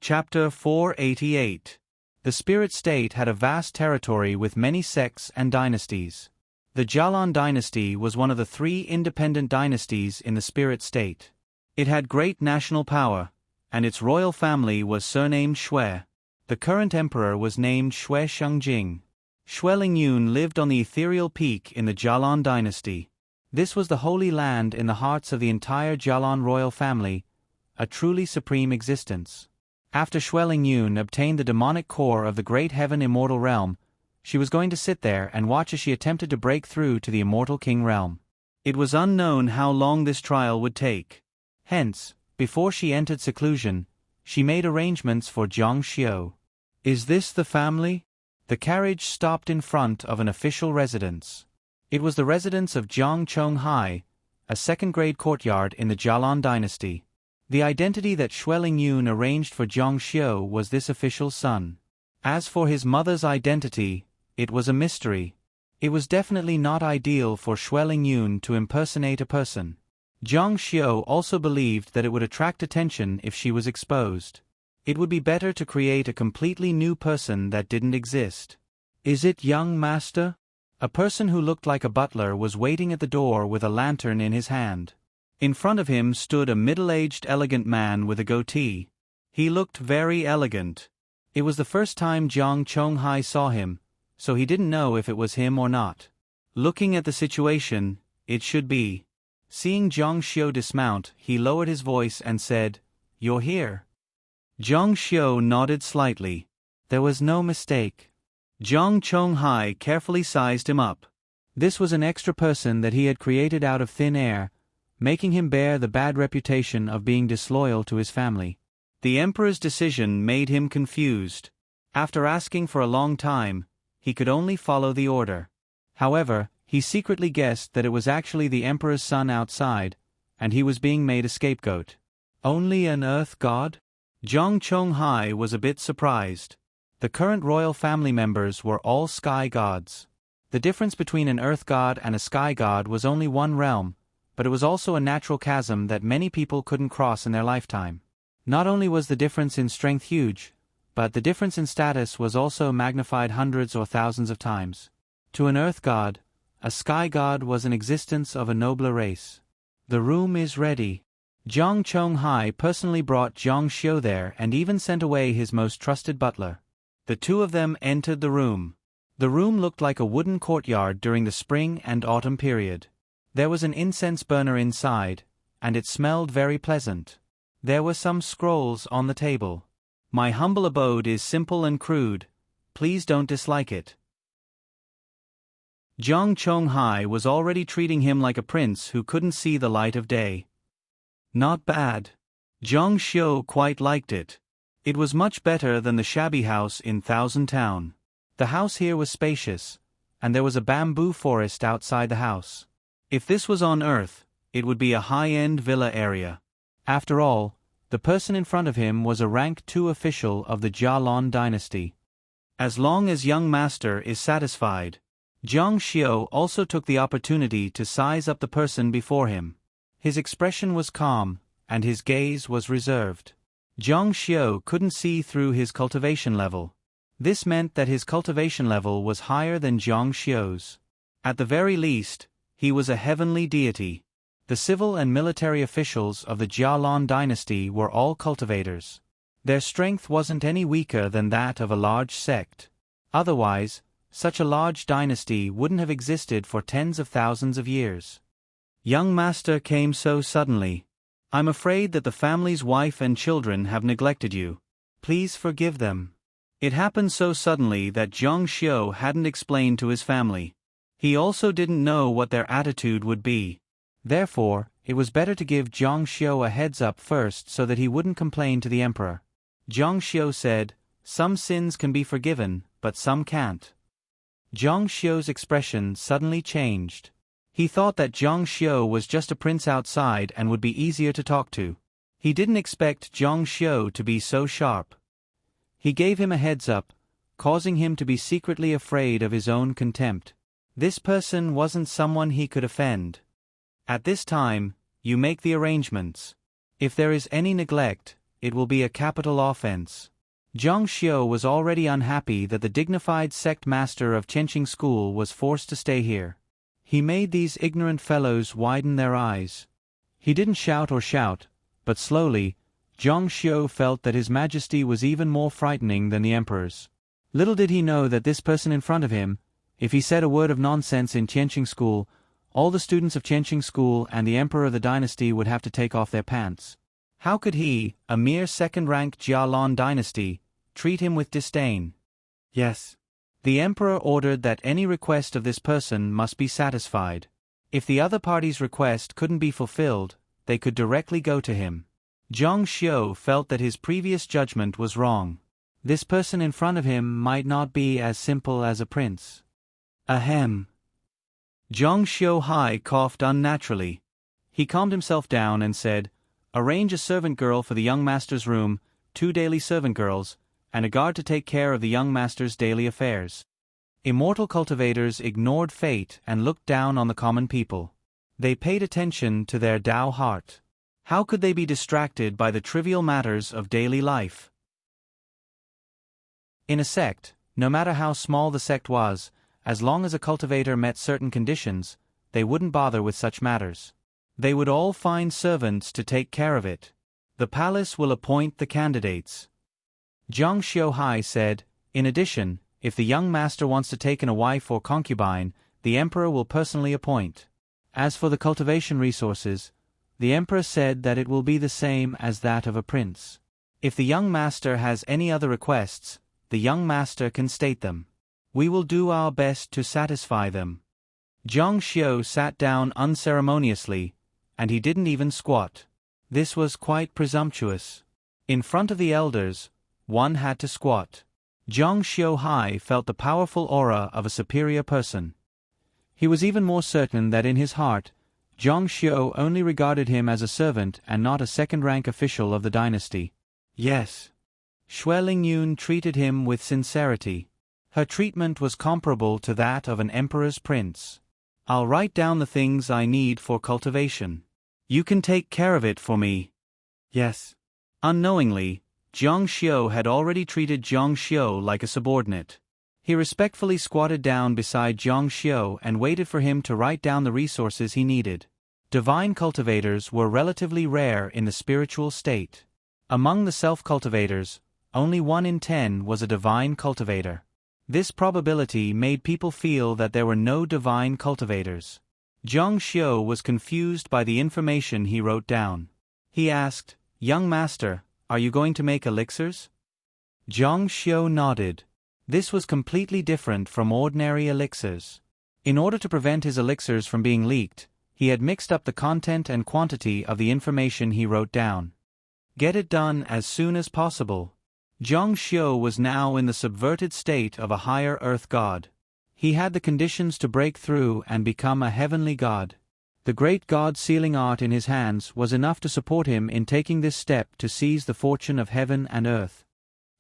Chapter 488. The spirit state had a vast territory with many sects and dynasties. The Jalan dynasty was one of the 3 independent dynasties in the spirit state. It had great national power, and its royal family was surnamed Shui. The current emperor was named Shui Shengjing. Shui Lingyun lived on the ethereal peak in the Jalan dynasty. This was the holy land in the hearts of the entire Jalan royal family, a truly supreme existence. After Shui Lingyun obtained the demonic core of the great heaven immortal realm, she was going to sit there and watch as she attempted to break through to the immortal king realm. It was unknown how long this trial would take. Hence, before she entered seclusion, she made arrangements for Jiang Xiu. "Is this the family?" The carriage stopped in front of an official residence. It was the residence of Jiang Chonghai, a second-grade courtyard in the Jalan dynasty. The identity that Shui Lingyun arranged for Jiang Xiu was this official's son. As for his mother's identity, it was a mystery. It was definitely not ideal for Shui Lingyun to impersonate a person. Jiang Xiu also believed that it would attract attention if she was exposed. It would be better to create a completely new person that didn't exist. "Is it young master?" A person who looked like a butler was waiting at the door with a lantern in his hand. In front of him stood a middle-aged elegant man with a goatee. He looked very elegant. It was the first time Jiang Chonghai saw him, so he didn't know if it was him or not. Looking at the situation, it should be. Seeing Jiang Xiu dismount, he lowered his voice and said, "You're here." Jiang Xiu nodded slightly. There was no mistake. Jiang Chonghai carefully sized him up. This was an extra person that he had created out of thin air, making him bear the bad reputation of being disloyal to his family. The emperor's decision made him confused. After asking for a long time, he could only follow the order. However, he secretly guessed that it was actually the emperor's son outside, and he was being made a scapegoat. Only an earth god? Jiang Chonghai was a bit surprised. The current royal family members were all sky gods. The difference between an earth god and a sky god was only one realm, but it was also a natural chasm that many people couldn't cross in their lifetime. Not only was the difference in strength huge, but the difference in status was also magnified hundreds or thousands of times. To an earth god, a sky god was an existence of a nobler race. "The room is ready." Jiang Chonghai personally brought Jiang Xiu there and even sent away his most trusted butler. The two of them entered the room. The room looked like a wooden courtyard during the spring and autumn period. There was an incense burner inside, and it smelled very pleasant. There were some scrolls on the table. "My humble abode is simple and crude. Please don't dislike it." Jiang Chonghai was already treating him like a prince who couldn't see the light of day. Not bad. Jiang Xiu quite liked it. It was much better than the shabby house in Thousand Town. The house here was spacious, and there was a bamboo forest outside the house. If this was on Earth, it would be a high-end villa area. After all, the person in front of him was a rank 2 official of the Jalan dynasty. As long as young master is satisfied. Jiang Xiu also took the opportunity to size up the person before him. His expression was calm, and his gaze was reserved. Jiang Xiu couldn't see through his cultivation level. This meant that his cultivation level was higher than Jiang Xiu's. At the very least, he was a heavenly deity. The civil and military officials of the Jalan dynasty were all cultivators. Their strength wasn't any weaker than that of a large sect. Otherwise, such a large dynasty wouldn't have existed for tens of thousands of years. "Young master came so suddenly. I'm afraid that the family's wife and children have neglected you. Please forgive them." It happened so suddenly that Jiang Xiu hadn't explained to his family. He also didn't know what their attitude would be. Therefore, it was better to give Jiang Xiu a heads-up first so that he wouldn't complain to the emperor. Jiang Xiu said, "Some sins can be forgiven, but some can't." Jiang Xiu's expression suddenly changed. He thought that Jiang Xiu was just a prince outside and would be easier to talk to. He didn't expect Jiang Xiu to be so sharp. He gave him a heads-up, causing him to be secretly afraid of his own contempt. This person wasn't someone he could offend. At this time, you make the arrangements. If there is any neglect, it will be a capital offense. Zhang Xiu was already unhappy that the dignified sect master of Qianqing School was forced to stay here. He made these ignorant fellows widen their eyes. He didn't shout or shout, but slowly, Zhang Xiu felt that His Majesty was even more frightening than the emperor's. Little did he know that this person in front of him, if he said a word of nonsense in Qianqing School, all the students of Qianqing School and the emperor of the dynasty would have to take off their pants. How could he, a mere second-rank Jialong dynasty, treat him with disdain? Yes. The emperor ordered that any request of this person must be satisfied. If the other party's request couldn't be fulfilled, they could directly go to him. Zhang Xiu felt that his previous judgment was wrong. This person in front of him might not be as simple as a prince. Ahem. Zhang Xiu coughed unnaturally. He calmed himself down and said, "Arrange a servant girl for the young master's room, 2 daily servant girls, and a guard to take care of the young master's daily affairs." Immortal cultivators ignored fate and looked down on the common people. They paid attention to their Tao heart. How could they be distracted by the trivial matters of daily life? In a sect, no matter how small the sect was, as long as a cultivator met certain conditions, they wouldn't bother with such matters. They would all find servants to take care of it. The palace will appoint the candidates. Zhang Xiu said, "In addition, if the young master wants to take in a wife or concubine, the emperor will personally appoint. As for the cultivation resources, the emperor said that it will be the same as that of a prince. If the young master has any other requests, the young master can state them. We will do our best to satisfy them." Zhang Xiu sat down unceremoniously, and he didn't even squat. This was quite presumptuous. In front of the elders, one had to squat. Zhang Xiu felt the powerful aura of a superior person. He was even more certain that in his heart, Zhang Xiu only regarded him as a servant and not a second-rank official of the dynasty. Yes. Xue Lingyun treated him with sincerity. Her treatment was comparable to that of an emperor's prince. "I'll write down the things I need for cultivation. You can take care of it for me." Yes. Unknowingly, Zhang Xiu had already treated Zhang Xiu like a subordinate. He respectfully squatted down beside Zhang Xiu and waited for him to write down the resources he needed. Divine cultivators were relatively rare in the spiritual state. Among the self-cultivators, only 1 in 10 was a divine cultivator. This probability made people feel that there were no divine cultivators. Zhang Xiu was confused by the information he wrote down. He asked, "Young master, are you going to make elixirs?" Zhang Xiu nodded. This was completely different from ordinary elixirs. In order to prevent his elixirs from being leaked, he had mixed up the content and quantity of the information he wrote down. Get it done as soon as possible. Zhang Xiu was now in the subverted state of a higher earth god. He had the conditions to break through and become a heavenly god. The great god sealing art in his hands was enough to support him in taking this step to seize the fortune of heaven and earth.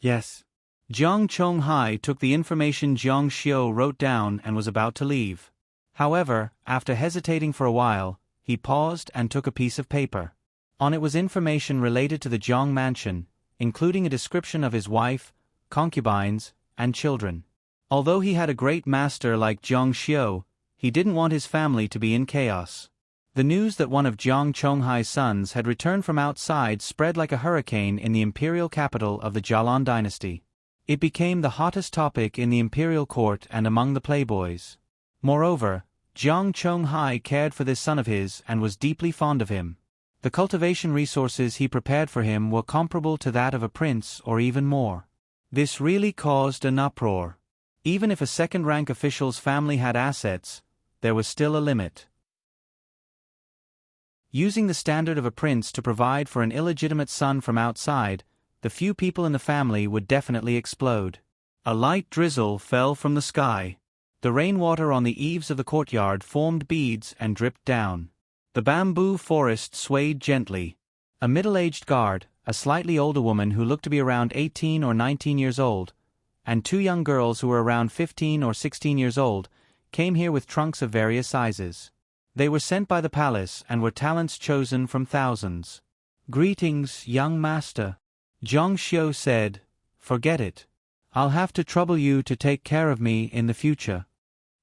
Yes. Jiang Chonghai took the information Zhang Xiu wrote down and was about to leave. However, after hesitating for a while, he paused and took a piece of paper. On it was information related to the Jiang mansion, including a description of his wife, concubines, and children. Although he had a great master like Zhang Xiu, he didn't want his family to be in chaos. The news that one of Jiang Chonghai's sons had returned from outside spread like a hurricane in the imperial capital of the Jialong dynasty. It became the hottest topic in the imperial court and among the playboys. Moreover, Jiang Chonghai cared for this son of his and was deeply fond of him. The cultivation resources he prepared for him were comparable to that of a prince or even more. This really caused an uproar. Even if a second-rank official's family had assets, there was still a limit. Using the standard of a prince to provide for an illegitimate son from outside, the few people in the family would definitely explode. A light drizzle fell from the sky. The rainwater on the eaves of the courtyard formed beads and dripped down. The bamboo forest swayed gently. A middle-aged guard, a slightly older woman who looked to be around 18 or 19 years old, and 2 young girls who were around 15 or 16 years old, came here with trunks of various sizes. They were sent by the palace and were talents chosen from thousands. "Greetings, young master." Zhang Xiu said, "Forget it. I'll have to trouble you to take care of me in the future."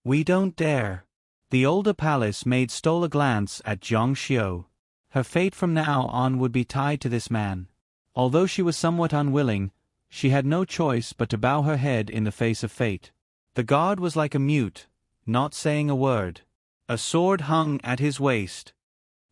"We don't dare." The older palace maid stole a glance at Zhang Xiu. Her fate from now on would be tied to this man. Although she was somewhat unwilling, she had no choice but to bow her head in the face of fate. The guard was like a mute, not saying a word. A sword hung at his waist.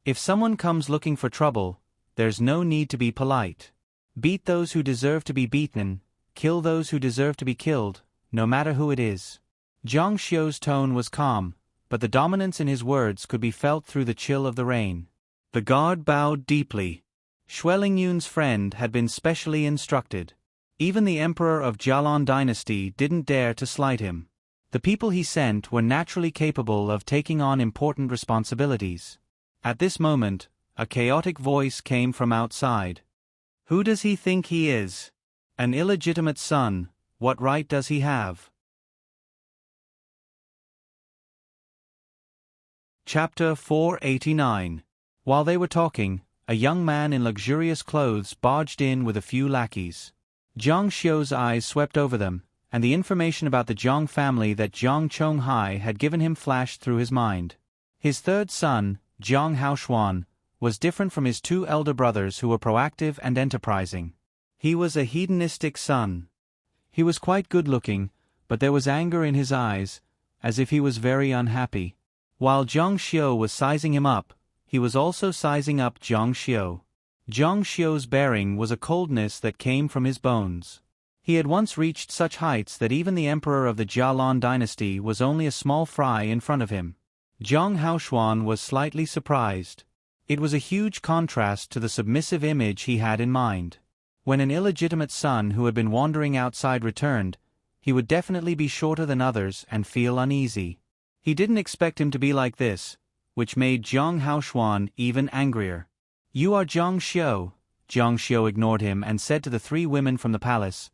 If someone comes looking for trouble, there's no need to be polite. Beat those who deserve to be beaten, kill those who deserve to be killed, no matter who it is. Zhang Xiu's tone was calm, but the dominance in his words could be felt through the chill of the rain. The guard bowed deeply. Xue Lingyun's friend had been specially instructed. Even the emperor of Jialan dynasty didn't dare to slight him. The people he sent were naturally capable of taking on important responsibilities. At this moment, a chaotic voice came from outside. "Who does he think he is? An illegitimate son, what right does he have?" Chapter 489. While they were talking, a young man in luxurious clothes barged in with a few lackeys. Zhang Xiu's eyes swept over them, and the information about the Zhang family that Zhang Chonghai had given him flashed through his mind. His third son, Zhang Haoshuan, was different from his two elder brothers who were proactive and enterprising. He was a hedonistic son. He was quite good-looking, but there was anger in his eyes, as if he was very unhappy. While Zhang Xiu was sizing him up, he was also sizing up Zhang Xiu. Zhang Xiu's bearing was a coldness that came from his bones. He had once reached such heights that even the emperor of the Jialan dynasty was only a small fry in front of him. Zhang Haoshuan was slightly surprised. It was a huge contrast to the submissive image he had in mind. When an illegitimate son who had been wandering outside returned, he would definitely be shorter than others and feel uneasy. He didn't expect him to be like this, which made Zhang Haoshuan even angrier. "You are Zhang Xiu." Zhang Xiu ignored him and said to the three women from the palace,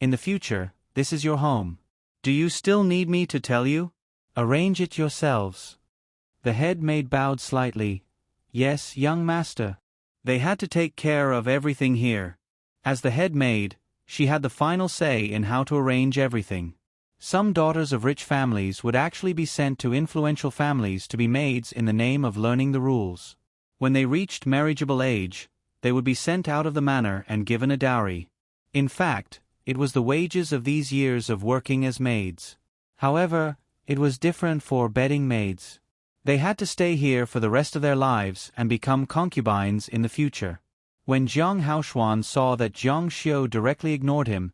"In the future, this is your home. Do you still need me to tell you? Arrange it yourselves." The head maid bowed slightly. "Yes, young master." They had to take care of everything here. As the head maid, she had the final say in how to arrange everything. Some daughters of rich families would actually be sent to influential families to be maids in the name of learning the rules. When they reached marriageable age, they would be sent out of the manor and given a dowry. In fact, it was the wages of these years of working as maids. However, it was different for bedding maids. They had to stay here for the rest of their lives and become concubines in the future. When Zhang Haoshuan saw that Zhang Xiu directly ignored him,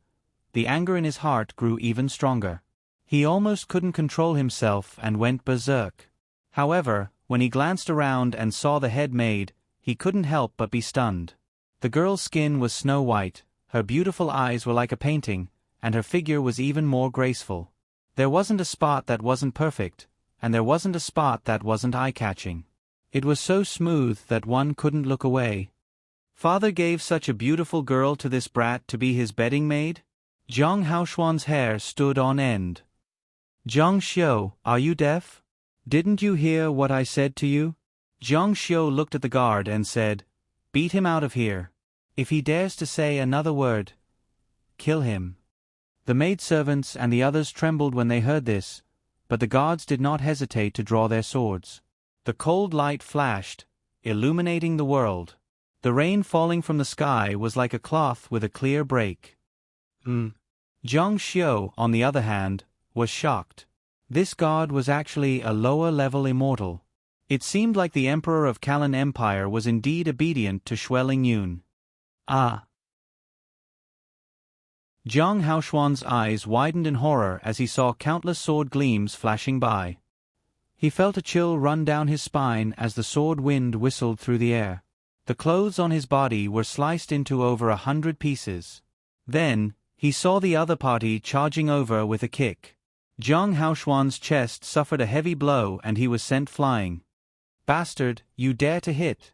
the anger in his heart grew even stronger. He almost couldn't control himself and went berserk. However, when he glanced around and saw the head maid, he couldn't help but be stunned. The girl's skin was snow white, her beautiful eyes were like a painting, and her figure was even more graceful. There wasn't a spot that wasn't perfect, and there wasn't a spot that wasn't eye-catching. It was so smooth that one couldn't look away. Father gave such a beautiful girl to this brat to be his bedding maid? Zhang Haoshuan's hair stood on end. "Zhang Xiu, are you deaf? Didn't you hear what I said to you?" Zhang Xiu looked at the guard and said, "Beat him out of here. If he dares to say another word, kill him." The maidservants and the others trembled when they heard this, but the guards did not hesitate to draw their swords. The cold light flashed, illuminating the world. The rain falling from the sky was like a cloth with a clear break. Zhang Xiu, on the other hand, was shocked. This god was actually a lower-level immortal. It seemed like the emperor of Kalan Empire was indeed obedient to Xue Lingyun. Ah! Zhang Haoshuan's eyes widened in horror as he saw countless sword gleams flashing by. He felt a chill run down his spine as the sword wind whistled through the air. The clothes on his body were sliced into over 100 pieces. Then, he saw the other party charging over with a kick. Zhang Haoshuan's chest suffered a heavy blow and he was sent flying. "Bastard, you dare to hit!"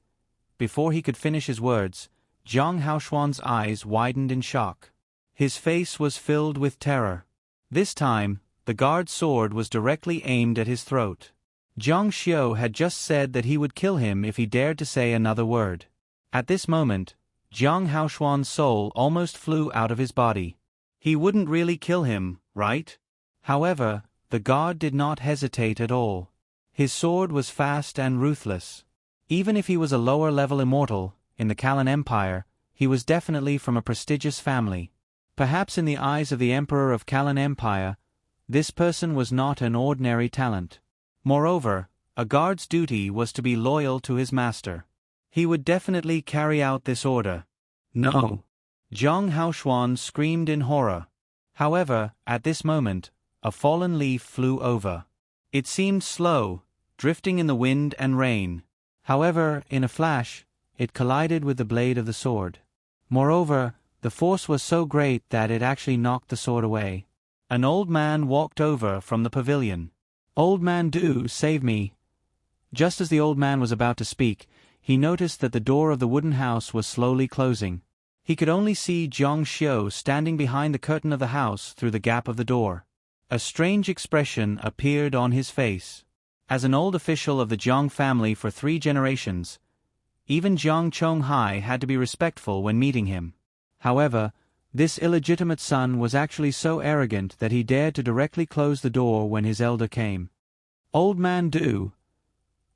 Before he could finish his words, Zhang Haoshuan's eyes widened in shock. His face was filled with terror. This time, the guard's sword was directly aimed at his throat. Zhang Xiu had just said that he would kill him if he dared to say another word. At this moment, Jiang Haoshuan's soul almost flew out of his body. He wouldn't really kill him, right? However, the guard did not hesitate at all. His sword was fast and ruthless. Even if he was a lower-level immortal, in the Kalan Empire, he was definitely from a prestigious family. Perhaps in the eyes of the Emperor of Kalan Empire, this person was not an ordinary talent. Moreover, a guard's duty was to be loyal to his master. He would definitely carry out this order. No! Jiang Haoshuan screamed in horror. However, at this moment, a fallen leaf flew over. It seemed slow, drifting in the wind and rain. However, in a flash, it collided with the blade of the sword. Moreover, the force was so great that it actually knocked the sword away. An old man walked over from the pavilion. "Old man, do save me." Just as the old man was about to speak, he noticed that the door of the wooden house was slowly closing. He could only see Jiang Xiu standing behind the curtain of the house through the gap of the door. A strange expression appeared on his face. As an old official of the Jiang family for 3 generations, even Jiang Chonghai had to be respectful when meeting him. However, this illegitimate son was actually so arrogant that he dared to directly close the door when his elder came. "Old man, do."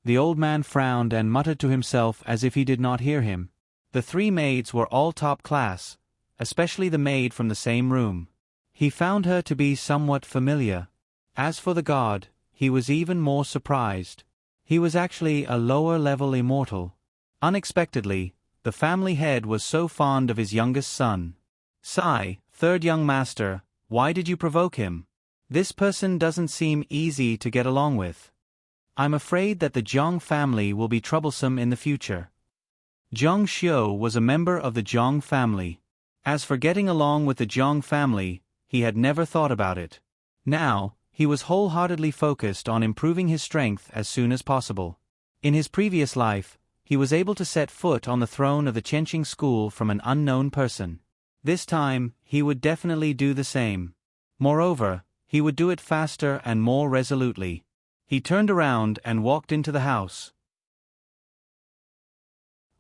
The old man frowned and muttered to himself as if he did not hear him. The 3 maids were all top class, especially the maid from the same room. He found her to be somewhat familiar. As for the guard, he was even more surprised. He was actually a lower-level immortal. Unexpectedly, the family head was so fond of his youngest son. "Sai, 3rd young master, why did you provoke him? This person doesn't seem easy to get along with. I'm afraid that the Jiang family will be troublesome in the future." Jiang Xiu was a member of the Jiang family. As for getting along with the Jiang family, he had never thought about it. Now, he was wholeheartedly focused on improving his strength as soon as possible. In his previous life, he was able to set foot on the throne of the Qianqing school from an unknown person. This time, he would definitely do the same. Moreover, he would do it faster and more resolutely. He turned around and walked into the house.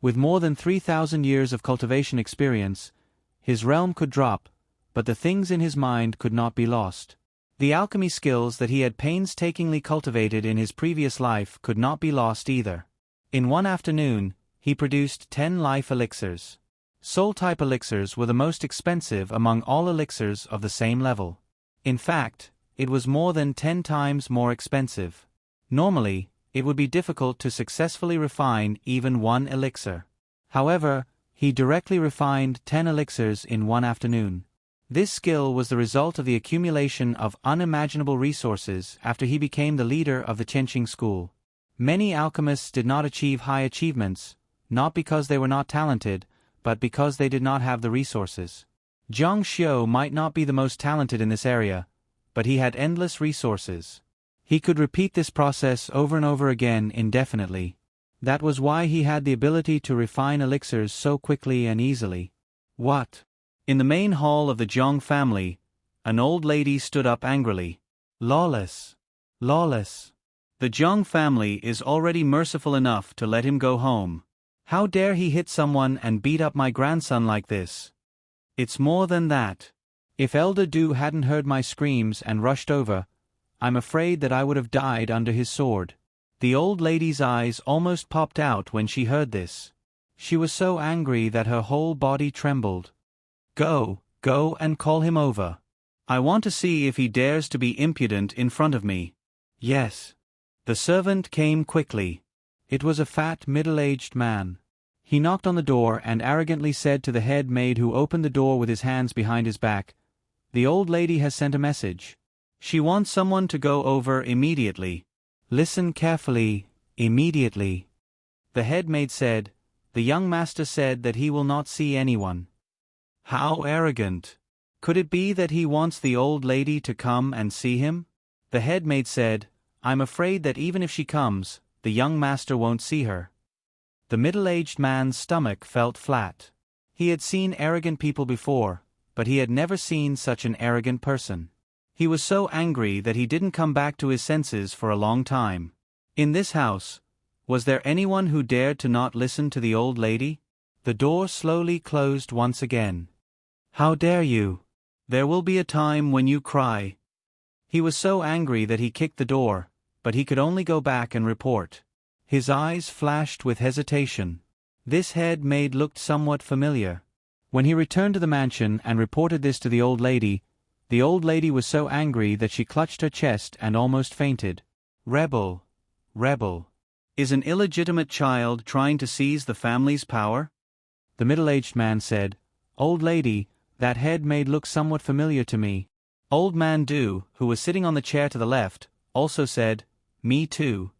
With more than 3,000 years of cultivation experience, his realm could drop, but the things in his mind could not be lost. The alchemy skills that he had painstakingly cultivated in his previous life could not be lost either. In one afternoon, he produced 10 life elixirs. Soul-type elixirs were the most expensive among all elixirs of the same level. In fact, it was more than 10 times more expensive. Normally, it would be difficult to successfully refine even 1 elixir. However, he directly refined 10 elixirs in one afternoon. This skill was the result of the accumulation of unimaginable resources after he became the leader of the Qianqing school. Many alchemists did not achieve high achievements, not because they were not talented, but because they did not have the resources. Jiang Xiu might not be the most talented in this area, but he had endless resources. He could repeat this process over and over again indefinitely. That was why he had the ability to refine elixirs so quickly and easily. What? In the main hall of the Jiang family, an old lady stood up angrily. "Lawless! Lawless! The Jiang family is already merciful enough to let him go home. How dare he hit someone and beat up my grandson like this? It's more than that. If Elder Du hadn't heard my screams and rushed over, I'm afraid that I would have died under his sword." The old lady's eyes almost popped out when she heard this. She was so angry that her whole body trembled. Go and call him over. I want to see if he dares to be impudent in front of me." "Yes." The servant came quickly. It was a fat, middle-aged man. He knocked on the door and arrogantly said to the head maid who opened the door with his hands behind his back, "The old lady has sent a message. She wants someone to go over immediately." "Listen carefully, immediately." The head maid said, "The young master said that he will not see anyone." How arrogant! Could it be that he wants the old lady to come and see him? The head maid said, "I'm afraid that even if she comes, the young master won't see her." The middle-aged man's stomach felt flat. He had seen arrogant people before, but he had never seen such an arrogant person. He was so angry that he didn't come back to his senses for a long time. In this house, was there anyone who dared to not listen to the old lady? The door slowly closed once again. "How dare you? There will be a time when you cry." He was so angry that he kicked the door, but he could only go back and report. His eyes flashed with hesitation. This head maid looked somewhat familiar. When he returned to the mansion and reported this to the old lady was so angry that she clutched her chest and almost fainted. "Rebel! Rebel! Is an illegitimate child trying to seize the family's power?" The middle-aged man said, "Old lady, that head maid looks somewhat familiar to me." Old man Du, who was sitting on the chair to the left, also said, "Me too.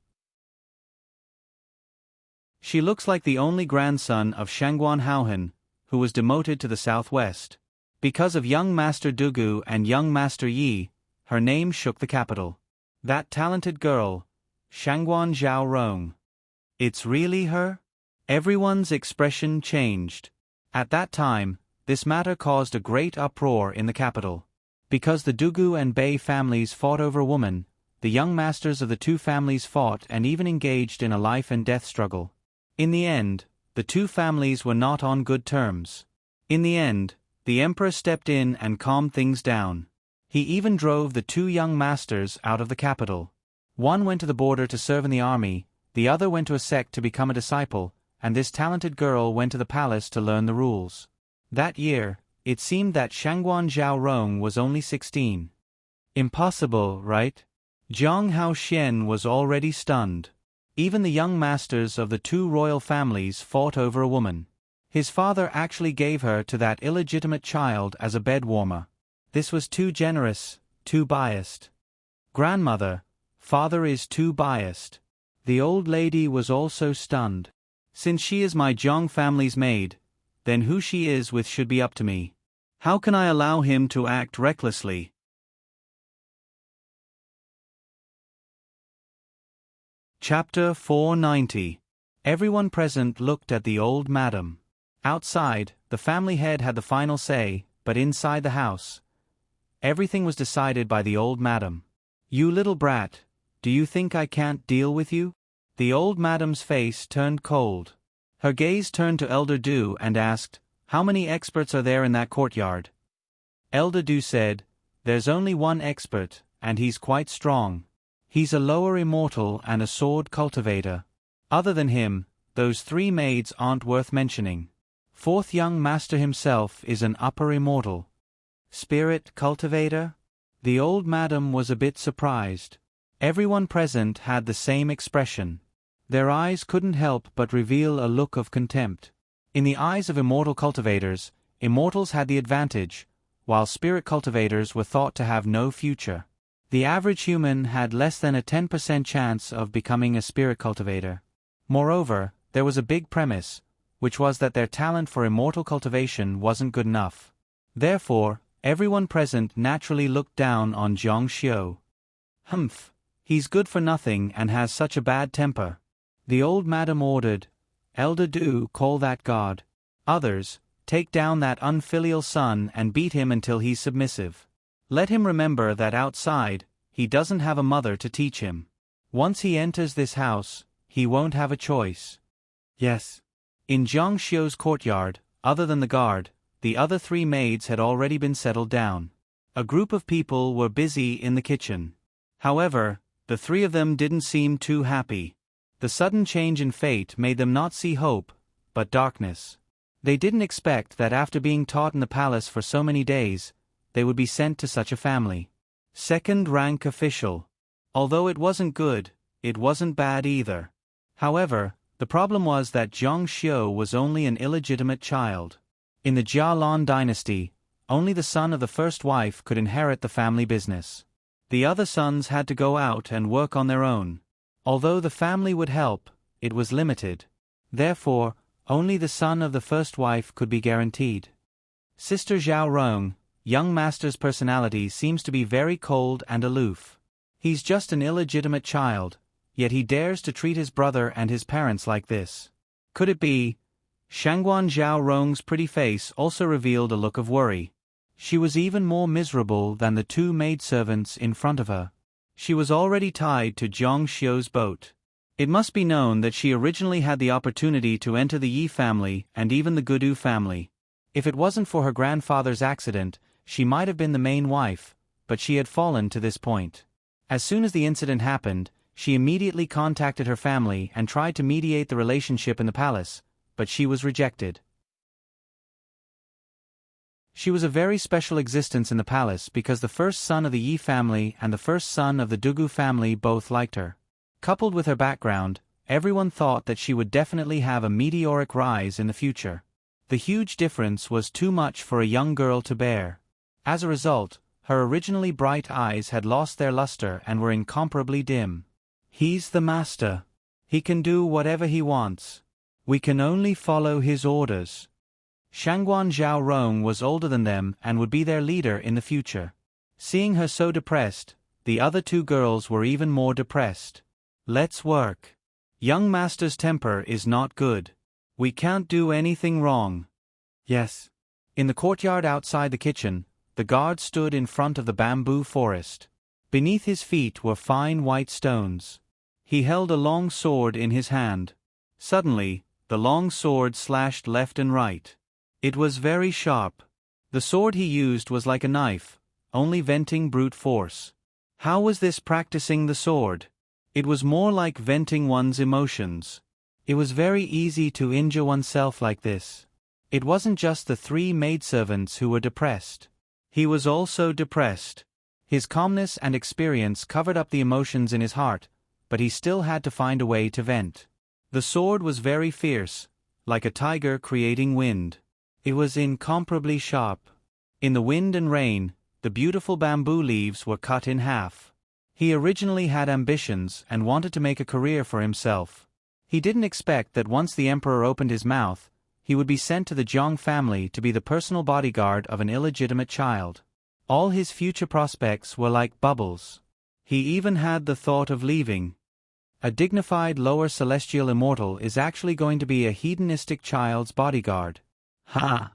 She looks like the only grandson of Shangguan Haohan, who was demoted to the southwest. Because of young Master Dugu and young Master Yi, her name shook the capital. That talented girl, Shangguan Zhao Rong. It's really her?" Everyone's expression changed. At that time, this matter caused a great uproar in the capital. Because the Dugu and Bei families fought over a woman, the young masters of the two families fought and even engaged in a life-and-death struggle. In the end, the two families were not on good terms. In the end, the emperor stepped in and calmed things down. He even drove the two young masters out of the capital. One went to the border to serve in the army, the other went to a sect to become a disciple, and this talented girl went to the palace to learn the rules. That year, it seemed that Shangguan Zhao Rong was only 16. Impossible, right? Zhang Haoxian was already stunned. Even the young masters of the two royal families fought over a woman. His father actually gave her to that illegitimate child as a bed warmer. This was too generous, too biased. Grandmother, father is too biased. The old lady was also stunned. Since she is my Zhang family's maid, then who she is with should be up to me. How can I allow him to act recklessly? Chapter 490. Everyone present looked at the old madam. Outside, the family head had the final say, but inside the house, everything was decided by the old madam. "You little brat, do you think I can't deal with you?" The old madam's face turned cold. Her gaze turned to Elder Du and asked, "How many experts are there in that courtyard?" Elder Du said, "There's only one expert, and he's quite strong. He's a lower immortal and a sword cultivator. Other than him, those three maids aren't worth mentioning. Fourth young master himself is an upper immortal." "Spirit cultivator?" The old madam was a bit surprised. Everyone present had the same expression. Their eyes couldn't help but reveal a look of contempt. In the eyes of immortal cultivators, immortals had the advantage, while spirit cultivators were thought to have no future. The average human had less than a 10% chance of becoming a spirit cultivator. Moreover, there was a big premise, which was that their talent for immortal cultivation wasn't good enough. Therefore, everyone present naturally looked down on Zhang Xiu. "Humph, he's good for nothing and has such a bad temper." The old madam ordered, "Elder Du, call that god. Others, take down that unfilial son and beat him until he's submissive. Let him remember that outside, he doesn't have a mother to teach him. Once he enters this house, he won't have a choice." "Yes." In Zhang Xiu's courtyard, other than the guard, the other three maids had already been settled down. A group of people were busy in the kitchen. However, the three of them didn't seem too happy. The sudden change in fate made them not see hope, but darkness. They didn't expect that after being taught in the palace for so many days, they would be sent to such a family. Second-rank official. Although it wasn't good, it wasn't bad either. However, the problem was that Zhang Xiu was only an illegitimate child. In the Jialan dynasty, only the son of the first wife could inherit the family business. The other sons had to go out and work on their own. Although the family would help, it was limited. Therefore, only the son of the first wife could be guaranteed. Sister Zhao Rong, young master's personality seems to be very cold and aloof. He's just an illegitimate child, yet he dares to treat his brother and his parents like this. Could it be? Shangguan Zhao Rong's pretty face also revealed a look of worry. She was even more miserable than the two maidservants in front of her. She was already tied to Zhang Xiu's boat. It must be known that she originally had the opportunity to enter the Yi family and even the Gudu family. If it wasn't for her grandfather's accident, she might have been the main wife, but she had fallen to this point. As soon as the incident happened, she immediately contacted her family and tried to mediate the relationship in the palace, but she was rejected. She was a very special existence in the palace because the first son of the Yi family and the first son of the Dugu family both liked her. Coupled with her background, everyone thought that she would definitely have a meteoric rise in the future. The huge difference was too much for a young girl to bear. As a result, her originally bright eyes had lost their luster and were incomparably dim. "He's the master. He can do whatever he wants. We can only follow his orders." Shangguan Zhao Rong was older than them and would be their leader in the future. Seeing her so depressed, the other two girls were even more depressed. "Let's work. Young master's temper is not good. We can't do anything wrong." "Yes." In the courtyard outside the kitchen, the guard stood in front of the bamboo forest. Beneath his feet were fine white stones. He held a long sword in his hand. Suddenly, the long sword slashed left and right. It was very sharp. The sword he used was like a knife, only venting brute force. How was this practicing the sword? It was more like venting one's emotions. It was very easy to injure oneself like this. It wasn't just the three maidservants who were depressed. He was also depressed. His calmness and experience covered up the emotions in his heart, but he still had to find a way to vent. The sword was very fierce, like a tiger creating wind. It was incomparably sharp. In the wind and rain, the beautiful bamboo leaves were cut in half. He originally had ambitions and wanted to make a career for himself. He didn't expect that once the emperor opened his mouth, he would be sent to the Jiang family to be the personal bodyguard of an illegitimate child. All his future prospects were like bubbles. He even had the thought of leaving. A dignified lower celestial immortal is actually going to be a hedonistic child's bodyguard. Ha!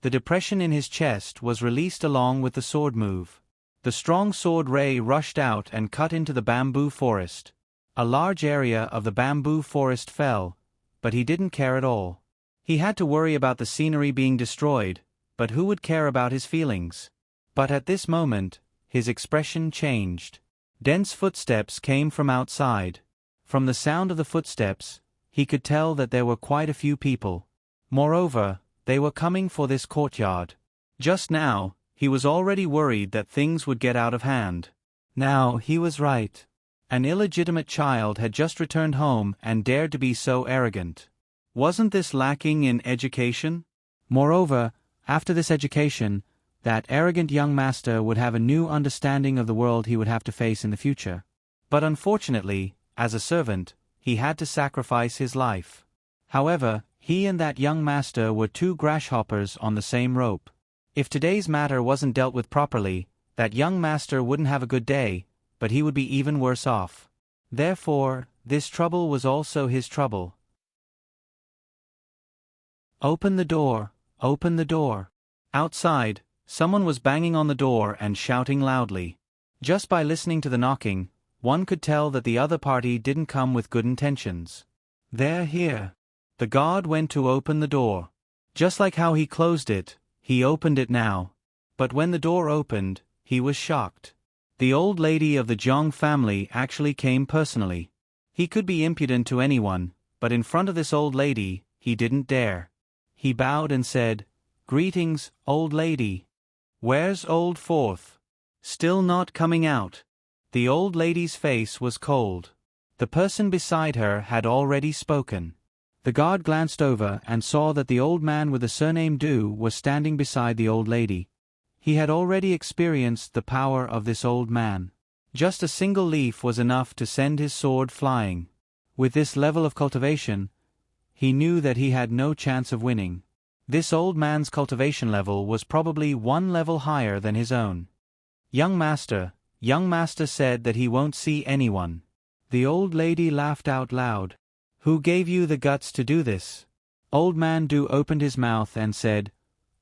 The depression in his chest was released along with the sword move. The strong sword ray rushed out and cut into the bamboo forest. A large area of the bamboo forest fell, but he didn't care at all. He had to worry about the scenery being destroyed, but who would care about his feelings? But at this moment, his expression changed. Dense footsteps came from outside. From the sound of the footsteps, he could tell that there were quite a few people. Moreover, they were coming for this courtyard. Just now, he was already worried that things would get out of hand. Now he was right. An illegitimate child had just returned home and dared to be so arrogant. Wasn't this lacking in education? Moreover, after this education, that arrogant young master would have a new understanding of the world he would have to face in the future. But unfortunately, as a servant, he had to sacrifice his life. However, he and that young master were two grasshoppers on the same rope. If today's matter wasn't dealt with properly, that young master wouldn't have a good day, but he would be even worse off. Therefore, this trouble was also his trouble. "Open the door, open the door." Outside, someone was banging on the door and shouting loudly. Just by listening to the knocking, one could tell that the other party didn't come with good intentions. "They're here." The guard went to open the door. Just like how he closed it, he opened it now. But when the door opened, he was shocked. The old lady of the Jiang family actually came personally. He could be impudent to anyone, but in front of this old lady, he didn't dare. He bowed and said, "Greetings, old lady. Where's old Fourth? Still not coming out?" The old lady's face was cold. The person beside her had already spoken. The guard glanced over and saw that the old man with the surname Du was standing beside the old lady. He had already experienced the power of this old man. Just a single leaf was enough to send his sword flying. With this level of cultivation, he knew that he had no chance of winning. This old man's cultivation level was probably one level higher than his own. Young master said that he won't see anyone." The old lady laughed out loud. "Who gave you the guts to do this?" Old man Du opened his mouth and said,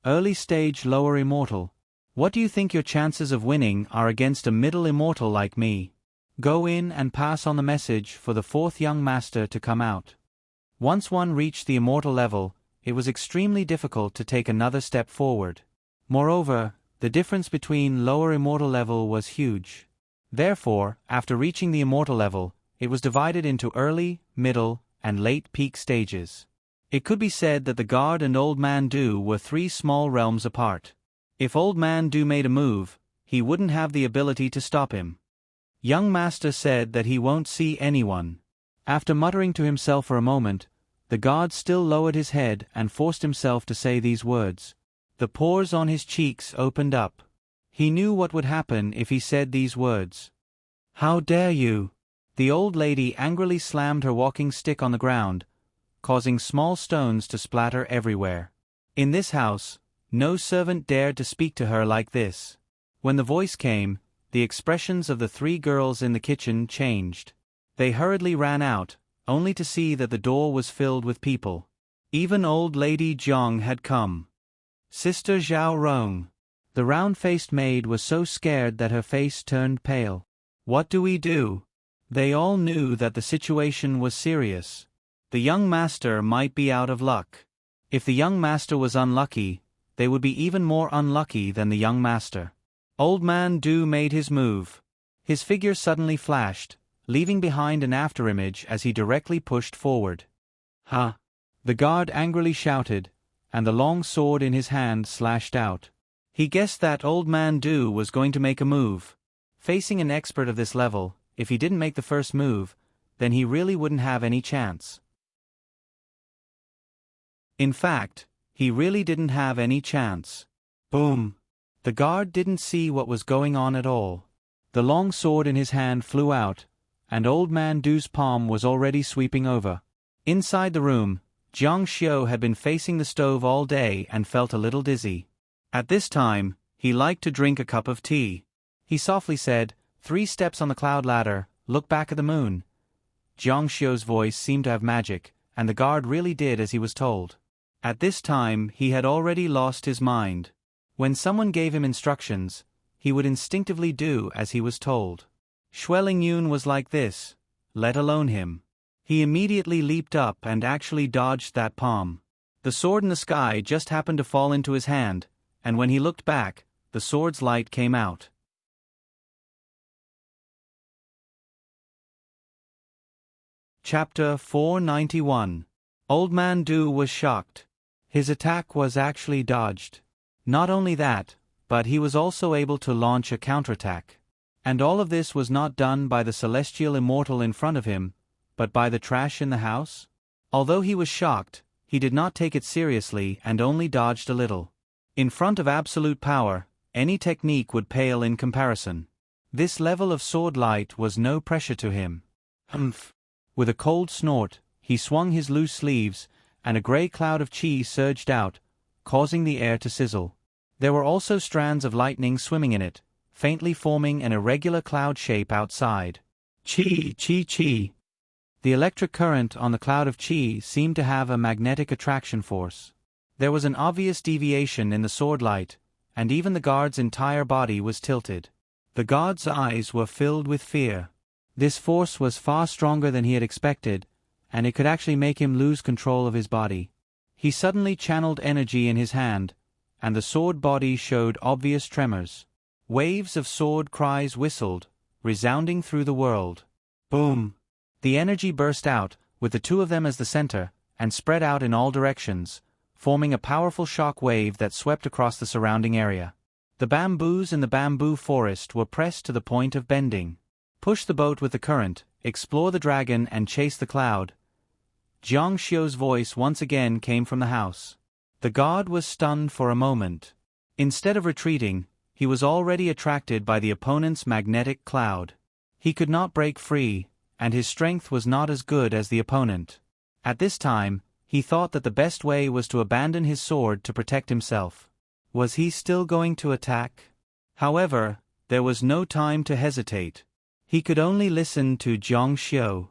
"Early stage lower immortal. What do you think your chances of winning are against a middle immortal like me?" Go in and pass on the message for the fourth young master to come out. Once one reached the immortal level, it was extremely difficult to take another step forward. Moreover, the difference between lower immortal level was huge. Therefore, after reaching the immortal level, it was divided into early, middle, and late peak stages. It could be said that the God and Old Man Do were three small realms apart. If Old Man Do made a move, he wouldn't have the ability to stop him. Young Master said that he won't see anyone. After muttering to himself for a moment, the God still lowered his head and forced himself to say these words. The pores on his cheeks opened up. He knew what would happen if he said these words. How dare you? The old lady angrily slammed her walking stick on the ground, causing small stones to splatter everywhere. In this house, no servant dared to speak to her like this. When the voice came, the expressions of the three girls in the kitchen changed. They hurriedly ran out, only to see that the door was filled with people. Even old lady Zhang had come. Sister Zhao Rong. The round-faced maid was so scared that her face turned pale. What do we do? They all knew that the situation was serious. The young master might be out of luck. If the young master was unlucky, they would be even more unlucky than the young master. Old Man Do made his move. His figure suddenly flashed, leaving behind an afterimage as he directly pushed forward. Ha! The guard angrily shouted, and the long sword in his hand slashed out. He guessed that Old Man Do was going to make a move. Facing an expert of this level, if he didn't make the first move, then he really wouldn't have any chance. In fact, he really didn't have any chance. Boom! The guard didn't see what was going on at all. The long sword in his hand flew out, and Old Man Do's palm was already sweeping over. Inside the room, Jiang Xiu had been facing the stove all day and felt a little dizzy. At this time, he liked to drink a cup of tea. He softly said, 3 steps on the cloud ladder, look back at the moon. Jiang Xiu's voice seemed to have magic, and the guard really did as he was told. At this time, he had already lost his mind. When someone gave him instructions, he would instinctively do as he was told. Xueling Yun was like this, let alone him. He immediately leaped up and actually dodged that palm. The sword in the sky just happened to fall into his hand, and when he looked back, the sword's light came out. Chapter 491. Old Man Do was shocked. His attack was actually dodged. Not only that, but he was also able to launch a counterattack. And all of this was not done by the celestial immortal in front of him, but by the trash in the house? Although he was shocked, he did not take it seriously and only dodged a little. In front of absolute power, any technique would pale in comparison. This level of sword light was no pressure to him. Humph! With a cold snort, he swung his loose sleeves, and a grey cloud of qi surged out, causing the air to sizzle. There were also strands of lightning swimming in it, faintly forming an irregular cloud shape outside. Qi, qi, qi. The electric current on the cloud of qi seemed to have a magnetic attraction force. There was an obvious deviation in the sword light, and even the guard's entire body was tilted. The god's eyes were filled with fear. This force was far stronger than he had expected, and it could actually make him lose control of his body. He suddenly channeled energy in his hand, and the sword body showed obvious tremors. Waves of sword cries whistled, resounding through the world. Boom! The energy burst out, with the two of them as the center, and spread out in all directions, forming a powerful shock wave that swept across the surrounding area. The bamboos in the bamboo forest were pressed to the point of bending. Push the boat with the current, explore the dragon and chase the cloud. Jiang Xiu's voice once again came from the house. The god was stunned for a moment. Instead of retreating, he was already attracted by the opponent's magnetic cloud. He could not break free, and his strength was not as good as the opponent. At this time, he thought that the best way was to abandon his sword to protect himself. Was he still going to attack? However, there was no time to hesitate. He could only listen to Jiang Xiu.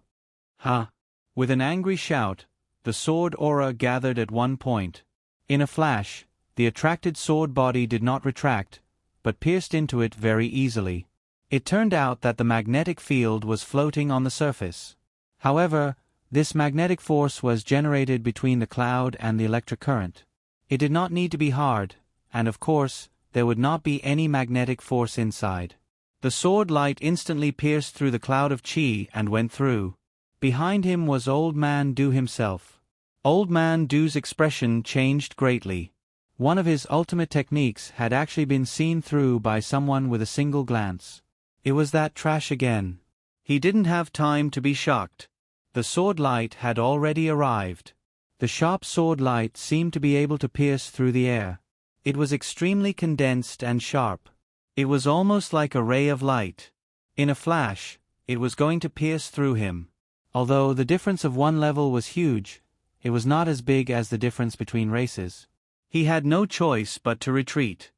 Ha! With an angry shout, the sword aura gathered at one point. In a flash, the attracted sword body did not retract, but pierced into it very easily. It turned out that the magnetic field was floating on the surface. However, this magnetic force was generated between the cloud and the electric current. It did not need to be hard, and of course, there would not be any magnetic force inside. The sword light instantly pierced through the cloud of chi and went through. Behind him was Old Man Do himself. Old Man Do's expression changed greatly. One of his ultimate techniques had actually been seen through by someone with a single glance. It was that trash again. He didn't have time to be shocked. The sword light had already arrived. The sharp sword light seemed to be able to pierce through the air. It was extremely condensed and sharp. It was almost like a ray of light. In a flash, it was going to pierce through him. Although the difference of one level was huge, it was not as big as the difference between races. He had no choice but to retreat.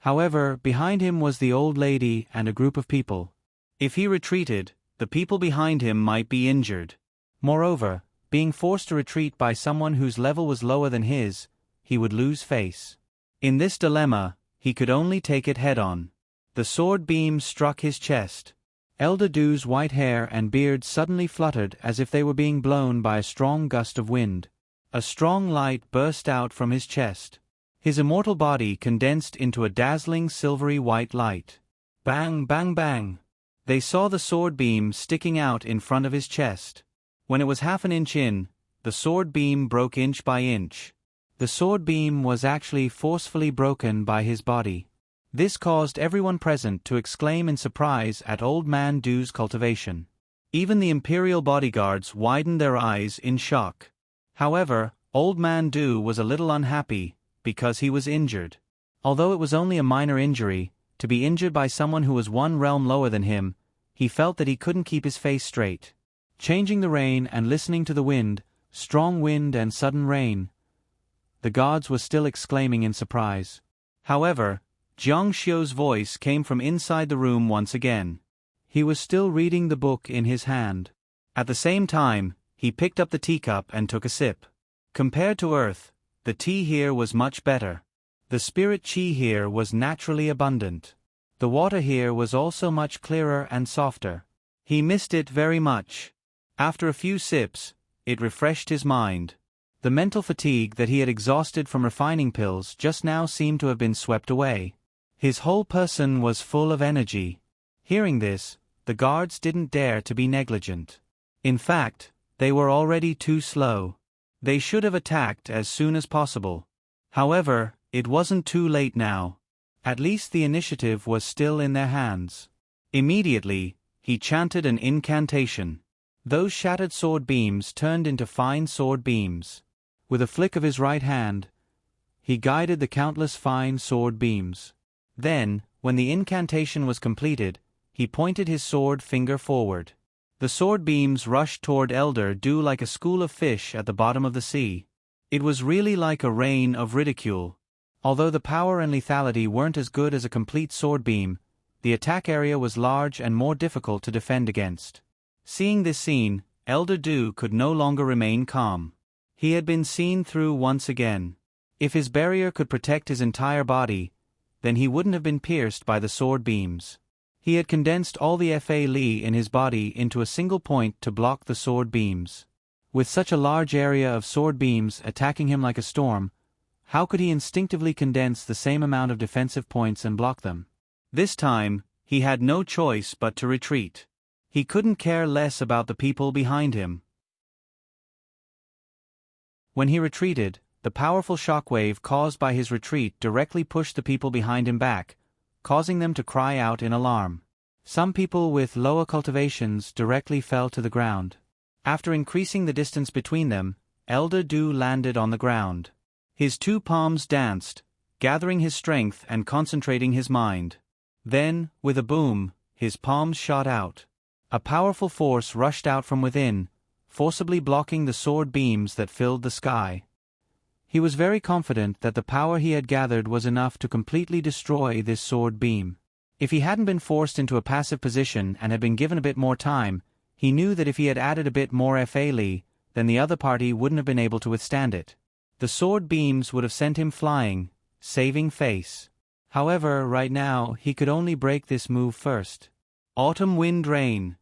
However, behind him was the old lady and a group of people. If he retreated, the people behind him might be injured. Moreover, being forced to retreat by someone whose level was lower than his, he would lose face. In this dilemma, he could only take it head-on. The sword beam struck his chest. Elder Do's white hair and beard suddenly fluttered as if they were being blown by a strong gust of wind. A strong light burst out from his chest. His immortal body condensed into a dazzling silvery white light. Bang, bang, bang. They saw the sword beam sticking out in front of his chest. When it was half an inch in, the sword beam broke inch by inch. The sword beam was actually forcefully broken by his body. This caused everyone present to exclaim in surprise at Old Man Do's cultivation. Even the Imperial bodyguards widened their eyes in shock. However, Old Man Do was a little unhappy, because he was injured. Although it was only a minor injury, to be injured by someone who was one realm lower than him, he felt that he couldn't keep his face straight. Changing the rain and listening to the wind, strong wind and sudden rain, the gods were still exclaiming in surprise. However, Jiang Xiu's voice came from inside the room once again. He was still reading the book in his hand. At the same time, he picked up the teacup and took a sip. Compared to Earth, the tea here was much better. The spirit chi here was naturally abundant. The water here was also much clearer and softer. He missed it very much. After a few sips, it refreshed his mind. The mental fatigue that he had exhausted from refining pills just now seemed to have been swept away. His whole person was full of energy. Hearing this, the guards didn't dare to be negligent. In fact, they were already too slow. They should have attacked as soon as possible. However, it wasn't too late now. At least the initiative was still in their hands. Immediately, he chanted an incantation. Those shattered sword beams turned into fine sword beams. With a flick of his right hand, he guided the countless fine sword beams. Then, when the incantation was completed, he pointed his sword finger forward. The sword beams rushed toward Elder Do like a school of fish at the bottom of the sea. It was really like a rain of ridicule. Although the power and lethality weren't as good as a complete sword beam, the attack area was large and more difficult to defend against. Seeing this scene, Elder Do could no longer remain calm. He had been seen through once again. If his barrier could protect his entire body, then he wouldn't have been pierced by the sword beams. He had condensed all the Fa Li in his body into a single point to block the sword beams. With such a large area of sword beams attacking him like a storm, how could he instinctively condense the same amount of defensive points and block them? This time, he had no choice but to retreat. He couldn't care less about the people behind him. When he retreated, the powerful shockwave caused by his retreat directly pushed the people behind him back, causing them to cry out in alarm. Some people with lower cultivations directly fell to the ground. After increasing the distance between them, Elder Do landed on the ground. His two palms danced, gathering his strength and concentrating his mind. Then, with a boom, his palms shot out. A powerful force rushed out from within, forcibly blocking the sword beams that filled the sky. He was very confident that the power he had gathered was enough to completely destroy this sword beam. If he hadn't been forced into a passive position and had been given a bit more time, he knew that if he had added a bit more Fa Li, then the other party wouldn't have been able to withstand it. The sword beams would have sent him flying, saving face. However, right now, he could only break this move first. Autumn Wind Rain.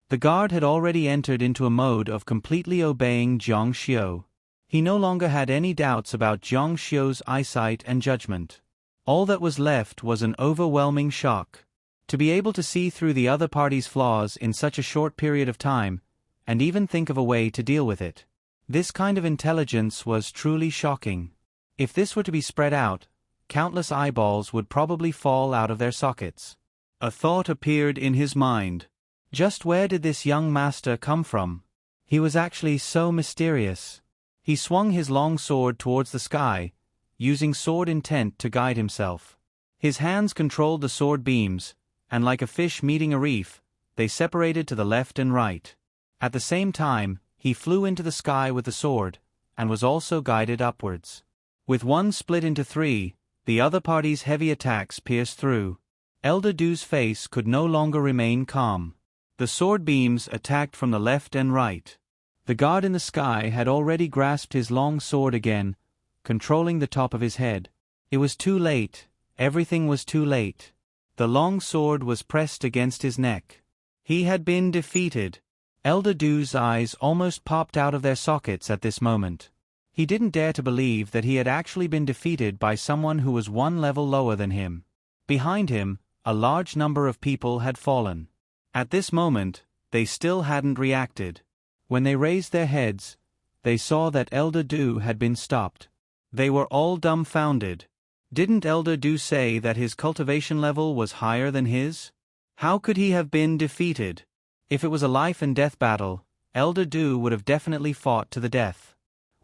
The guard had already entered into a mode of completely obeying Jiang Xiu. He no longer had any doubts about Jiang Xiu's eyesight and judgment. All that was left was an overwhelming shock. To be able to see through the other party's flaws in such a short period of time, and even think of a way to deal with it. This kind of intelligence was truly shocking. If this were to be spread out, countless eyeballs would probably fall out of their sockets. A thought appeared in his mind. Just where did this young master come from? He was actually so mysterious. He swung his long sword towards the sky, using sword intent to guide himself. His hands controlled the sword beams, and like a fish meeting a reef, they separated to the left and right. At the same time, he flew into the sky with the sword, and was also guided upwards. With one split into three, the other party's heavy attacks pierced through. Elder Du's face could no longer remain calm. The sword beams attacked from the left and right. The guard in the sky had already grasped his long sword again, controlling the top of his head. It was too late. Everything was too late. The long sword was pressed against his neck. He had been defeated. Elder Du's eyes almost popped out of their sockets at this moment. He didn't dare to believe that he had actually been defeated by someone who was one level lower than him. Behind him, a large number of people had fallen. At this moment, they still hadn't reacted. When they raised their heads, they saw that Elder Du had been stopped. They were all dumbfounded. Didn't Elder Du say that his cultivation level was higher than his? How could he have been defeated? If it was a life-and-death battle, Elder Du would have definitely fought to the death.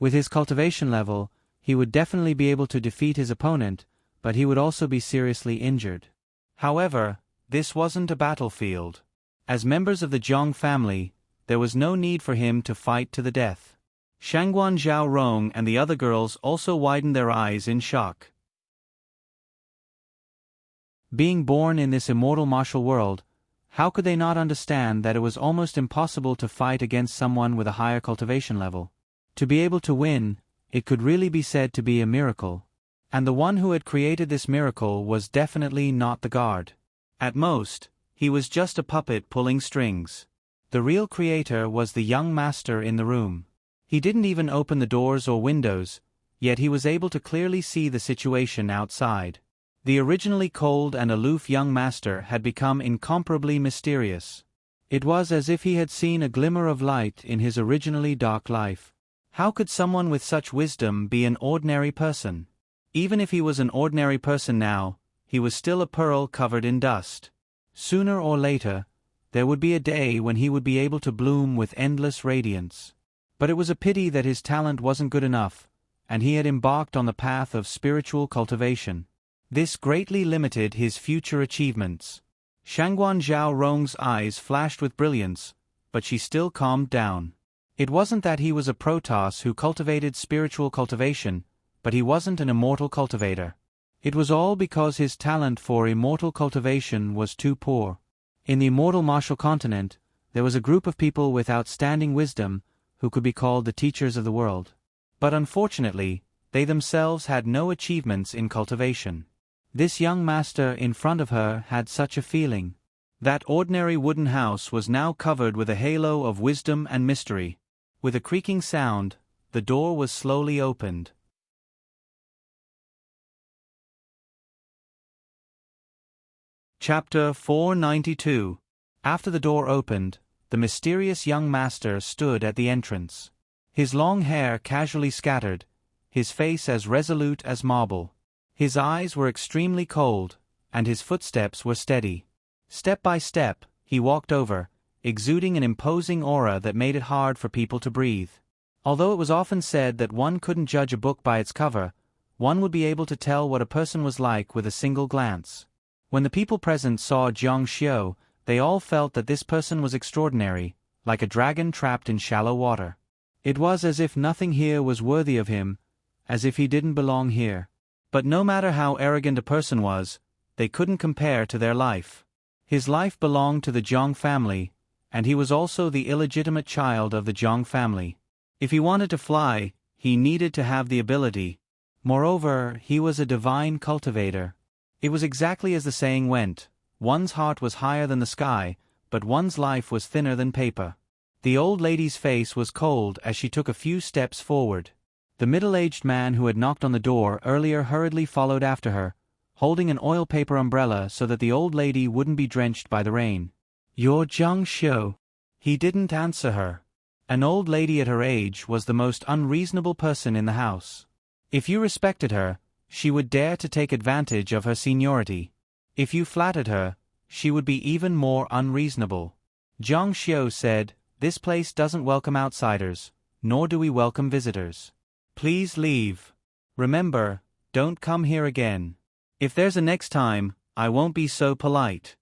With his cultivation level, he would definitely be able to defeat his opponent, but he would also be seriously injured. However, this wasn't a battlefield. As members of the Jiang family, there was no need for him to fight to the death. Shangguan Zhao Rong and the other girls also widened their eyes in shock. Being born in this immortal martial world, how could they not understand that it was almost impossible to fight against someone with a higher cultivation level? To be able to win, it could really be said to be a miracle. And the one who had created this miracle was definitely not the guard. At most, he was just a puppet pulling strings. The real creator was the young master in the room. He didn't even open the doors or windows, yet he was able to clearly see the situation outside. The originally cold and aloof young master had become incomparably mysterious. It was as if he had seen a glimmer of light in his originally dark life. How could someone with such wisdom be an ordinary person? Even if he was an ordinary person now, he was still a pearl covered in dust. Sooner or later, there would be a day when he would be able to bloom with endless radiance. But it was a pity that his talent wasn't good enough, and he had embarked on the path of spiritual cultivation. This greatly limited his future achievements. Shangguan Zhao Rong's eyes flashed with brilliance, but she still calmed down. It wasn't that he was a Protoss who cultivated spiritual cultivation, but he wasn't an immortal cultivator. It was all because his talent for immortal cultivation was too poor. In the immortal martial continent, there was a group of people with outstanding wisdom who could be called the teachers of the world. But unfortunately, they themselves had no achievements in cultivation. This young master in front of her had such a feeling. That ordinary wooden house was now covered with a halo of wisdom and mystery. With a creaking sound, the door was slowly opened. Chapter 492. After the door opened, the mysterious young master stood at the entrance. His long hair casually scattered, his face as resolute as marble. His eyes were extremely cold, and his footsteps were steady. Step by step, he walked over, exuding an imposing aura that made it hard for people to breathe. Although it was often said that one couldn't judge a book by its cover, one would be able to tell what a person was like with a single glance. When the people present saw Jiang Xiu, they all felt that this person was extraordinary, like a dragon trapped in shallow water. It was as if nothing here was worthy of him, as if he didn't belong here. But no matter how arrogant a person was, they couldn't compare to their life. His life belonged to the Jiang family, and he was also the illegitimate child of the Jiang family. If he wanted to fly, he needed to have the ability. Moreover, he was a divine cultivator. It was exactly as the saying went, one's heart was higher than the sky, but one's life was thinner than paper. The old lady's face was cold as she took a few steps forward. The middle-aged man who had knocked on the door earlier hurriedly followed after her, holding an oil paper umbrella so that the old lady wouldn't be drenched by the rain. "You're Jiang Xiu." He didn't answer her. An old lady at her age was the most unreasonable person in the house. If you respected her, she would dare to take advantage of her seniority. If you flattered her, she would be even more unreasonable. Jiang Xiu said, "This place doesn't welcome outsiders, nor do we welcome visitors. Please leave. Remember, don't come here again. If there's a next time, I won't be so polite."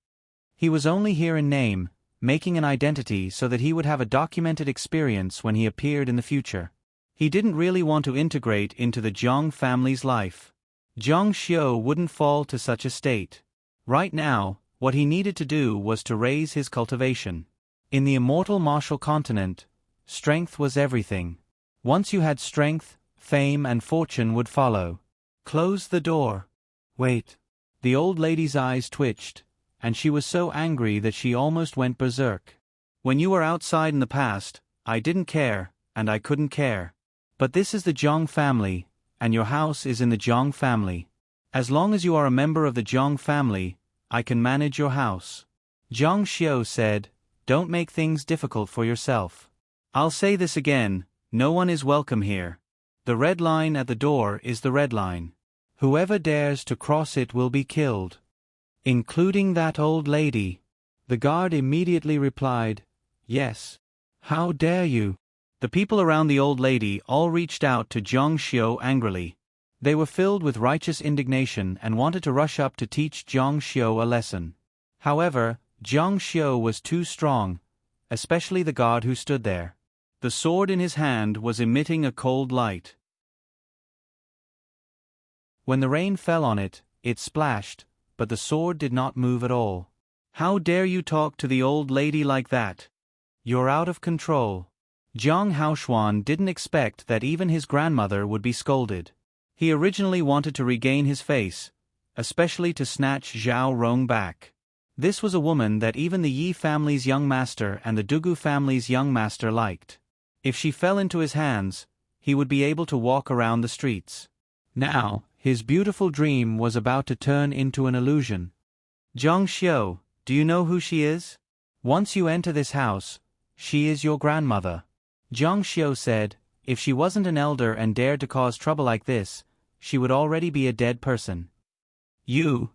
He was only here in name, making an identity so that he would have a documented experience when he appeared in the future. He didn't really want to integrate into the Jiang family's life. Jiang Xiu wouldn't fall to such a state. Right now, what he needed to do was to raise his cultivation. In the immortal martial continent, strength was everything. Once you had strength, fame and fortune would follow. Close the door. Wait. The old lady's eyes twitched, and she was so angry that she almost went berserk. When you were outside in the past, I didn't care, and I couldn't care. But this is the Jiang family, and your house is in the Jiang family. As long as you are a member of the Jiang family, I can manage your house. Jiang Xiu said, "Don't make things difficult for yourself. I'll say this again, no one is welcome here. The red line at the door is the red line. Whoever dares to cross it will be killed. Including that old lady." The guard immediately replied, "Yes. How dare you?" The people around the old lady all reached out to Jiang Xiu angrily. They were filled with righteous indignation and wanted to rush up to teach Jiang Xiu a lesson. However, Jiang Xiu was too strong, especially the guard who stood there. The sword in his hand was emitting a cold light. When the rain fell on it, it splashed, but the sword did not move at all. "How dare you talk to the old lady like that? You're out of control." Jiang Haoshuan didn't expect that even his grandmother would be scolded. He originally wanted to regain his face, especially to snatch Zhao Rong back. This was a woman that even the Yi family's young master and the Dugu family's young master liked. If she fell into his hands, he would be able to walk around the streets. Now, his beautiful dream was about to turn into an illusion. "Jiang Xiu, do you know who she is? Once you enter this house, she is your grandmother." Jiang Xiu said, if she wasn't an elder and dared to cause trouble like this, she would already be a dead person. "You."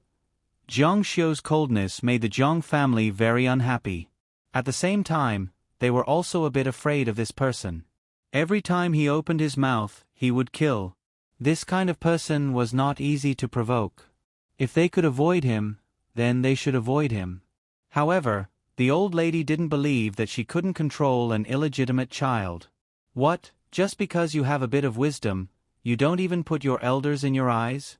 Jiang Xiu's coldness made the Jiang family very unhappy. At the same time, they were also a bit afraid of this person. Every time he opened his mouth, he would kill. This kind of person was not easy to provoke. If they could avoid him, then they should avoid him. However, the old lady didn't believe that she couldn't control an illegitimate child. "What, just because you have a bit of wisdom, you don't even put your elders in your eyes?"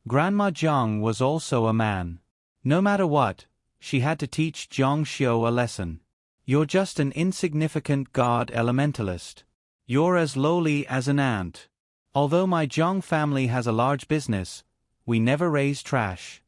Grandma Jiang was also a man. No matter what, she had to teach Jiang Xiu a lesson. "You're just an insignificant god elementalist. You're as lowly as an ant. Although my Jiang family has a large business, we never raise trash.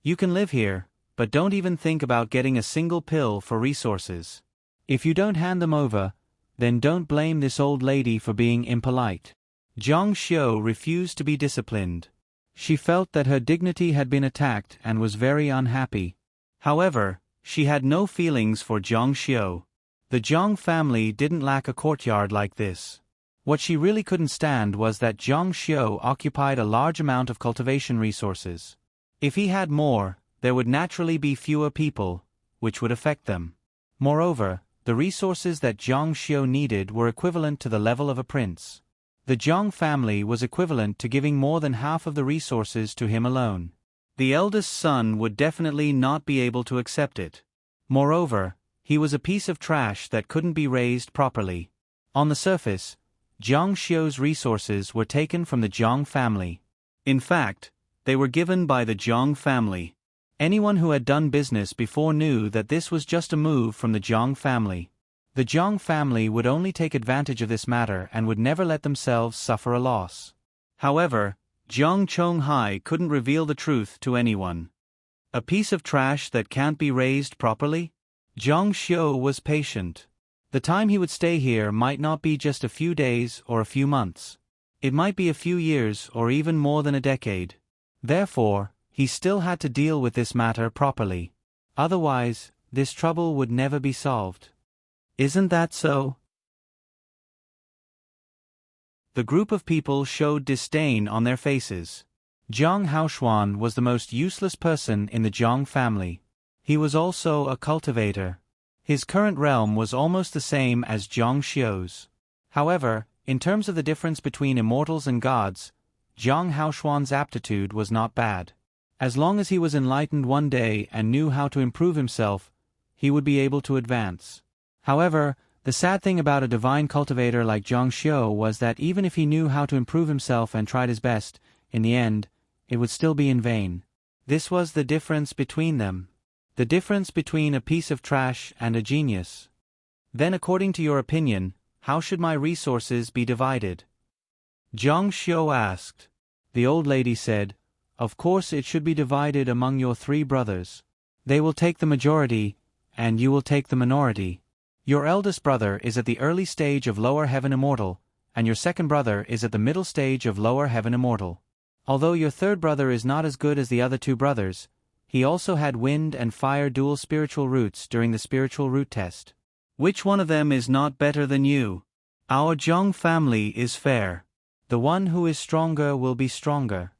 You can live here, but don't even think about getting a single pill for resources. If you don't hand them over, then don't blame this old lady for being impolite." Jiang Xiu refused to be disciplined. She felt that her dignity had been attacked and was very unhappy. However, she had no feelings for Jiang Xiu. The Jiang family didn't lack a courtyard like this. What she really couldn't stand was that Jiang Xiu occupied a large amount of cultivation resources. If he had more, there would naturally be fewer people, which would affect them. Moreover, the resources that Jiang Xiu needed were equivalent to the level of a prince. The Jiang family was equivalent to giving more than half of the resources to him alone. The eldest son would definitely not be able to accept it. Moreover, he was a piece of trash that couldn't be raised properly. On the surface, Jiang Xiu's resources were taken from the Jiang family. In fact, they were given by the Jiang family. Anyone who had done business before knew that this was just a move from the Jiang family. The Jiang family would only take advantage of this matter and would never let themselves suffer a loss. However, Jiang Chonghai couldn't reveal the truth to anyone. A piece of trash that can't be raised properly? Jiang Xiu was patient. The time he would stay here might not be just a few days or a few months. It might be a few years or even more than a decade. Therefore, he still had to deal with this matter properly. Otherwise, this trouble would never be solved. Isn't that so? The group of people showed disdain on their faces. Jiang Haoshuan was the most useless person in the Jiang family. He was also a cultivator. His current realm was almost the same as Jiang Xiu's. However, in terms of the difference between immortals and gods, Jiang Haoshuan's aptitude was not bad. As long as he was enlightened one day and knew how to improve himself, he would be able to advance. However, the sad thing about a divine cultivator like Jiang Xiu was that even if he knew how to improve himself and tried his best, in the end, it would still be in vain. This was the difference between them. The difference between a piece of trash and a genius. Then, according to your opinion, how should my resources be divided? Jiang Xiu asked. The old lady said, "Of course it should be divided among your 3 brothers. They will take the majority, and you will take the minority. Your eldest brother is at the early stage of Lower Heaven Immortal, and your second brother is at the middle stage of Lower Heaven Immortal. Although your third brother is not as good as the other 2 brothers, he also had wind and fire dual spiritual roots during the spiritual root test. Which one of them is not better than you? Our Jiang family is fair. The one who is stronger will be stronger."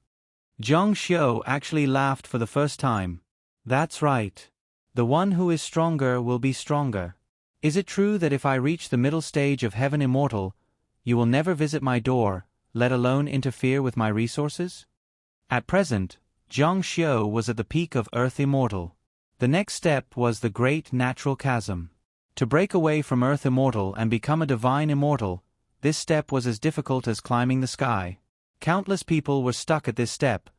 Jiang Xiu actually laughed for the first time. That's right. The one who is stronger will be stronger. Is it true that if I reach the middle stage of Heaven Immortal, you will never visit my door, let alone interfere with my resources? At present, Jiang Xiu was at the peak of Earth Immortal. The next step was the Great Natural Chasm. To break away from Earth Immortal and become a Divine Immortal, this step was as difficult as climbing the sky. Countless people were stuck at this step,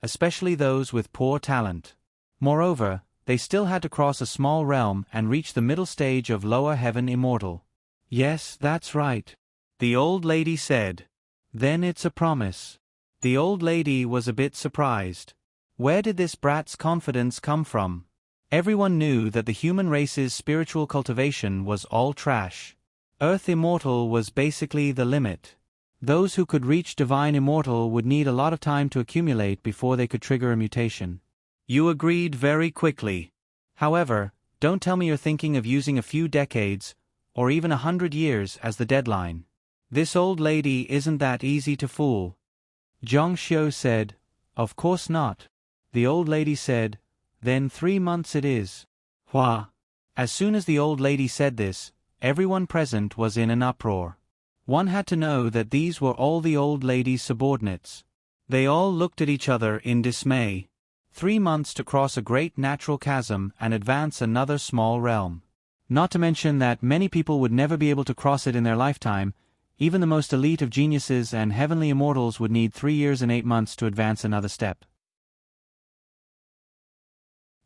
especially those with poor talent. Moreover, they still had to cross a small realm and reach the middle stage of Lower Heaven Immortal. "Yes, that's right," the old lady said. "Then it's a promise." The old lady was a bit surprised. Where did this brat's confidence come from? Everyone knew that the human race's spiritual cultivation was all trash. Earth Immortal was basically the limit. Those who could reach Divine Immortal would need a lot of time to accumulate before they could trigger a mutation. You agreed very quickly. However, don't tell me you're thinking of using a few decades, or even 100 years as the deadline. This old lady isn't that easy to fool. Jiang Xiu said, "Of course not." The old lady said, "Then 3 months it is." Hua. As soon as the old lady said this, everyone present was in an uproar. One had to know that these were all the old lady's subordinates. They all looked at each other in dismay. 3 months to cross a great natural chasm and advance another small realm. Not to mention that many people would never be able to cross it in their lifetime. Even the most elite of geniuses and heavenly immortals would need 3 years and 8 months to advance another step.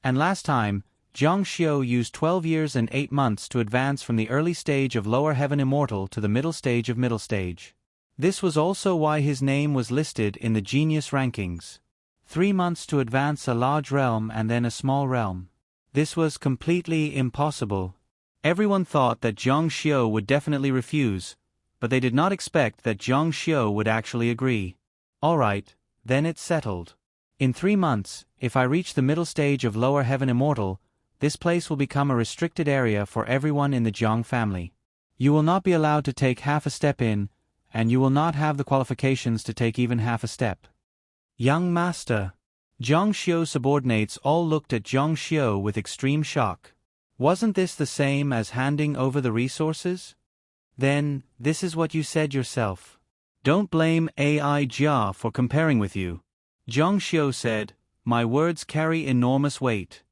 And last time, Jiang Xiu used 12 years and 8 months to advance from the early stage of Lower Heaven Immortal to the middle stage of Middle Stage. This was also why his name was listed in the genius rankings. 3 months to advance a large realm and then a small realm. This was completely impossible. Everyone thought that Jiang Xiu would definitely refuse, but they did not expect that Jiang Xiu would actually agree. Alright, then it's settled. In 3 months, if I reach the middle stage of Lower Heaven Immortal, this place will become a restricted area for everyone in the Jiang family. You will not be allowed to take half a step in, and you will not have the qualifications to take even half a step. Young master. Jiang Xiu's subordinates all looked at Jiang Xiu with extreme shock. Wasn't this the same as handing over the resources? Then, this is what you said yourself. Don't blame AI Jia for comparing with you. Jiang Xiu said, "My words carry enormous weight."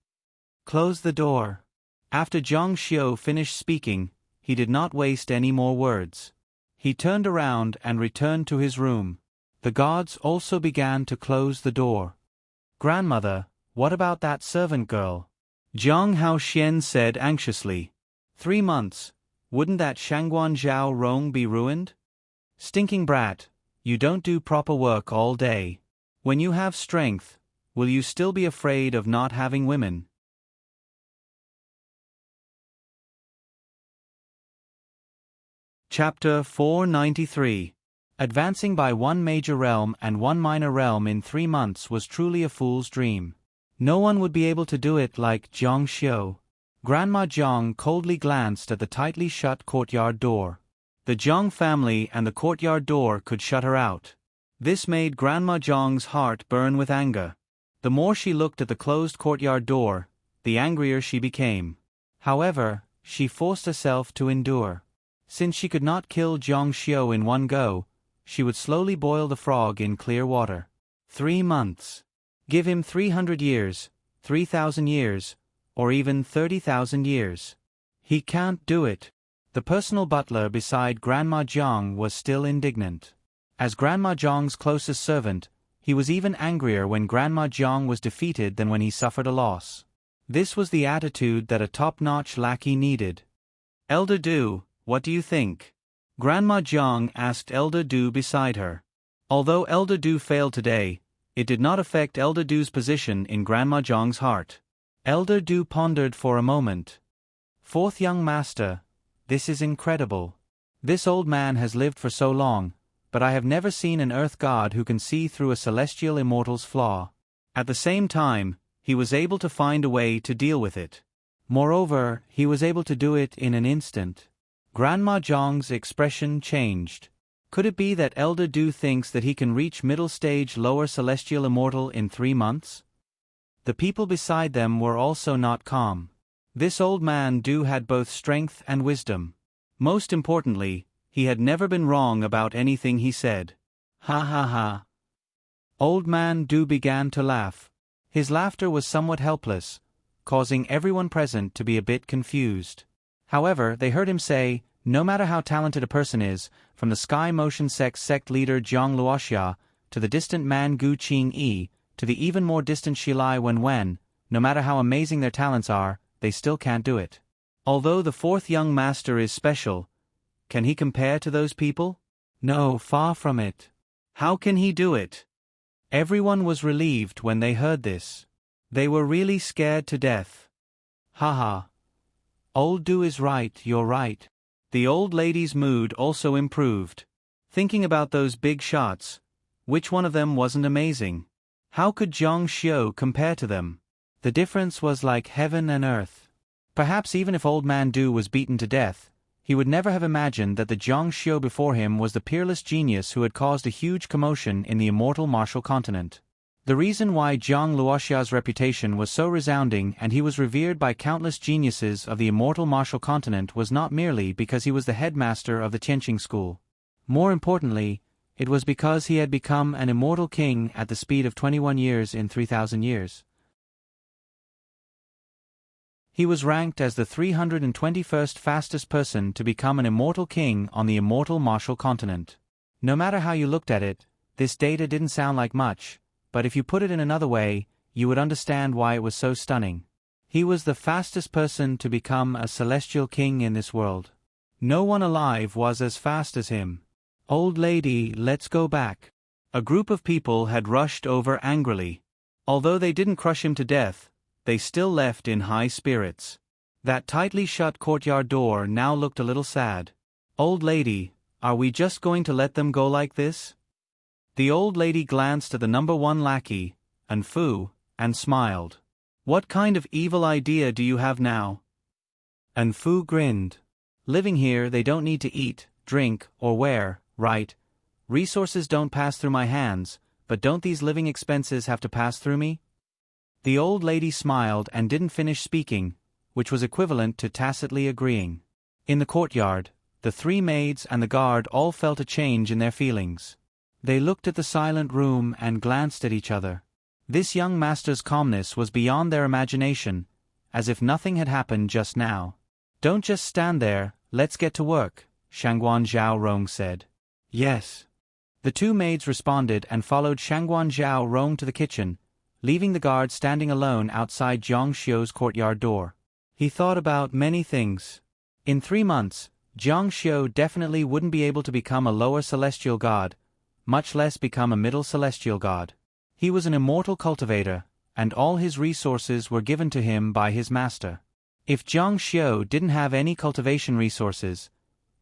Close the door. After Jiang Xiu finished speaking, he did not waste any more words. He turned around and returned to his room. The guards also began to close the door. "Grandmother, what about that servant girl?" Jiang Haoxian said anxiously. 3 months. Wouldn't that Shangguan Zhao Rong be ruined? Stinking brat, you don't do proper work all day. When you have strength, will you still be afraid of not having women? Chapter 493. Advancing by one major realm and one minor realm in 3 months was truly a fool's dream. No one would be able to do it like Jiang Xiu. Grandma Jiang coldly glanced at the tightly shut courtyard door. The Jiang family and the courtyard door could shut her out. This made Grandma Jiang's heart burn with anger. The more she looked at the closed courtyard door, the angrier she became. However, she forced herself to endure. Since she could not kill Jiang Xiu in one go, she would slowly boil the frog in clear water. 3 months. Give him 300 years, 3,000 years, or even 30,000 years. He can't do it. The personal butler beside Grandma Jiang was still indignant. As Grandma Jiang's closest servant, he was even angrier when Grandma Jiang was defeated than when he suffered a loss. This was the attitude that a top-notch lackey needed. Elder Du, what do you think? Grandma Jiang asked Elder Du beside her. Although Elder Du failed today, it did not affect Elder Du's position in Grandma Jiang's heart. Elder Du pondered for a moment. Fourth young master, this is incredible. This old man has lived for so long, but I have never seen an earth god who can see through a celestial immortal's flaw. At the same time, he was able to find a way to deal with it. Moreover, he was able to do it in an instant. Grandma Jiang's expression changed. Could it be that Elder Du thinks that he can reach middle stage lower celestial immortal in 3 months? The people beside them were also not calm. This old man Du had both strength and wisdom. Most importantly, he had never been wrong about anything he said. Ha ha ha. Old man Du began to laugh. His laughter was somewhat helpless, causing everyone present to be a bit confused. However, they heard him say, no matter how talented a person is, from the Sky Motion sect leader Jiang Luoxia, to the distant man Gu Qing-yi, to the even more distant Shilai Wen, no matter how amazing their talents are, they still can't do it. Although the fourth young master is special, can he compare to those people? No, far from it. How can he do it? Everyone was relieved when they heard this. They were really scared to death. Haha. Old Du is right, you're right. The old lady's mood also improved. Thinking about those big shots, which one of them wasn't amazing? How could Jiang Xiu compare to them? The difference was like heaven and earth. Perhaps even if old man Du was beaten to death, he would never have imagined that the Jiang Xiu before him was the peerless genius who had caused a huge commotion in the immortal martial continent. The reason why Jiang Luoxia's reputation was so resounding and he was revered by countless geniuses of the immortal martial continent was not merely because he was the headmaster of the Tianqing school. More importantly, it was because he had become an immortal king at the speed of 21 years in 3,000 years. He was ranked as the 321st fastest person to become an immortal king on the immortal martial continent. No matter how you looked at it, this data didn't sound like much. But if you put it in another way, you would understand why it was so stunning. He was the fastest person to become a celestial king in this world. No one alive was as fast as him. Old lady, let's go back. A group of people had rushed over angrily. Although they didn't crush him to death, they still left in high spirits. That tightly shut courtyard door now looked a little sad. Old lady, are we just going to let them go like this? The old lady glanced at the number 1 lackey, and Fu, and smiled. What kind of evil idea do you have now? And Fu grinned. Living here they don't need to eat, drink, or wear, right? Resources don't pass through my hands, but don't these living expenses have to pass through me? The old lady smiled and didn't finish speaking, which was equivalent to tacitly agreeing. In the courtyard, the 3 maids and the guard all felt a change in their feelings. They looked at the silent room and glanced at each other. This young master's calmness was beyond their imagination, as if nothing had happened just now. Don't just stand there, let's get to work, Shangguan Zhao Rong said. Yes. The 2 maids responded and followed Shangguan Zhao Rong to the kitchen, leaving the guard standing alone outside Jiang Xiu's courtyard door. He thought about many things. In 3 months, Jiang Xiu definitely wouldn't be able to become a lower celestial god, much less become a middle celestial god. He was an immortal cultivator, and all his resources were given to him by his master. If Jiang Xiu didn't have any cultivation resources,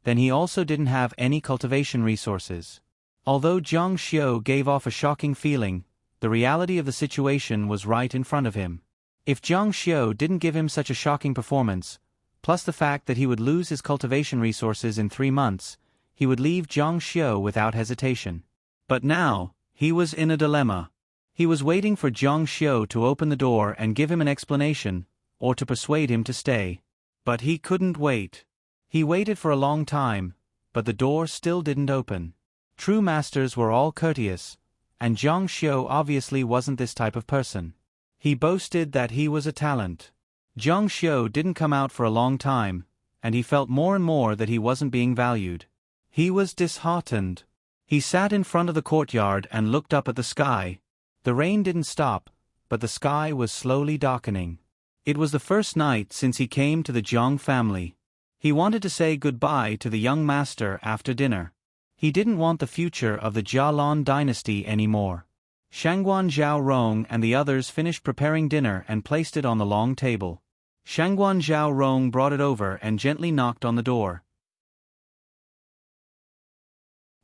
then he also didn't have any cultivation resources. Although Jiang Xiu gave off a shocking feeling, the reality of the situation was right in front of him. If Jiang Xiu didn't give him such a shocking performance, plus the fact that he would lose his cultivation resources in 3 months, he would leave Jiang Xiu without hesitation. But now, he was in a dilemma. He was waiting for Jiang Xiu to open the door and give him an explanation, or to persuade him to stay. But he couldn't wait. He waited for a long time, but the door still didn't open. True masters were all courteous, and Jiang Xiu obviously wasn't this type of person. He boasted that he was a talent. Jiang Xiu didn't come out for a long time, and he felt more and more that he wasn't being valued. He was disheartened. He sat in front of the courtyard and looked up at the sky. The rain didn't stop, but the sky was slowly darkening. It was the first night since he came to the Jiang family. He wanted to say goodbye to the young master after dinner. He didn't want the future of the Jialan dynasty anymore. Shangguan Zhaorong and the others finished preparing dinner and placed it on the long table. Shangguan Zhaorong brought it over and gently knocked on the door.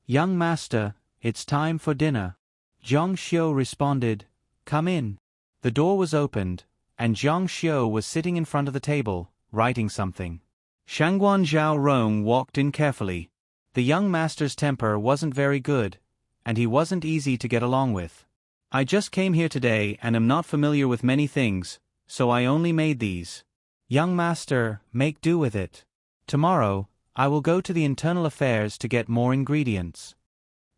"Young master, it's time for dinner." Jiang Xiu responded, "Come in." The door was opened, and Jiang Xiu was sitting in front of the table, writing something. Shangguan Zhaorong walked in carefully. The young master's temper wasn't very good, and he wasn't easy to get along with. "I just came here today and am not familiar with many things, so I only made these." "Young master, make do with it. Tomorrow, I will go to the internal affairs to get more ingredients."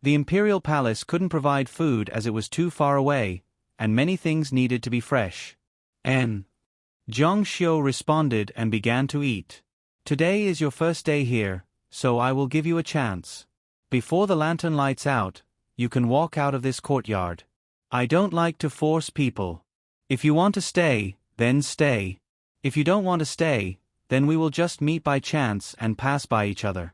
The imperial palace couldn't provide food as it was too far away, and many things needed to be fresh. Jiang Xiu responded and began to eat. "Today is your first day here, so I will give you a chance. Before the lantern lights out, you can walk out of this courtyard. I don't like to force people. If you want to stay, then stay. If you don't want to stay, then we will just meet by chance and pass by each other."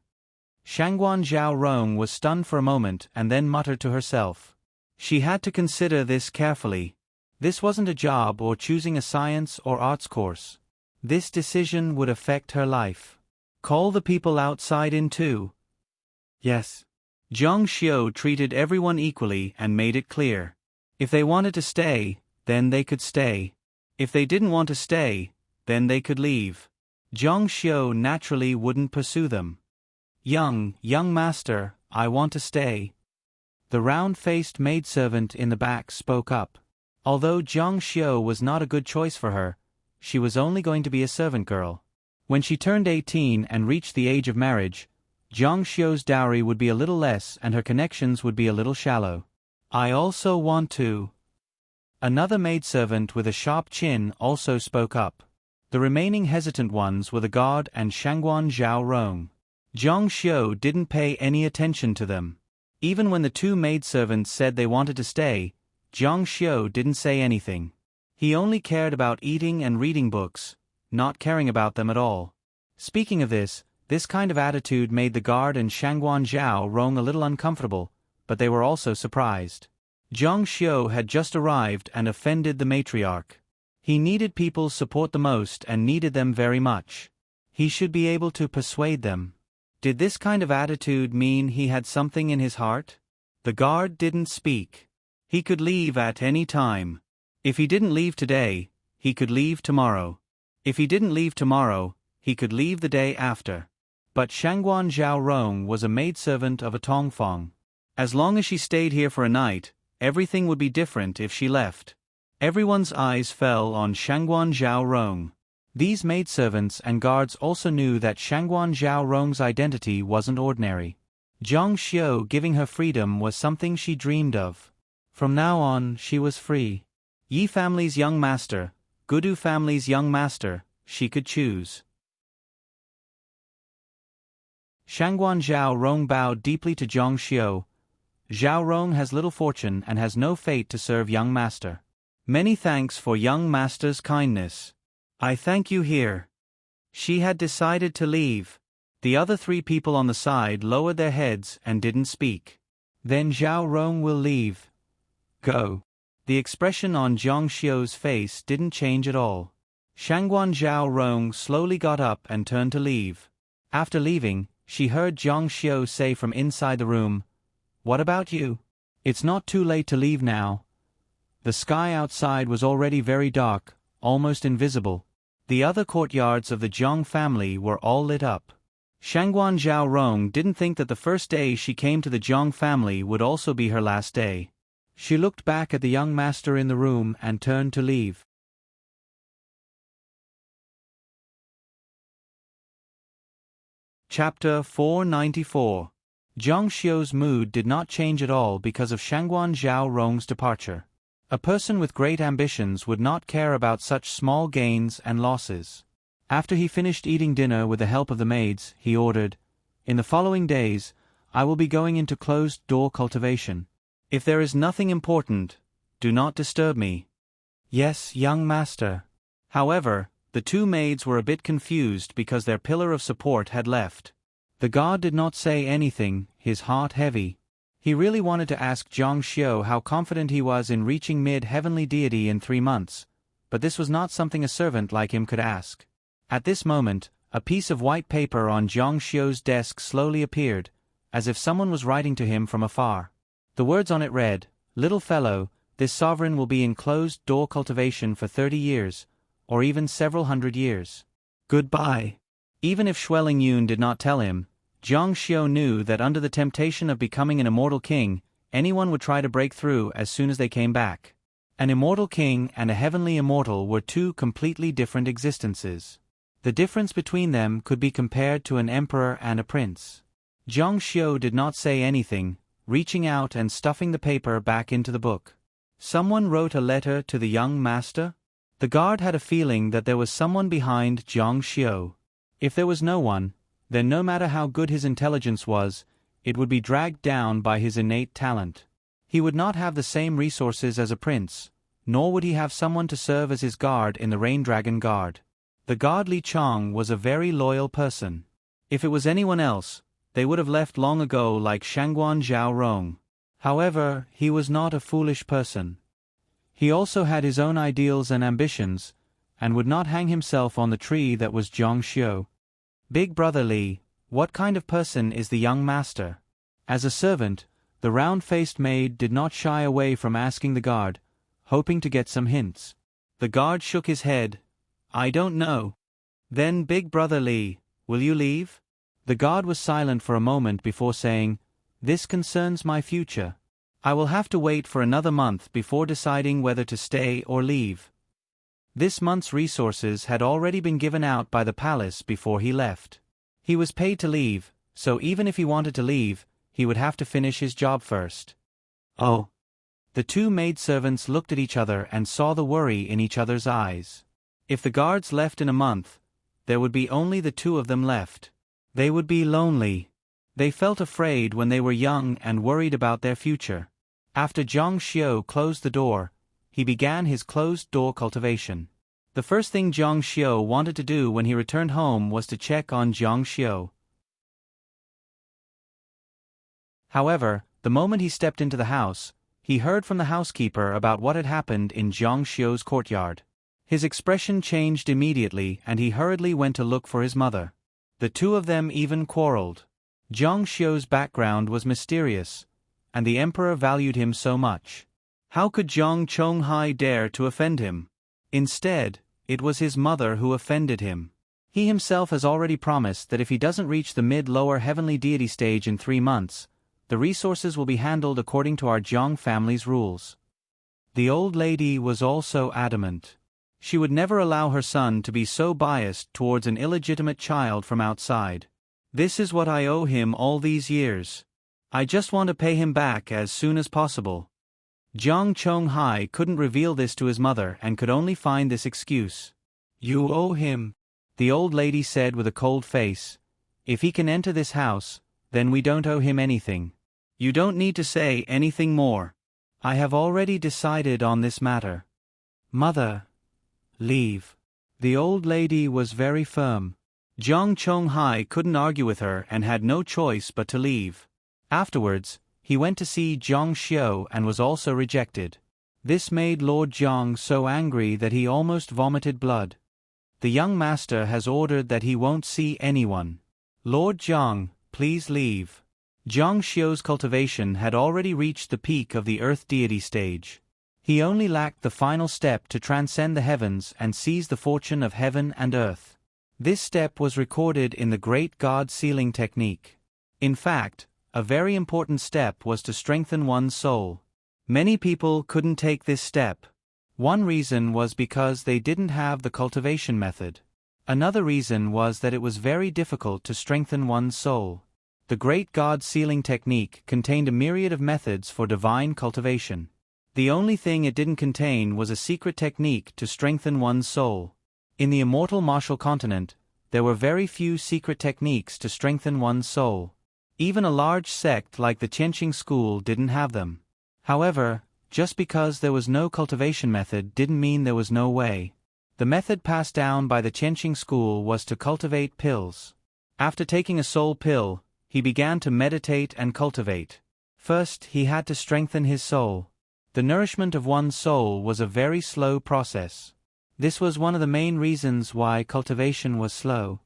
Shangguan Zhaorong was stunned for a moment and then muttered to herself. She had to consider this carefully. This wasn't a job or choosing a science or arts course. This decision would affect her life. "Call the people outside in too." "Yes." Jiang Xiu treated everyone equally and made it clear. If they wanted to stay, then they could stay. If they didn't want to stay, then they could leave. Jiang Xiu naturally wouldn't pursue them. Young master, I want to stay." The round-faced maidservant in the back spoke up. Although Jiang Xiu was not a good choice for her, she was only going to be a servant girl. When she turned 18 and reached the age of marriage, Jiang Xiu's dowry would be a little less and her connections would be a little shallow. "I also want to." Another maidservant with a sharp chin also spoke up. The remaining hesitant ones were the guard and Shangguan Zhaorong. Jiang Xiu didn't pay any attention to them. Even when the two maidservants said they wanted to stay, Jiang Xiu didn't say anything. He only cared about eating and reading books, not caring about them at all. Speaking of this kind of attitude made the guard and Shangguan Zhaorong a little uncomfortable, but they were also surprised. Jiang Xiu had just arrived and offended the matriarch. He needed people's support the most and needed them very much. He should be able to persuade them. Did this kind of attitude mean he had something in his heart? The guard didn't speak. He could leave at any time. If he didn't leave today, he could leave tomorrow. If he didn't leave tomorrow, he could leave the day after. But Shangguan Zhaorong was a maidservant of a Tongfang. As long as she stayed here for a night, everything would be different if she left. Everyone's eyes fell on Shangguan Zhaorong. These maidservants and guards also knew that Shangguan Zhaorong's identity wasn't ordinary. Jiang Xiu giving her freedom was something she dreamed of. From now on, she was free. Yi family's young master, Gudu family's young master, she could choose. Shangguan Zhaorong bowed deeply to Jiang Xiu. "Zhaorong has little fortune and has no fate to serve young master. Many thanks for young master's kindness. I thank you here." She had decided to leave. The other 3 people on the side lowered their heads and didn't speak. Then Zhao Rong will leave. Go. The expression on Zhang Xiu's face didn't change at all. Shangguan Zhao Rong slowly got up and turned to leave. After leaving, she heard Zhang Xiu say from inside the room, "What about you? It's not too late to leave now." The sky outside was already very dark, almost invisible. The other courtyards of the Zhang family were all lit up. Shangguan Zhao Rong didn't think that the first day she came to the Zhang family would also be her last day. She looked back at the young master in the room and turned to leave. Chapter 494. Zhang Xiu's mood did not change at all because of Shangguan Zhao Rong's departure. A person with great ambitions would not care about such small gains and losses. After he finished eating dinner with the help of the maids, he ordered, "In the following days, I will be going into closed-door cultivation. If there is nothing important, do not disturb me." "Yes, young master." However, the two maids were a bit confused because their pillar of support had left. The god did not say anything, his heart heavy. He really wanted to ask Zhang Xiu how confident he was in reaching mid-heavenly deity in 3 months, but this was not something a servant like him could ask. At this moment, a piece of white paper on Zhang Xiu's desk slowly appeared, as if someone was writing to him from afar. The words on it read, "Little fellow, this sovereign will be in closed-door cultivation for 30 years, or even several hundred years. Goodbye." Even if Xueling Yun did not tell him, Zhang Xiu knew that under the temptation of becoming an immortal king, anyone would try to break through as soon as they came back. An immortal king and a heavenly immortal were two completely different existences. The difference between them could be compared to an emperor and a prince. Zhang Xiu did not say anything, reaching out and stuffing the paper back into the book. Someone wrote a letter to the young master? The guard had a feeling that there was someone behind Zhang Xiu. If there was no one, then no matter how good his intelligence was, it would be dragged down by his innate talent. He would not have the same resources as a prince, nor would he have someone to serve as his guard in the Rain Dragon Guard. The god Li Chong was a very loyal person. If it was anyone else, they would have left long ago like Shangguan Zhao Rong. However, he was not a foolish person. He also had his own ideals and ambitions, and would not hang himself on the tree that was Zhang Xiu. "Big brother Li, what kind of person is the young master?" As a servant, the round-faced maid did not shy away from asking the guard, hoping to get some hints. The guard shook his head. "I don't know." "Then big brother Li, will you leave?" The guard was silent for a moment before saying, "This concerns my future. I will have to wait for another month before deciding whether to stay or leave." This month's resources had already been given out by the palace before he left. He was paid to leave, so even if he wanted to leave, he would have to finish his job first. "Oh." The two maidservants looked at each other and saw the worry in each other's eyes. If the guards left in a month, there would be only the two of them left. They would be lonely. They felt afraid when they were young and worried about their future. After Zhang Xiu closed the door, he began his closed-door cultivation. The first thing Zhang Xiu wanted to do when he returned home was to check on Zhang Xiu. However, the moment he stepped into the house, he heard from the housekeeper about what had happened in Zhang Xiu's courtyard. His expression changed immediately and he hurriedly went to look for his mother. The two of them even quarreled. Zhang Xiu's background was mysterious, and the emperor valued him so much. How could Zhang Chonghai dare to offend him? Instead, it was his mother who offended him. He himself has already promised that if he doesn't reach the mid-lower heavenly deity stage in 3 months, the resources will be handled according to our Zhang family's rules. The old lady was also adamant. She would never allow her son to be so biased towards an illegitimate child from outside. "This is what I owe him all these years. I just want to pay him back as soon as possible." Zhang Chonghai couldn't reveal this to his mother and could only find this excuse. "You owe him," the old lady said with a cold face. "If he can enter this house, then we don't owe him anything. You don't need to say anything more. I have already decided on this matter." "Mother, leave." The old lady was very firm. Zhang Chonghai couldn't argue with her and had no choice but to leave. Afterwards, He went to see Zhang Xiu and was also rejected. This made Lord Zhang so angry that he almost vomited blood. The young master has ordered that he won't see anyone. Lord Zhang, please leave. Zhang Xiu's cultivation had already reached the peak of the earth deity stage. He only lacked the final step to transcend the heavens and seize the fortune of heaven and earth. This step was recorded in the Great God Sealing technique. In fact, a very important step was to strengthen one's soul. Many people couldn't take this step. One reason was because they didn't have the cultivation method. Another reason was that it was very difficult to strengthen one's soul. The Great God Sealing technique contained a myriad of methods for divine cultivation. The only thing it didn't contain was a secret technique to strengthen one's soul. In the immortal martial continent, there were very few secret techniques to strengthen one's soul. Even a large sect like the Qianqing school didn't have them. However, just because there was no cultivation method didn't mean there was no way. The method passed down by the Qianqing school was to cultivate pills. After taking a soul pill, he began to meditate and cultivate. First, he had to strengthen his soul. The nourishment of one's soul was a very slow process. This was one of the main reasons why cultivation was slow.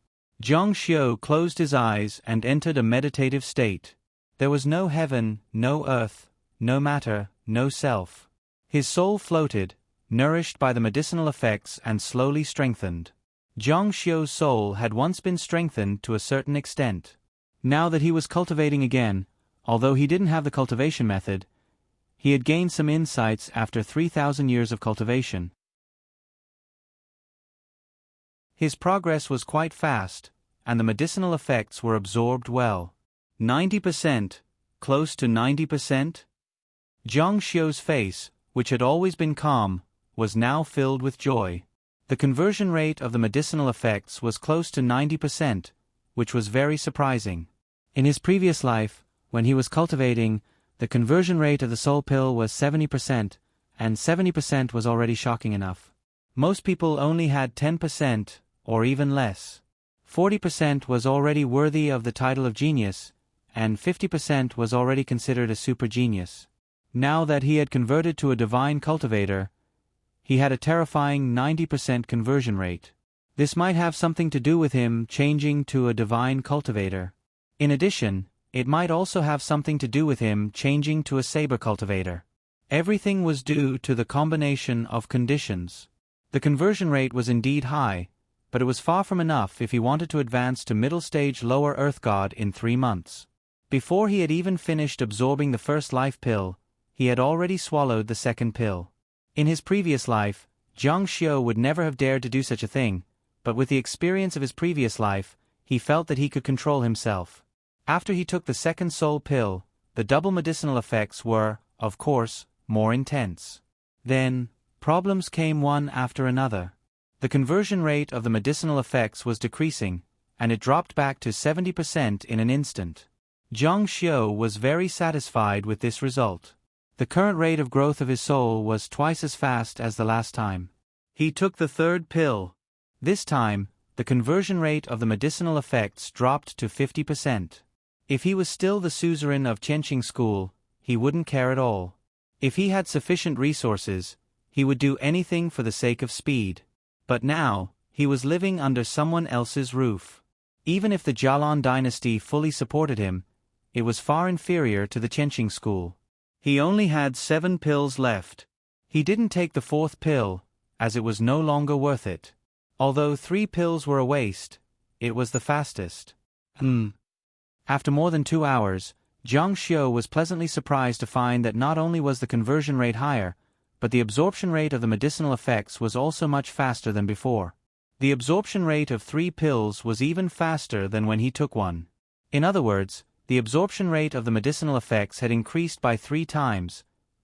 Zhang Xiu closed his eyes and entered a meditative state. There was no heaven, no earth, no matter, no self. His soul floated, nourished by the medicinal effects and slowly strengthened. Zhang Xiu's soul had once been strengthened to a certain extent. Now that he was cultivating again, although he didn't have the cultivation method, he had gained some insights after 3,000 years of cultivation. His progress was quite fast, and the medicinal effects were absorbed well. 90%, close to 90%? Zhang Xiu's face, which had always been calm, was now filled with joy. The conversion rate of the medicinal effects was close to 90%, which was very surprising. In his previous life, when he was cultivating, the conversion rate of the soul pill was 70%, and 70% was already shocking enough. Most people only had 10%, or even less. 40% was already worthy of the title of genius, and 50% was already considered a super genius. Now that he had converted to a divine cultivator, he had a terrifying 90% conversion rate. This might have something to do with him changing to a divine cultivator. In addition, it might also have something to do with him changing to a saber cultivator. Everything was due to the combination of conditions. The conversion rate was indeed high, but it was far from enough if he wanted to advance to middle stage lower earth god in 3 months. Before he had even finished absorbing the first life pill, he had already swallowed the second pill. In his previous life, Zhang Xiu would never have dared to do such a thing, but with the experience of his previous life, he felt that he could control himself. After he took the second soul pill, the double medicinal effects were, of course, more intense. Then, problems came one after another. The conversion rate of the medicinal effects was decreasing, and it dropped back to 70% in an instant. Zhang Xiu was very satisfied with this result. The current rate of growth of his soul was twice as fast as the last time. He took the third pill. This time, the conversion rate of the medicinal effects dropped to 50%. If he was still the suzerain of Qianqing school, he wouldn't care at all. If he had sufficient resources, he would do anything for the sake of speed. But now, he was living under someone else's roof. Even if the Jialan dynasty fully supported him, it was far inferior to the Qianqing school. He only had 7 pills left. He didn't take the 4th pill, as it was no longer worth it. Although 3 pills were a waste, it was the fastest. After more than 2 hours, Zhang Xiu was pleasantly surprised to find that not only was the conversion rate higher, but the absorption rate of the medicinal effects was also much faster than before. The absorption rate of 3 pills was even faster than when he took one. In other words, the absorption rate of the medicinal effects had increased by 3 times,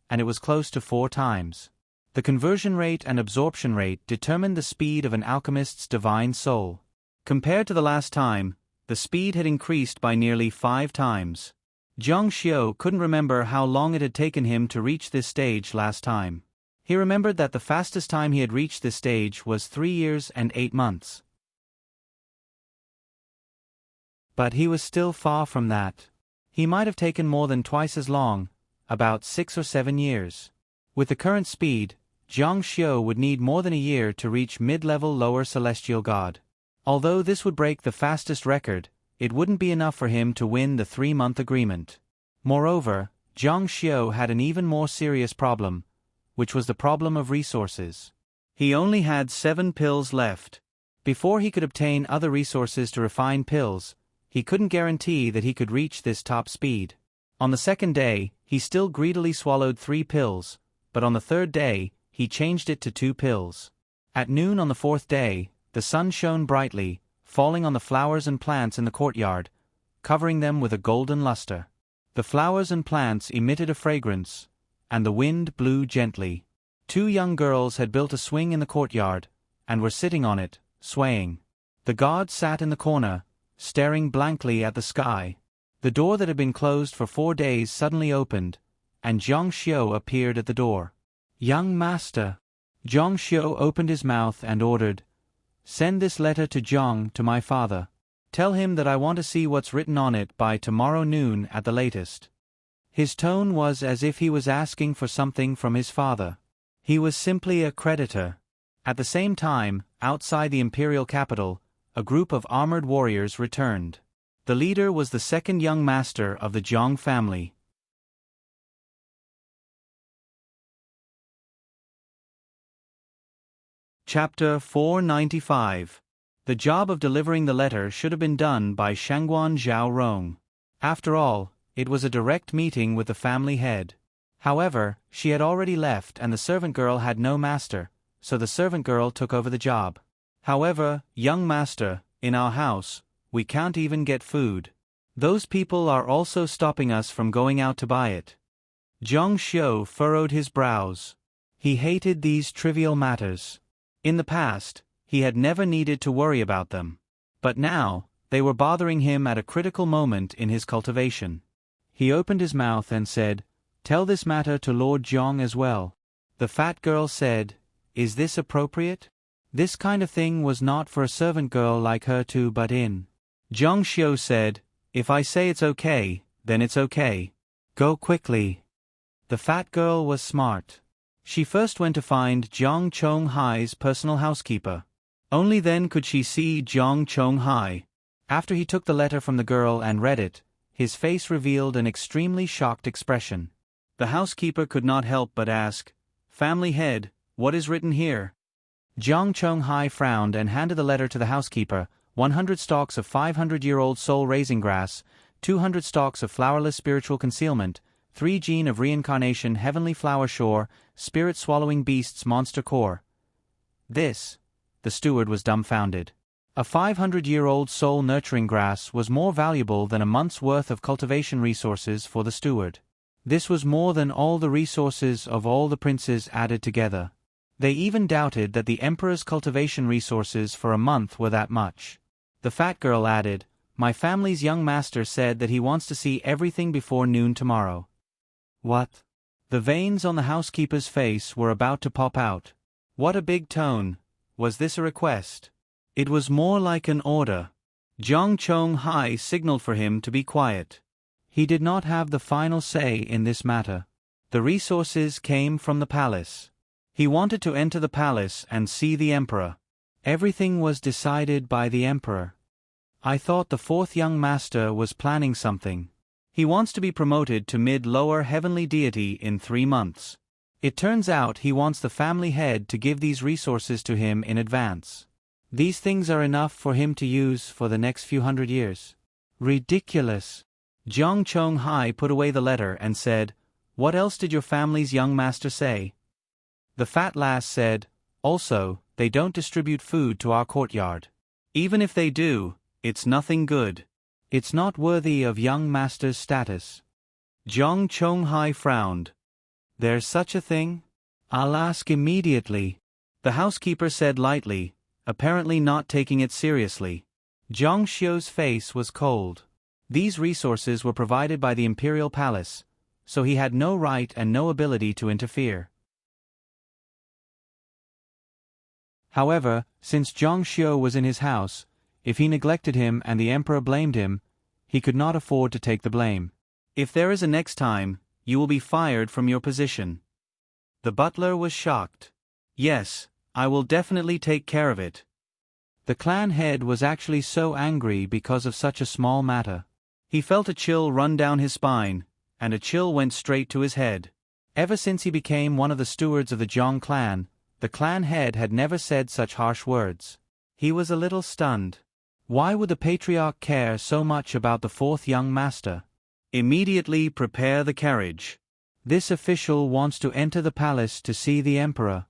and it was close to 4 times. The conversion rate and absorption rate determined the speed of an alchemist's divine soul. Compared to the last time, the speed had increased by nearly 5 times. Zhang Xiu couldn't remember how long it had taken him to reach this stage last time. He remembered that the fastest time he had reached this stage was 3 years and 8 months. But he was still far from that. He might have taken more than twice as long, about 6 or 7 years. With the current speed, Jiang Xiu would need more than a year to reach mid-level lower celestial god. Although this would break the fastest record, it wouldn't be enough for him to win the 3-month agreement. Moreover, Jiang Xiu had an even more serious problem, which was the problem of resources. He only had 7 pills left. Before he could obtain other resources to refine pills, he couldn't guarantee that he could reach this top speed. On the second day, he still greedily swallowed 3 pills, but on the third day, he changed it to 2 pills. At noon on the fourth day, the sun shone brightly, falling on the flowers and plants in the courtyard, covering them with a golden luster. The flowers and plants emitted a fragrance, and the wind blew gently. 2 young girls had built a swing in the courtyard, and were sitting on it, swaying. The god sat in the corner, staring blankly at the sky. The door that had been closed for 4 days suddenly opened, and Jiang Xiu appeared at the door. "Young master." Jiang Xiu opened his mouth and ordered, "Send this letter to Jiang to my father. Tell him that I want to see what's written on it by tomorrow noon at the latest." His tone was as if he was asking for something from his father. He was simply a creditor. At the same time, outside the imperial capital, a group of armored warriors returned. The leader was the second young master of the Jiang family. Chapter 495. The job of delivering the letter should have been done by Shangguan Zhao Rong. After all, it was a direct meeting with the family head. However, she had already left and the servant girl had no master, so the servant girl took over the job. "However, young master, in our house, we can't even get food. Those people are also stopping us from going out to buy it." Jiang Xiu furrowed his brows. He hated these trivial matters. In the past, he had never needed to worry about them. But now, they were bothering him at a critical moment in his cultivation. He opened his mouth and said, "Tell this matter to Lord Jiang as well." The fat girl said, "Is this appropriate? This kind of thing was not for a servant girl like her to butt in." Jiang Xiu said, "If I say it's okay, then it's okay. Go quickly." The fat girl was smart. She first went to find Jiang Chonghai's personal housekeeper. Only then could she see Jiang Chonghai. After he took the letter from the girl and read it, his face revealed an extremely shocked expression. The housekeeper could not help but ask, "Family head, what is written here?" Jiang Chonghai frowned and handed the letter to the housekeeper. 100 stalks of 500-year-old soul-raising grass, 200 stalks of flowerless spiritual concealment, 3 gene of reincarnation heavenly flower shore, spirit-swallowing beasts monster core. This, the steward was dumbfounded. A 500-year-old soul-nurturing grass was more valuable than a month's worth of cultivation resources for the steward. This was more than all the resources of all the princes added together. They even doubted that the emperor's cultivation resources for a month were that much. The fat girl added, "My family's young master said that he wants to see everything before noon tomorrow." What? The veins on the housekeeper's face were about to pop out. What a big tone. Was this a request? It was more like an order. Jiang Chonghai signaled for him to be quiet. He did not have the final say in this matter. The resources came from the palace. He wanted to enter the palace and see the emperor. Everything was decided by the emperor. I thought the fourth young master was planning something. He wants to be promoted to mid-lower heavenly deity in 3 months. It turns out he wants the family head to give these resources to him in advance. These things are enough for him to use for the next few hundred years. Ridiculous. Jiang Chonghai put away the letter and said, "What else did your family's young master say?" The fat lass said, "Also, they don't distribute food to our courtyard. Even if they do, it's nothing good. It's not worthy of young master's status." Jiang Chonghai frowned. "There's such a thing? I'll ask immediately," the housekeeper said lightly, apparently not taking it seriously. Jiang Xiu's face was cold. These resources were provided by the imperial palace, so he had no right and no ability to interfere. However, since Jiang Xiu was in his house, if he neglected him and the emperor blamed him, he could not afford to take the blame. If there is a next time, you will be fired from your position. The butler was shocked. Yes, I will definitely take care of it. The clan head was actually so angry because of such a small matter. He felt a chill run down his spine, and a chill went straight to his head. Ever since he became one of the stewards of the Zhang clan, the clan head had never said such harsh words. He was a little stunned. Why would the patriarch care so much about the fourth young master? Immediately prepare the carriage. This official wants to enter the palace to see the emperor.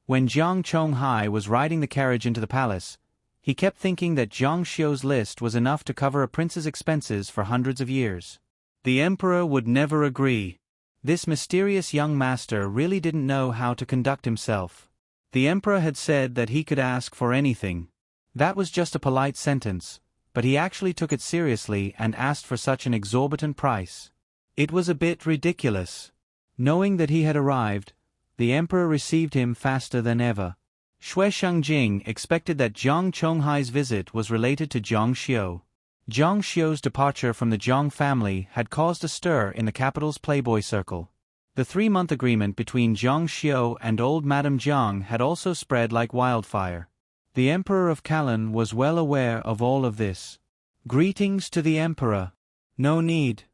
When Jiang Chonghai was riding the carriage into the palace, he kept thinking that Jiang Xiu's list was enough to cover a prince's expenses for hundreds of years. The emperor would never agree. This mysterious young master really didn't know how to conduct himself. The emperor had said that he could ask for anything. That was just a polite sentence, but he actually took it seriously and asked for such an exorbitant price. It was a bit ridiculous. Knowing that he had arrived, the emperor received him faster than ever. Xue Shengjing expected that Jiang Chonghai's visit was related to Jiang Xiu. Jiang Xiu's departure from the Jiang family had caused a stir in the capital's playboy circle. The 3-month agreement between Jiang Xiu and old Madame Jiang had also spread like wildfire. The Emperor of Kalan was well aware of all of this. Greetings to the Emperor. No need.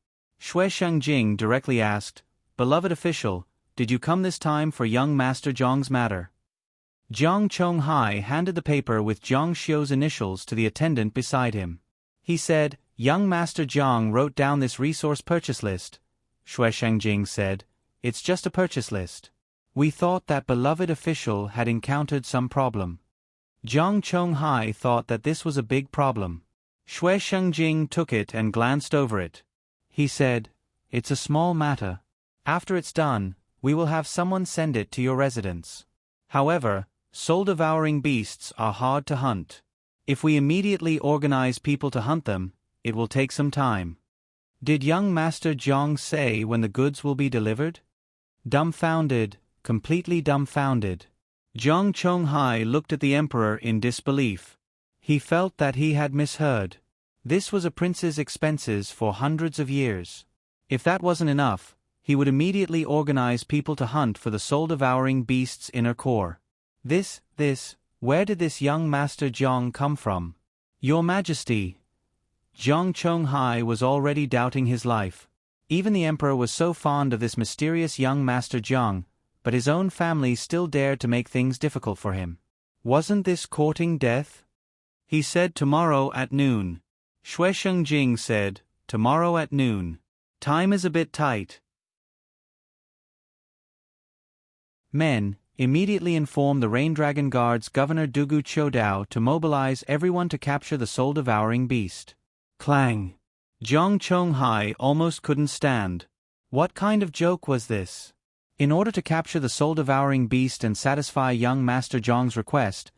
Xue Shengjing directly asked, Beloved official, did you come this time for young Master Jiang's matter? Jiang Chonghai handed the paper with Jiang Xiu's initials to the attendant beside him. He said, Young Master Jiang wrote down this resource purchase list. Xue Shengjing said, It's just a purchase list. We thought that beloved official had encountered some problem. Jiang Chonghai thought that this was a big problem. Xue Shengjing took it and glanced over it. He said, It's a small matter. After it's done, we will have someone send it to your residence. However, soul-devouring beasts are hard to hunt. If we immediately organize people to hunt them, it will take some time. Did young Master Jiang say when the goods will be delivered? Dumbfounded, completely dumbfounded. Jiang Chonghai looked at the emperor in disbelief. He felt that he had misheard. This was a prince's expenses for hundreds of years. If that wasn't enough, he would immediately organize people to hunt for the soul-devouring beast's inner core. Where did this young Master Jiang come from? Your Majesty. Jiang Chonghai was already doubting his life. Even the emperor was so fond of this mysterious young Master Jiang, but his own family still dared to make things difficult for him. Wasn't this courting death? He said tomorrow at noon. Xue Shengjing said, Tomorrow at noon. Time is a bit tight. Men, immediately informed the Rain Dragon Guard's Governor Dugu Chodao to mobilize everyone to capture the soul-devouring beast. Clang! Jiang Chonghai almost couldn't stand. What kind of joke was this? In order to capture the soul-devouring beast and satisfy young Master Jiang's request,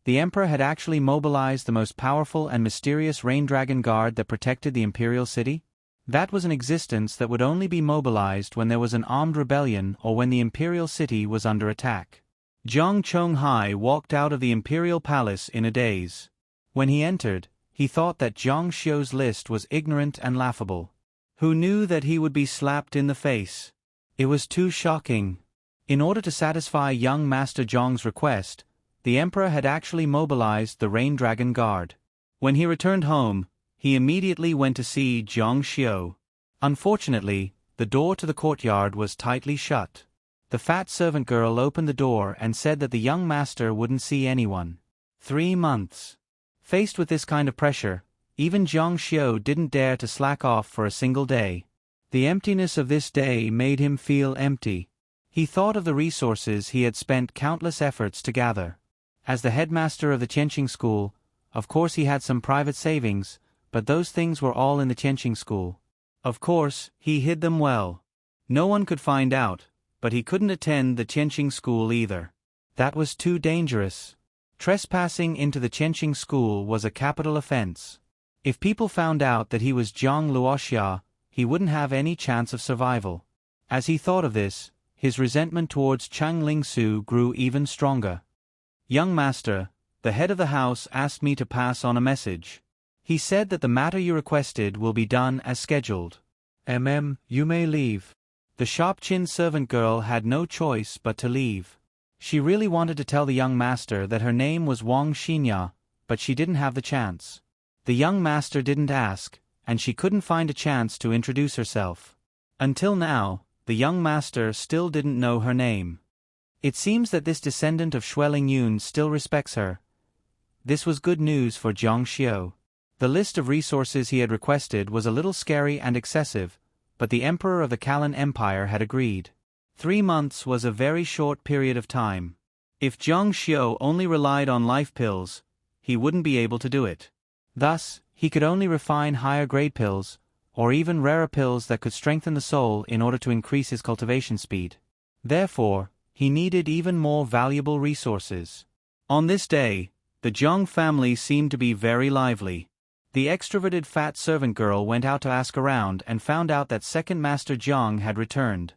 the Emperor had actually mobilized the most powerful and mysterious Rain Dragon Guard that protected the Imperial City? That was an existence that would only be mobilized when there was an armed rebellion or when the Imperial City was under attack. Jiang Chonghai walked out of the Imperial Palace in a daze. When he entered, he thought that Jiang Xiu's list was ignorant and laughable. Who knew that he would be slapped in the face? It was too shocking. In order to satisfy young Master Jiang's request, the Emperor had actually mobilized the Rain Dragon Guard. When he returned home, he immediately went to see Jiang Xiu. Unfortunately, the door to the courtyard was tightly shut. The fat servant girl opened the door and said that the young master wouldn't see anyone. 3 months. Faced with this kind of pressure, even Jiang Xiu didn't dare to slack off for a single day. The emptiness of this day made him feel empty. He thought of the resources he had spent countless efforts to gather. As the headmaster of the Qianqing school, of course he had some private savings, but those things were all in the Qianqing school. Of course, he hid them well. No one could find out, but he couldn't attend the Qianqing school either. That was too dangerous. Trespassing into the Qianqing school was a capital offense. If people found out that he was Jiang Luoxia, he wouldn't have any chance of survival. As he thought of this, his resentment towards Chang Lingsu grew even stronger. Young master, the head of the house asked me to pass on a message. He said that the matter you requested will be done as scheduled. You may leave. The sharp-chinned servant girl had no choice but to leave. She really wanted to tell the young master that her name was Wang Xinya, but she didn't have the chance. The young master didn't ask, and she couldn't find a chance to introduce herself. Until now, the young master still didn't know her name. It seems that this descendant of Shui Lingyun still respects her. This was good news for Jiang Xiu. The list of resources he had requested was a little scary and excessive, but the emperor of the Kalan Empire had agreed. 3 months was a very short period of time. If Jiang Xiu only relied on life pills, he wouldn't be able to do it. Thus, he could only refine higher-grade pills, or even rarer pills that could strengthen the soul in order to increase his cultivation speed. Therefore, he needed even more valuable resources. On this day, the Jiang family seemed to be very lively. The extroverted fat servant girl went out to ask around and found out that second master Jiang had returned.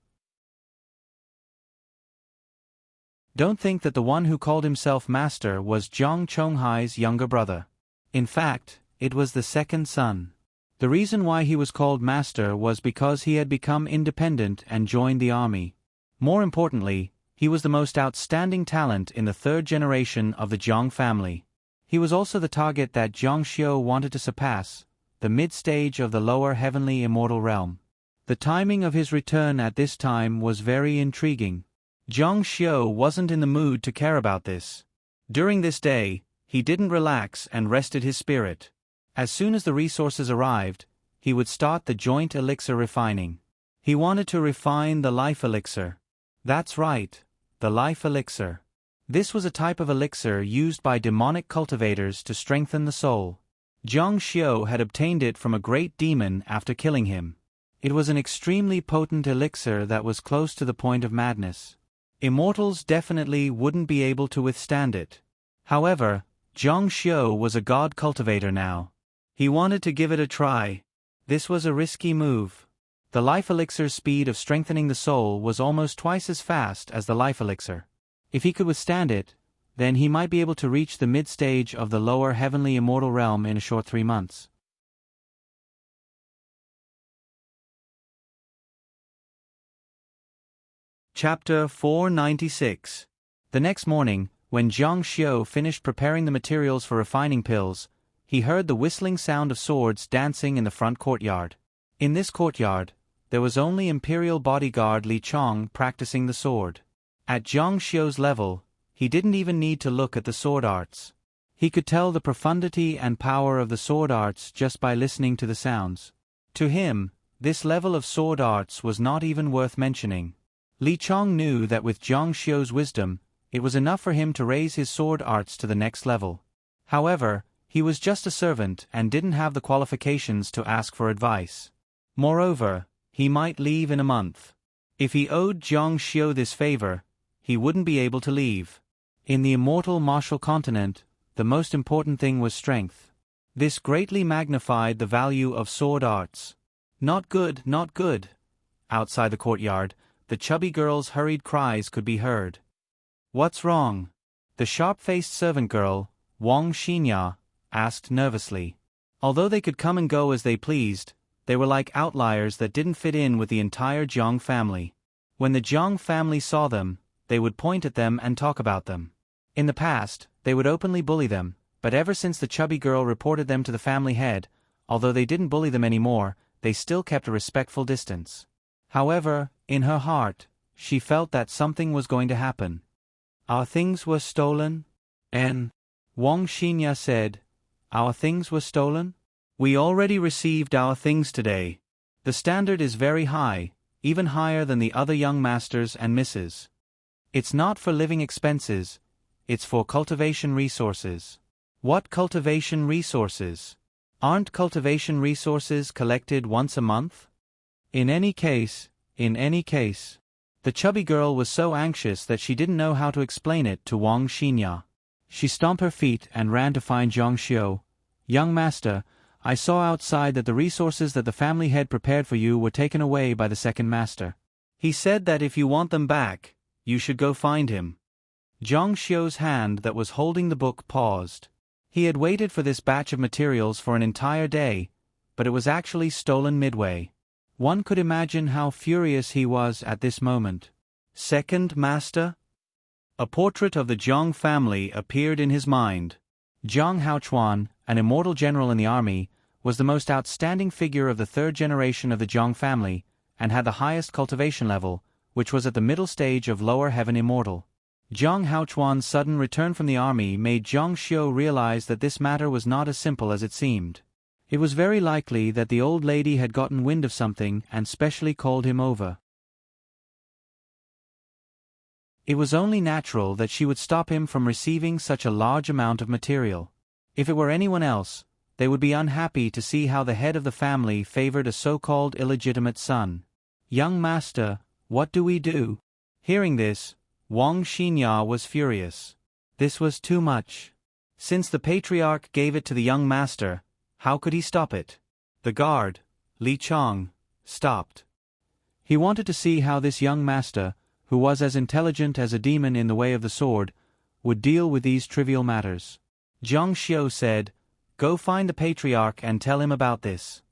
Don't think that the one who called himself master was Jiang Chonghai's younger brother. In fact, it was the second son. The reason why he was called master was because he had become independent and joined the army. More importantly, he was the most outstanding talent in the third generation of the Jiang family. He was also the target that Jiang Xiu wanted to surpass, the mid-stage of the lower heavenly immortal realm. The timing of his return at this time was very intriguing. Jiang Xiu wasn't in the mood to care about this. During this day, he didn't relax and rested his spirit. As soon as the resources arrived, he would start the joint elixir refining. He wanted to refine the life elixir. That's right, the life elixir. This was a type of elixir used by demonic cultivators to strengthen the soul. Jiang Xiu had obtained it from a great demon after killing him. It was an extremely potent elixir that was close to the point of madness. Immortals definitely wouldn't be able to withstand it. However, Jiang Xiu was a god cultivator now. He wanted to give it a try. This was a risky move. The life elixir's speed of strengthening the soul was almost twice as fast as the life elixir. If he could withstand it, then he might be able to reach the mid-stage of the lower heavenly immortal realm in a short 3 months. Chapter 496. The next morning, when Jiang Xiu finished preparing the materials for refining pills, he heard the whistling sound of swords dancing in the front courtyard. In this courtyard, there was only Imperial bodyguard Li Chong practicing the sword. At Jiang Xiu's level, he didn't even need to look at the sword arts. He could tell the profundity and power of the sword arts just by listening to the sounds. To him, this level of sword arts was not even worth mentioning. Li Chong knew that with Jiang Xiu's wisdom, it was enough for him to raise his sword arts to the next level. However, he was just a servant and didn't have the qualifications to ask for advice. Moreover, he might leave in a month. If he owed Jiang Xiu this favor, he wouldn't be able to leave. In the immortal martial continent, the most important thing was strength. This greatly magnified the value of sword arts. Not good, not good. Outside the courtyard, the chubby girl's hurried cries could be heard. What's wrong? The sharp-faced servant girl, Wang Xinya, asked nervously. Although they could come and go as they pleased, they were like outliers that didn't fit in with the entire Jiang family. When the Jiang family saw them, they would point at them and talk about them. In the past, they would openly bully them, but ever since the chubby girl reported them to the family head, although they didn't bully them anymore, they still kept a respectful distance. However, in her heart, she felt that something was going to happen. Our things were stolen? And Wang Xinya said, our things were stolen? We already received our things today. The standard is very high, even higher than the other young masters and misses. It's not for living expenses, it's for cultivation resources. What cultivation resources? Aren't cultivation resources collected once a month? In any case, the chubby girl was so anxious that she didn't know how to explain it to Wang Xinya. She stomped her feet and ran to find Jiang Xiu. Young master, I saw outside that the resources that the family head prepared for you were taken away by the second master. He said that if you want them back, you should go find him. Jiang Xiu's hand that was holding the book paused. He had waited for this batch of materials for an entire day, but it was actually stolen midway. One could imagine how furious he was at this moment. Second master? A portrait of the Zhang family appeared in his mind. Zhang Haochuan, an immortal general in the army, was the most outstanding figure of the third generation of the Zhang family, and had the highest cultivation level, which was at the middle stage of lower heaven immortal. Zhang Haochuan's sudden return from the army made Zhang Xiu realize that this matter was not as simple as it seemed. It was very likely that the old lady had gotten wind of something and specially called him over. It was only natural that she would stop him from receiving such a large amount of material. If it were anyone else, they would be unhappy to see how the head of the family favored a so-called illegitimate son. Young master, what do we do? Hearing this, Wang Xinya was furious. This was too much. Since the patriarch gave it to the young master, how could he stop it? The guard, Li Chang, stopped. He wanted to see how this young master, who was as intelligent as a demon in the way of the sword, would deal with these trivial matters. Zhang Xiu said, "Go find the patriarch and tell him about this."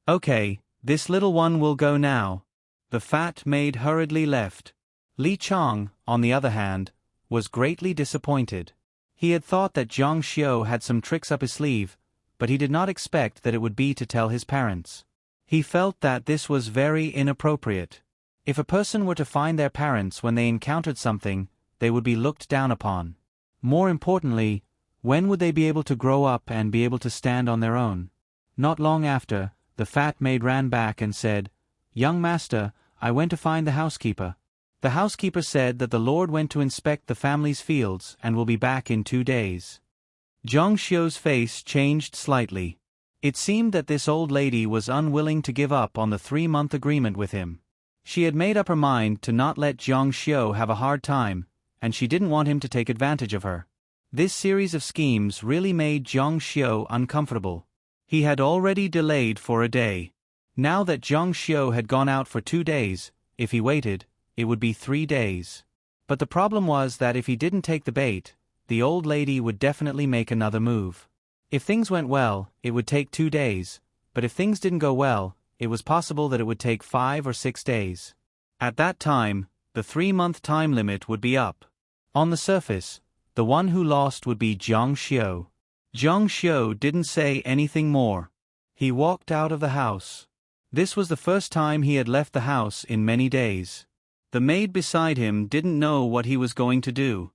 "Okay, this little one will go now." The fat maid hurriedly left. Li Chang, on the other hand, was greatly disappointed. He had thought that Zhang Xiu had some tricks up his sleeve, but he did not expect that it would be to tell his parents. He felt that this was very inappropriate. If a person were to find their parents when they encountered something, they would be looked down upon. More importantly, when would they be able to grow up and be able to stand on their own? Not long after, the fat maid ran back and said, "Young master, I went to find the housekeeper. The housekeeper said that the Lord went to inspect the family's fields and will be back in 2 days. Zhang Xiu's face changed slightly. It seemed that this old lady was unwilling to give up on the 3-month agreement with him. She had made up her mind to not let Zhang Xiu have a hard time, and she didn't want him to take advantage of her. This series of schemes really made Zhang Xiu uncomfortable. He had already delayed for a day. Now that Zhang Xiu had gone out for 2 days, if he waited, it would be 3 days. But the problem was that if he didn't take the bait, the old lady would definitely make another move. If things went well, it would take 2 days, but if things didn't go well, it was possible that it would take 5 or 6 days. At that time, the 3-month time limit would be up. On the surface, the one who lost would be Zhang Xiu. Zhang Xiu didn't say anything more. He walked out of the house. This was the first time he had left the house in many days. The maid beside him didn't know what he was going to do.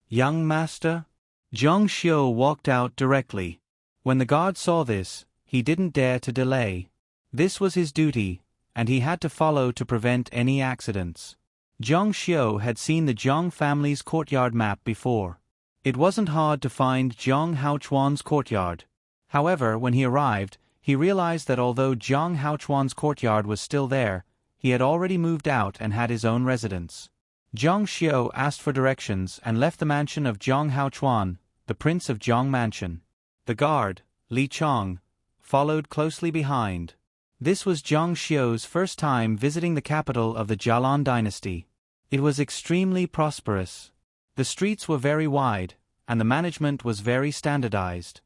"Young master?" Zhang Xiu walked out directly. When the guard saw this, he didn't dare to delay. This was his duty, and he had to follow to prevent any accidents. Zhang Xiu had seen the Zhang family's courtyard map before. It wasn't hard to find Zhang Haochuan's courtyard. However, when he arrived, he realized that although Zhang Haochuan's courtyard was still there, he had already moved out and had his own residence. Zhang Xiu asked for directions and left the mansion of Zhang Haochuan, the prince of Zhang Mansion. The guard, Li Chang, followed closely behind. This was Zhang Xiu's first time visiting the capital of the Jialan dynasty. It was extremely prosperous. The streets were very wide, and the management was very standardized.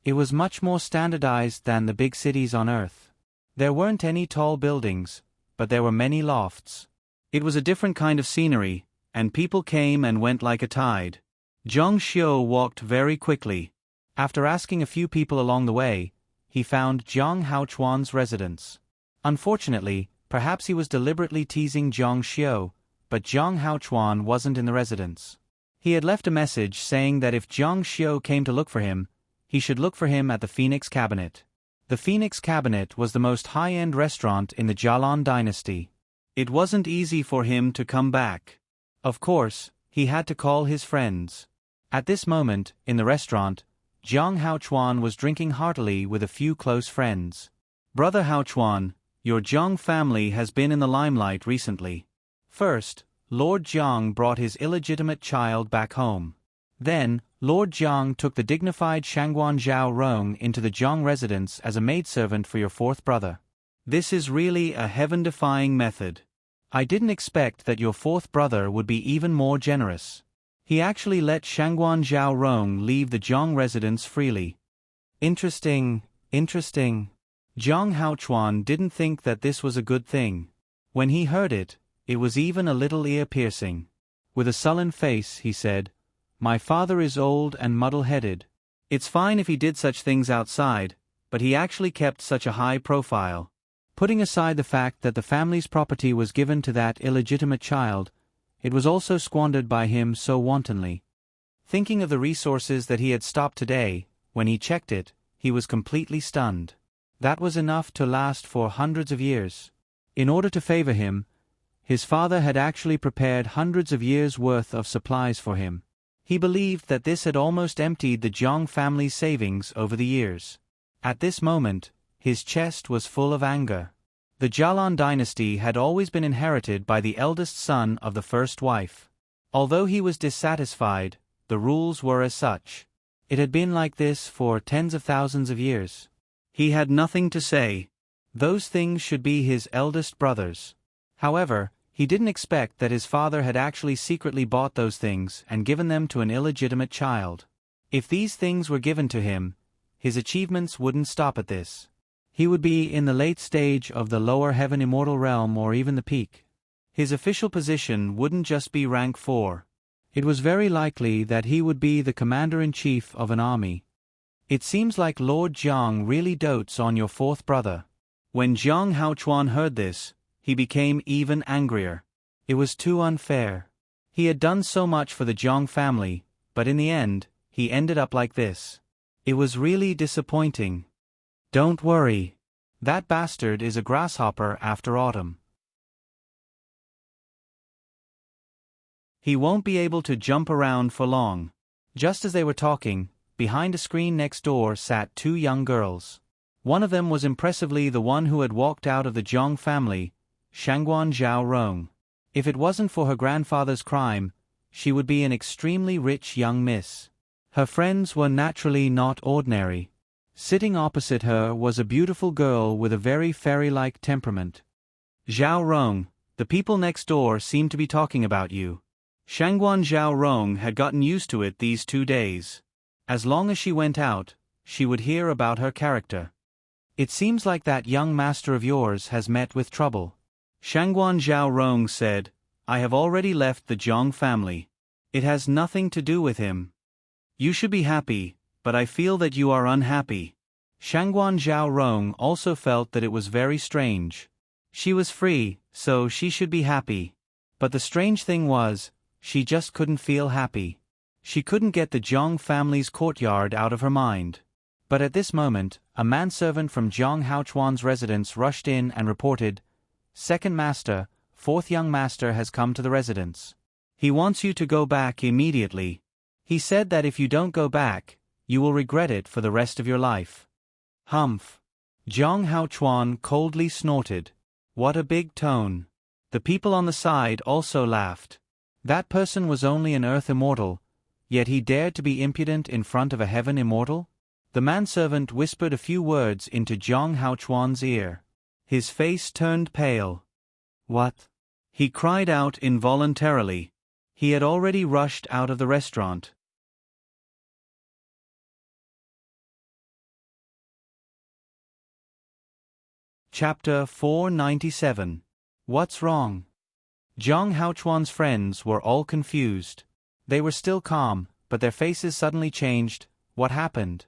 It was much more standardized than the big cities on Earth. There weren't any tall buildings, but there were many lofts. It was a different kind of scenery, and people came and went like a tide. Zhang Xiu walked very quickly. After asking a few people along the way, he found Zhang Haochuan's residence. Unfortunately, perhaps he was deliberately teasing Zhang Xiu, but Zhang Haochuan wasn't in the residence. He had left a message saying that if Zhang Xiu came to look for him, he should look for him at the Phoenix Cabinet. The Phoenix Cabinet was the most high-end restaurant in the Jialan dynasty. It wasn't easy for him to come back. Of course, he had to call his friends. At this moment, in the restaurant, Zhang Haochuan was drinking heartily with a few close friends. "Brother Haochuan, your Zhang family has been in the limelight recently. First, Lord Zhang brought his illegitimate child back home. Then, Lord Zhang took the dignified Shangguan Zhao Rong into the Zhang residence as a maidservant for your 4th brother. This is really a heaven-defying method. I didn't expect that your 4th brother would be even more generous. He actually let Shangguan Zhao Rong leave the Zhang residence freely." Interesting, Interesting. Jiang Haochuan didn't think that this was a good thing. When he heard it, it was even a little ear-piercing. With a sullen face, he said, "My father is old and muddle-headed. It's fine if he did such things outside, but he actually kept such a high profile. Putting aside the fact that the family's property was given to that illegitimate child, it was also squandered by him so wantonly." Thinking of the resources that he had stopped today, when he checked it, he was completely stunned. That was enough to last for hundreds of years. In order to favor him, his father had actually prepared hundreds of years' worth of supplies for him. He believed that this had almost emptied the Jiang family's savings over the years. At this moment, his chest was full of anger. The Jialan dynasty had always been inherited by the eldest son of the first wife. Although he was dissatisfied, the rules were as such. It had been like this for tens of thousands of years. He had nothing to say. Those things should be his eldest brother's. However, he didn't expect that his father had actually secretly bought those things and given them to an illegitimate child. If these things were given to him, his achievements wouldn't stop at this. He would be in the late stage of the lower heaven immortal realm or even the peak. His official position wouldn't just be rank 4. It was very likely that he would be the commander-in-chief of an army. It seems like Lord Jiang really dotes on your fourth brother. When Jiang Haochuan heard this, he became even angrier. It was too unfair. He had done so much for the Jiang family, but in the end, he ended up like this. It was really disappointing. Don't worry. That bastard is a grasshopper after autumn. He won't be able to jump around for long. Just as they were talking, behind a screen next door sat 2 young girls. One of them was impressively the one who had walked out of the Jiang family, Shangguan Zhao Rong. If it wasn't for her grandfather's crime, she would be an extremely rich young miss. Her friends were naturally not ordinary. Sitting opposite her was a beautiful girl with a very fairy-like temperament. "Zhao Rong, the people next door seem to be talking about you." Shangguan Zhao Rong had gotten used to it these 2 days. As long as she went out, she would hear about her character. "It seems like that young master of yours has met with trouble." Shangguan Zhao Rong said, "I have already left the Jiang family. It has nothing to do with him. You should be happy, but I feel that you are unhappy." Shangguan Zhao Rong also felt that it was very strange. She was free, so she should be happy. But the strange thing was, she just couldn't feel happy. She couldn't get the Jiang family's courtyard out of her mind. But at this moment, a manservant from Jiang Haochuan's residence rushed in and reported, "Second master, fourth young master has come to the residence. He wants you to go back immediately. He said that if you don't go back, you will regret it for the rest of your life." Humph. Jiang Haochuan coldly snorted. What a big tone. The people on the side also laughed. That person was only an earth immortal, yet he dared to be impudent in front of a heaven immortal? The manservant whispered a few words into Jiang Haochuan's ear. His face turned pale. "What?" He cried out involuntarily. He had already rushed out of the restaurant. Chapter 497. What's wrong? Jiang Haochuan's friends were all confused. They were still calm, but their faces suddenly changed. What happened?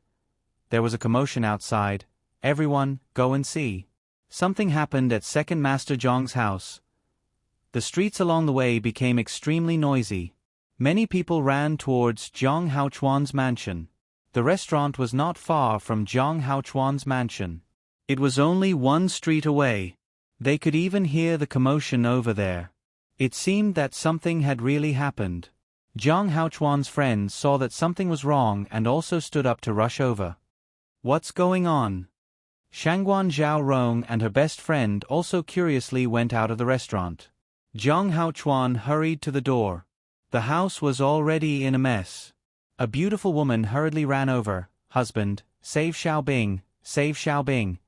There was a commotion outside. Everyone, go and see. Something happened at Second Master Jiang's house. The streets along the way became extremely noisy. Many people ran towards Jiang Haochuan's mansion. The restaurant was not far from Jiang Haochuan's mansion. It was only 1 street away. They could even hear the commotion over there. It seemed that something had really happened. Jiang Haochuan's friends saw that something was wrong and also stood up to rush over. What's going on? Shangguan Zhao Rong and her best friend also curiously went out of the restaurant. Jiang Haochuan hurried to the door. The house was already in a mess. A beautiful woman hurriedly ran over. "Husband, save Xiaobing, save Xiaobing."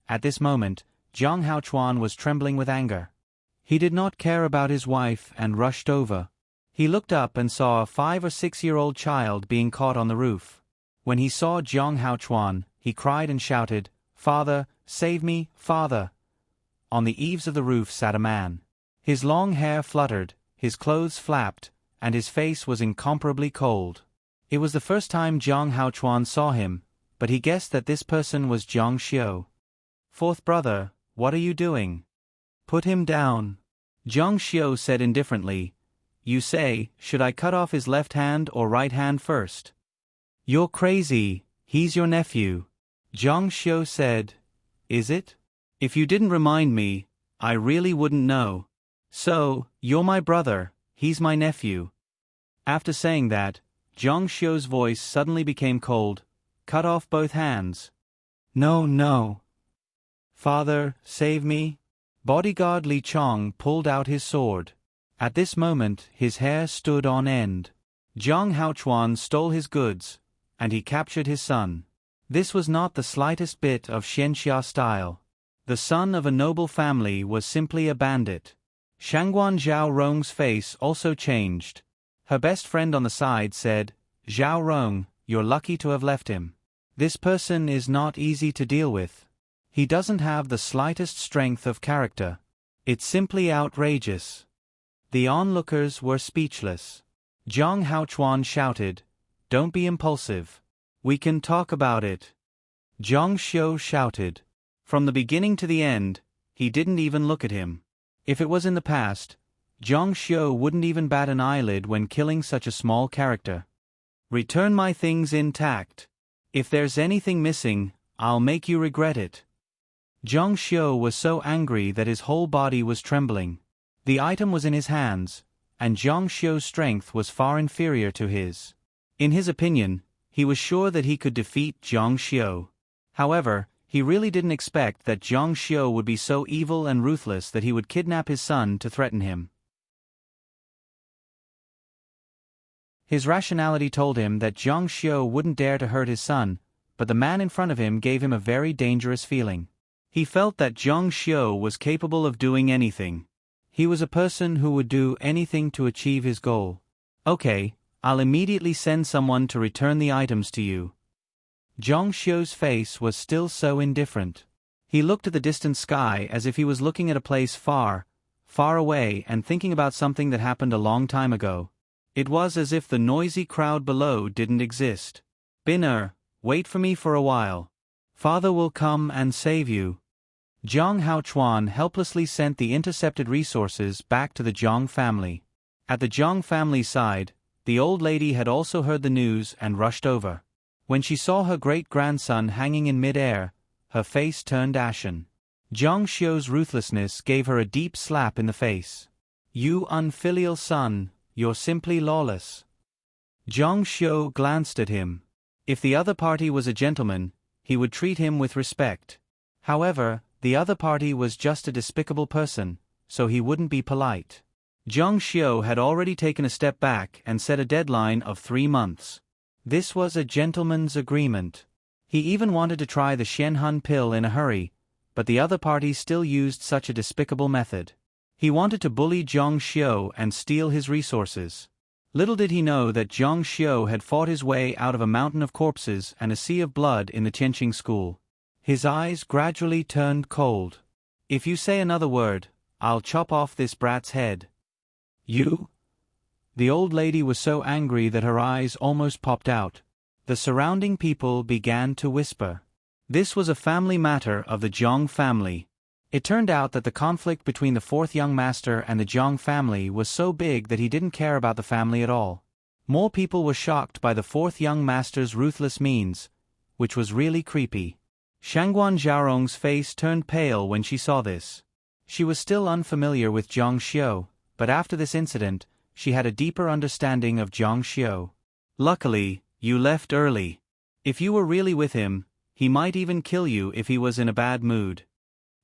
At this moment, Jiang Haochuan was trembling with anger. He did not care about his wife and rushed over. He looked up and saw a 5 or 6-year-old child being caught on the roof. When he saw Jiang Haochuan, he cried and shouted, "Father, save me, father!" On the eaves of the roof sat a man. His long hair fluttered, his clothes flapped, and his face was incomparably cold. It was the first time Jiang Haochuan saw him, but he guessed that this person was Jiang Xiu. "Fourth brother, what are you doing?" "Put him down," Jiang Xiu said indifferently. "You say, should I cut off his left hand or right hand first?" "You're crazy, he's your nephew," Jiang Xiu said. "Is it? If you didn't remind me, I really wouldn't know. So, you're my brother, he's my nephew." After saying that, Jiang Xiu's voice suddenly became cold. "Cut off both hands." "No, no. Father, save me." Bodyguard Li Chong pulled out his sword. At this moment his hair stood on end. Jiang Haochuan stole his goods, and he captured his son. This was not the slightest bit of Xianxia style. The son of a noble family was simply a bandit. Shangguan Zhao Rong's face also changed. Her best friend on the side said, "Zhao Rong, you're lucky to have left him. This person is not easy to deal with. He doesn't have the slightest strength of character. It's simply outrageous." The onlookers were speechless. Jiang Haochuan shouted, "Don't be impulsive. We can talk about it." Jiang Xiu shouted. From the beginning to the end, he didn't even look at him. If it was in the past, Jiang Xiu wouldn't even bat an eyelid when killing such a small character. "Return my things intact. If there's anything missing, I'll make you regret it." Jiang Xiu was so angry that his whole body was trembling. The item was in his hands, and Jiang Xiu's strength was far inferior to his. In his opinion, he was sure that he could defeat Jiang Xiu. However, he really didn't expect that Jiang Xiu would be so evil and ruthless that he would kidnap his son to threaten him. His rationality told him that Jiang Xiu wouldn't dare to hurt his son, but the man in front of him gave him a very dangerous feeling. He felt that Jiang Xiu was capable of doing anything. He was a person who would do anything to achieve his goal. "Okay, I'll immediately send someone to return the items to you." Jiang Xiu's face was still so indifferent. He looked at the distant sky as if he was looking at a place far, far away and thinking about something that happened a long time ago. It was as if the noisy crowd below didn't exist. "Binner, wait for me for a while. Father will come and save you." Jiang Haochuan helplessly sent the intercepted resources back to the Jiang family. At the Jiang family side, the old lady had also heard the news and rushed over. When she saw her great-grandson hanging in mid-air, her face turned ashen. Jiang Xiu's ruthlessness gave her a deep slap in the face. "You unfilial son, you're simply lawless." Jiang Xiu glanced at him. If the other party was a gentleman, he would treat him with respect. However, the other party was just a despicable person, so he wouldn't be polite. Jiang Xiu had already taken a step back and set a deadline of 3 months. This was a gentleman's agreement. He even wanted to try the Xianhun pill in a hurry, but the other party still used such a despicable method. He wanted to bully Jiang Xiu and steal his resources. Little did he know that Jiang Xiu had fought his way out of a mountain of corpses and a sea of blood in the Tianqing school. His eyes gradually turned cold. "If you say another word, I'll chop off this brat's head." "You?" The old lady was so angry that her eyes almost popped out. The surrounding people began to whisper. This was a family matter of the Jiang family. It turned out that the conflict between the fourth young master and the Jiang family was so big that he didn't care about the family at all. More people were shocked by the fourth young master's ruthless means, which was really creepy. Shangguan Zhaorong's face turned pale when she saw this. She was still unfamiliar with Jiang Xiu, but after this incident, she had a deeper understanding of Jiang Xiu. "Luckily, you left early. If you were really with him, he might even kill you if he was in a bad mood."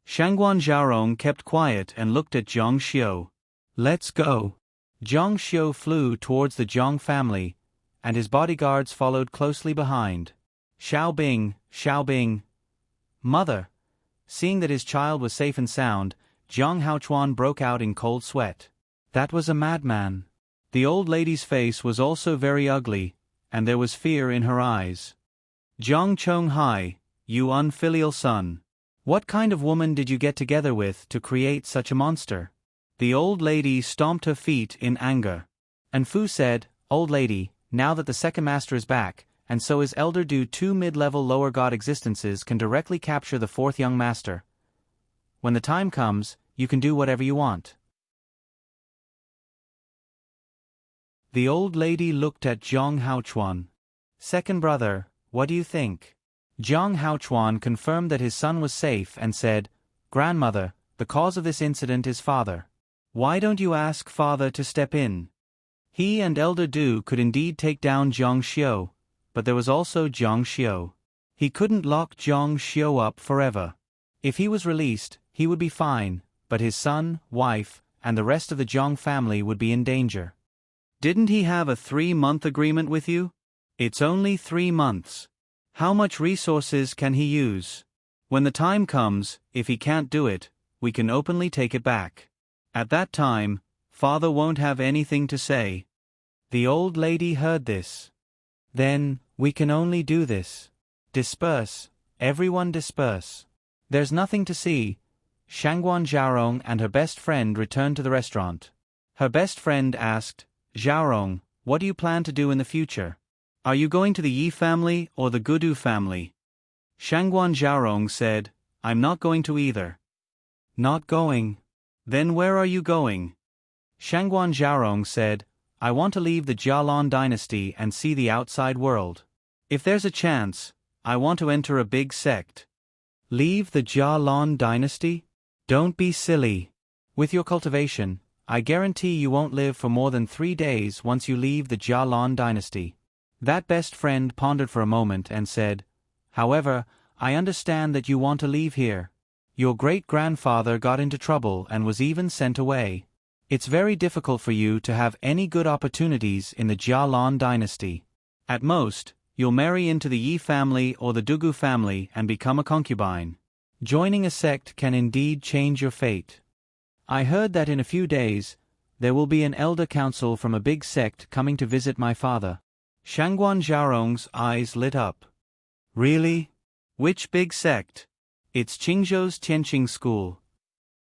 Shangguan Zhaorong kept quiet and looked at Jiang Xiu. "Let's go." Jiang Xiu flew towards the Jiang family, and his bodyguards followed closely behind. Xiaobing, Xiaobing. "Mother." Seeing that his child was safe and sound, Jiang Haochuan broke out in cold sweat. That was a madman. The old lady's face was also very ugly, and there was fear in her eyes. "Jiang Chonghai, you unfilial son. What kind of woman did you get together with to create such a monster? The old lady stomped her feet in anger. And Fu said, Old lady, now that the second master is back, and so is Elder Du, two mid-level lower god existences can directly capture the fourth young master. When the time comes, you can do whatever you want. The old lady looked at Zhang Haochuan. Second brother, what do you think? Zhang Haochuan confirmed that his son was safe and said, Grandmother, the cause of this incident is father. Why don't you ask father to step in? He and Elder Du could indeed take down Zhang Xiu, but there was also Zhang Xiu. He couldn't lock Zhang Xiu up forever. If he was released, he would be fine, but his son, wife, and the rest of the Zhang family would be in danger. Didn't he have a 3-month agreement with you? It's only 3 months. How much resources can he use? When the time comes, if he can't do it, we can openly take it back. At that time, father won't have anything to say. The old lady heard this. Then, we can only do this. Disperse, everyone disperse. There's nothing to see. Shangguan Zhaorong and her best friend returned to the restaurant. Her best friend asked, Zhaorong, what do you plan to do in the future? Are you going to the Yi family or the Gudu family? Shangguan Zhaorong said, I'm not going to either. Not going? Then where are you going? Shangguan Zhaorong said, I want to leave the Jialan dynasty and see the outside world. If there's a chance, I want to enter a big sect. Leave the Jialan dynasty? Don't be silly. With your cultivation, I guarantee you won't live for more than 3 days once you leave the Jialan dynasty. That best friend pondered for a moment and said, However, I understand that you want to leave here. Your great-grandfather got into trouble and was even sent away. It's very difficult for you to have any good opportunities in the Jialan dynasty. At most, you'll marry into the Yi family or the Dugu family and become a concubine. Joining a sect can indeed change your fate. I heard that in a few days, there will be an elder council from a big sect coming to visit my father. Shangguan Zhaorong's eyes lit up. Really? Which big sect? It's Qingzhou's Tianqing school.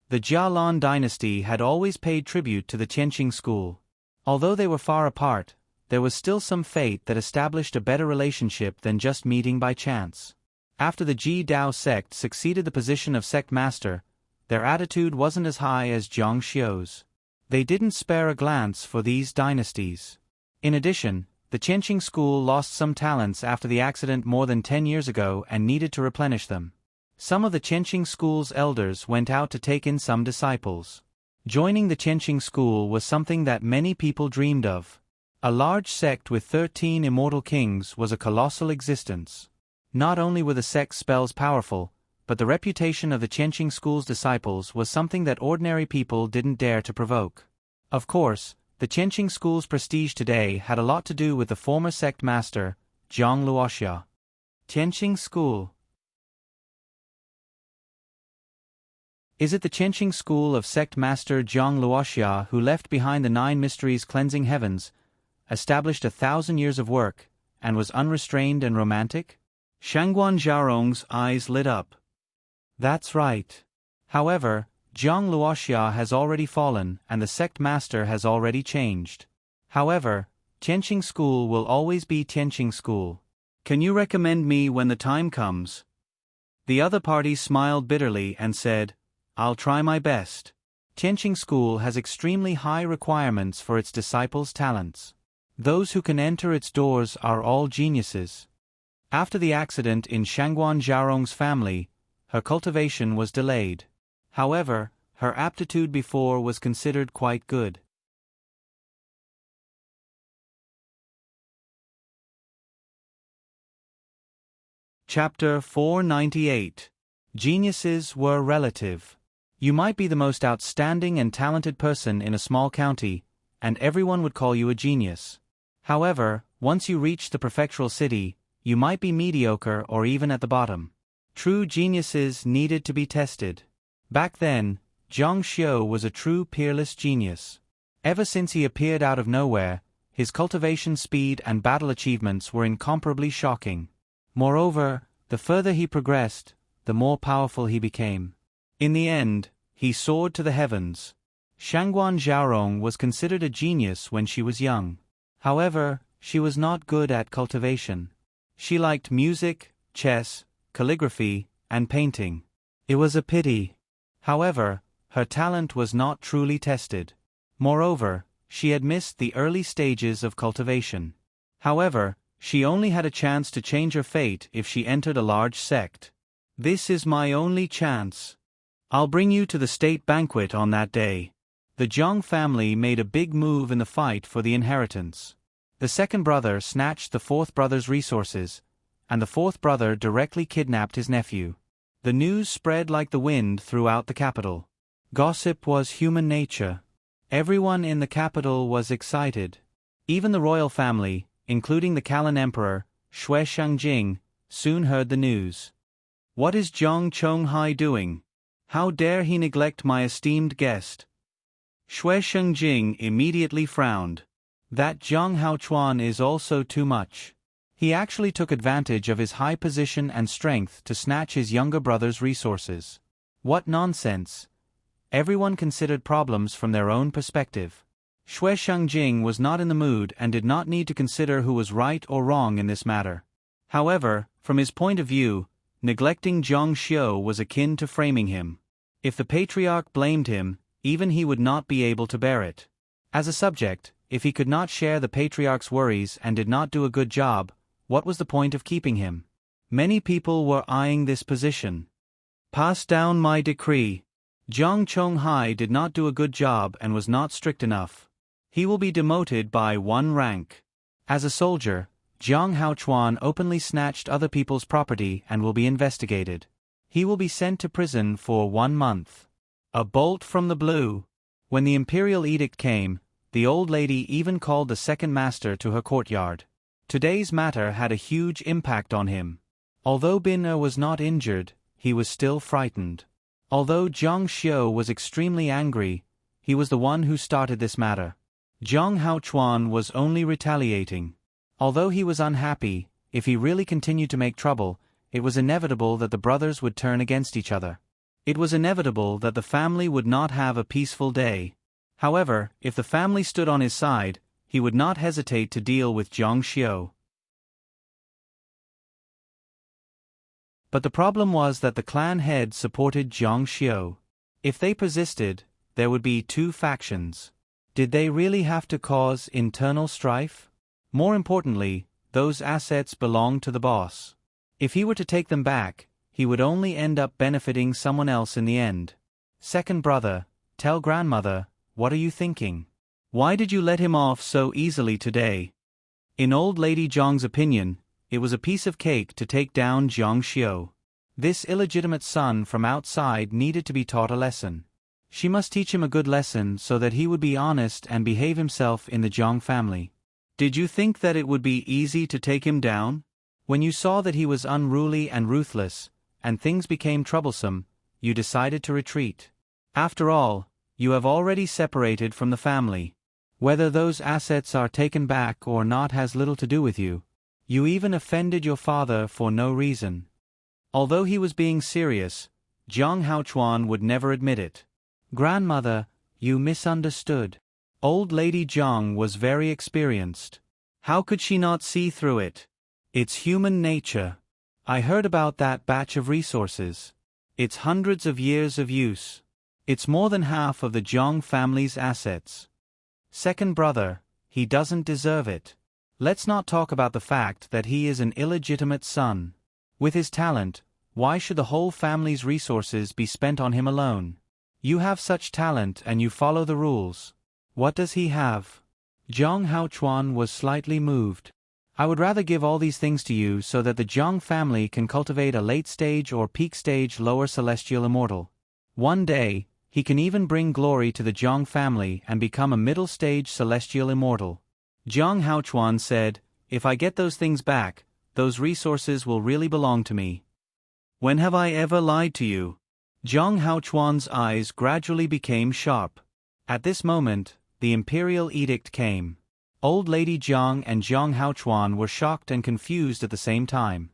The Jialan dynasty had always paid tribute to the Tianqing school. Although they were far apart, there was still some fate that established a better relationship than just meeting by chance. After the Ji Dao sect succeeded the position of sect master, their attitude wasn't as high as Zhang Xiu's. They didn't spare a glance for these dynasties. In addition, the Tianqing school lost some talents after the accident more than 10 years ago and needed to replenish them. Some of the Tianqing school's elders went out to take in some disciples. Joining the Tianqing school was something that many people dreamed of. A large sect with 13 immortal kings was a colossal existence. Not only were the sect's spells powerful, but the reputation of the Tianqing school's disciples was something that ordinary people didn't dare to provoke. Of course, the Tianqing school's prestige today had a lot to do with the former sect master, Zhang Luoxia. Tianqing school. Is it the Tianqing school of sect master Zhang Luoxia who left behind the 9 mysteries cleansing heavens, established 1,000 years of work, and was unrestrained and romantic? Shangguan Zhaorong's eyes lit up. That's right. However, Zhang Luoxia has already fallen and the sect master has already changed. However, Tianqing school will always be Tianqing school. Can you recommend me when the time comes? The other party smiled bitterly and said, I'll try my best. Tianqing school has extremely high requirements for its disciples' talents. Those who can enter its doors are all geniuses. After the accident in Shangguan Zhaorong's family, her cultivation was delayed. However, her aptitude before was considered quite good. Chapter 498. Geniuses were relative. You might be the most outstanding and talented person in a small county, and everyone would call you a genius. However, once you reach the prefectural city, you might be mediocre or even at the bottom. True geniuses needed to be tested. Back then, Zhang Xiu was a true peerless genius. Ever since he appeared out of nowhere, his cultivation speed and battle achievements were incomparably shocking. Moreover, The further he progressed, the more powerful he became. In the end, he soared to the heavens. Shangguan Zhaorong was considered a genius when she was young. However, she was not good at cultivation. She liked music, chess, calligraphy, and painting. It was a pity. However, her talent was not truly tested. Moreover, she had missed the early stages of cultivation. However, she only had a chance to change her fate if she entered a large sect. This is my only chance. I'll bring you to the state banquet on that day. The Zhang family made a big move in the fight for the inheritance. The second brother snatched the fourth brother's resources, and the fourth brother directly kidnapped his nephew. The news spread like the wind throughout the capital. Gossip was human nature. Everyone in the capital was excited. Even the royal family, including the Kalan emperor, Shui Shangjing, soon heard the news. What is Zhang Chonghai doing? How dare he neglect my esteemed guest? Shui Shangjing immediately frowned. That Zhang Haochuan is also too much. He actually took advantage of his high position and strength to snatch his younger brother's resources. What nonsense! Everyone considered problems from their own perspective. Shui Shangjing was not in the mood and did not need to consider who was right or wrong in this matter. However, from his point of view, neglecting Zhang Xiu was akin to framing him. If the patriarch blamed him, even he would not be able to bear it. As a subject, if he could not share the patriarch's worries and did not do a good job, what was the point of keeping him? Many people were eyeing this position. Pass down my decree. Zhang Chonghai did not do a good job and was not strict enough. He will be demoted by 1 rank. As a soldier, Zhang Haochuan openly snatched other people's property and will be investigated. He will be sent to prison for 1 month. A bolt from the blue. When the imperial edict came, the old lady even called the second master to her courtyard. Today's matter had a huge impact on him. Although Bin Er was not injured, he was still frightened. Although Zhang Xiu was extremely angry, he was the one who started this matter. Zhang Haochuan was only retaliating. Although he was unhappy, if he really continued to make trouble, it was inevitable that the brothers would turn against each other. It was inevitable that the family would not have a peaceful day. However, if the family stood on his side, he would not hesitate to deal with Zhang Xiu. But the problem was that the clan head supported Zhang Xiu. If they persisted, there would be 2 factions. Did they really have to cause internal strife? More importantly, those assets belonged to the boss. If he were to take them back, he would only end up benefiting someone else in the end. Second brother, tell grandmother, what are you thinking? Why did you let him off so easily today? In old lady Zhang's opinion, it was a piece of cake to take down Zhang Xiu. This illegitimate son from outside needed to be taught a lesson. She must teach him a good lesson so that he would be honest and behave himself in the Zhang family. Did you think that it would be easy to take him down? When you saw that he was unruly and ruthless, and things became troublesome, you decided to retreat. After all, you have already separated from the family. Whether those assets are taken back or not has little to do with you. You even offended your father for no reason. Although he was being serious, Zhang Haochuan would never admit it. Grandmother, you misunderstood. Old Lady Zhang was very experienced. How could she not see through it? It's human nature. I heard about that batch of resources. It's hundreds of years of use. It's more than half of the Zhang family's assets. Second brother, he doesn't deserve it. Let's not talk about the fact that he is an illegitimate son. With his talent, why should the whole family's resources be spent on him alone? You have such talent and you follow the rules. What does he have? Zhang Haochuan was slightly moved. I would rather give all these things to you so that the Zhang family can cultivate a late-stage or peak-stage lower celestial immortal. One day, he can even bring glory to the Zhang family and become a middle-stage celestial immortal. Zhang Haochuan said, if I get those things back, those resources will really belong to me. When have I ever lied to you? Zhang Haochuan's eyes gradually became sharp. At this moment, the imperial edict came. Old Lady Zhang and Zhang Haochuan were shocked and confused at the same time.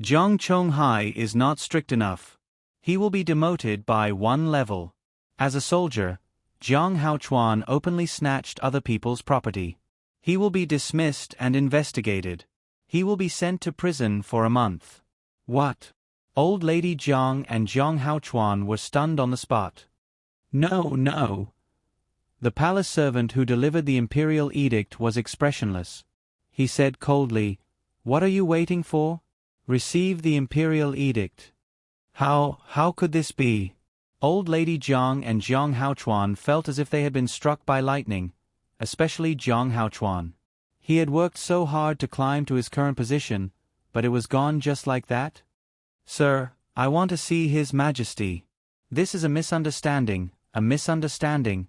Jiang Chonghai is not strict enough. He will be demoted by 1 level. As a soldier, Jiang Haochuan openly snatched other people's property. He will be dismissed and investigated. He will be sent to prison for a month. What? Old Lady Jiang and Jiang Haochuan were stunned on the spot. No, no. The palace servant who delivered the imperial edict was expressionless. He said coldly, "What are you waiting for? Receive the imperial edict." How could this be? Old Lady Jiang and Jiang Haochuan felt as if they had been struck by lightning, especially Jiang Haochuan. He had worked so hard to climb to his current position, but it was gone just like that? Sir, I want to see His Majesty. This is a misunderstanding, a misunderstanding.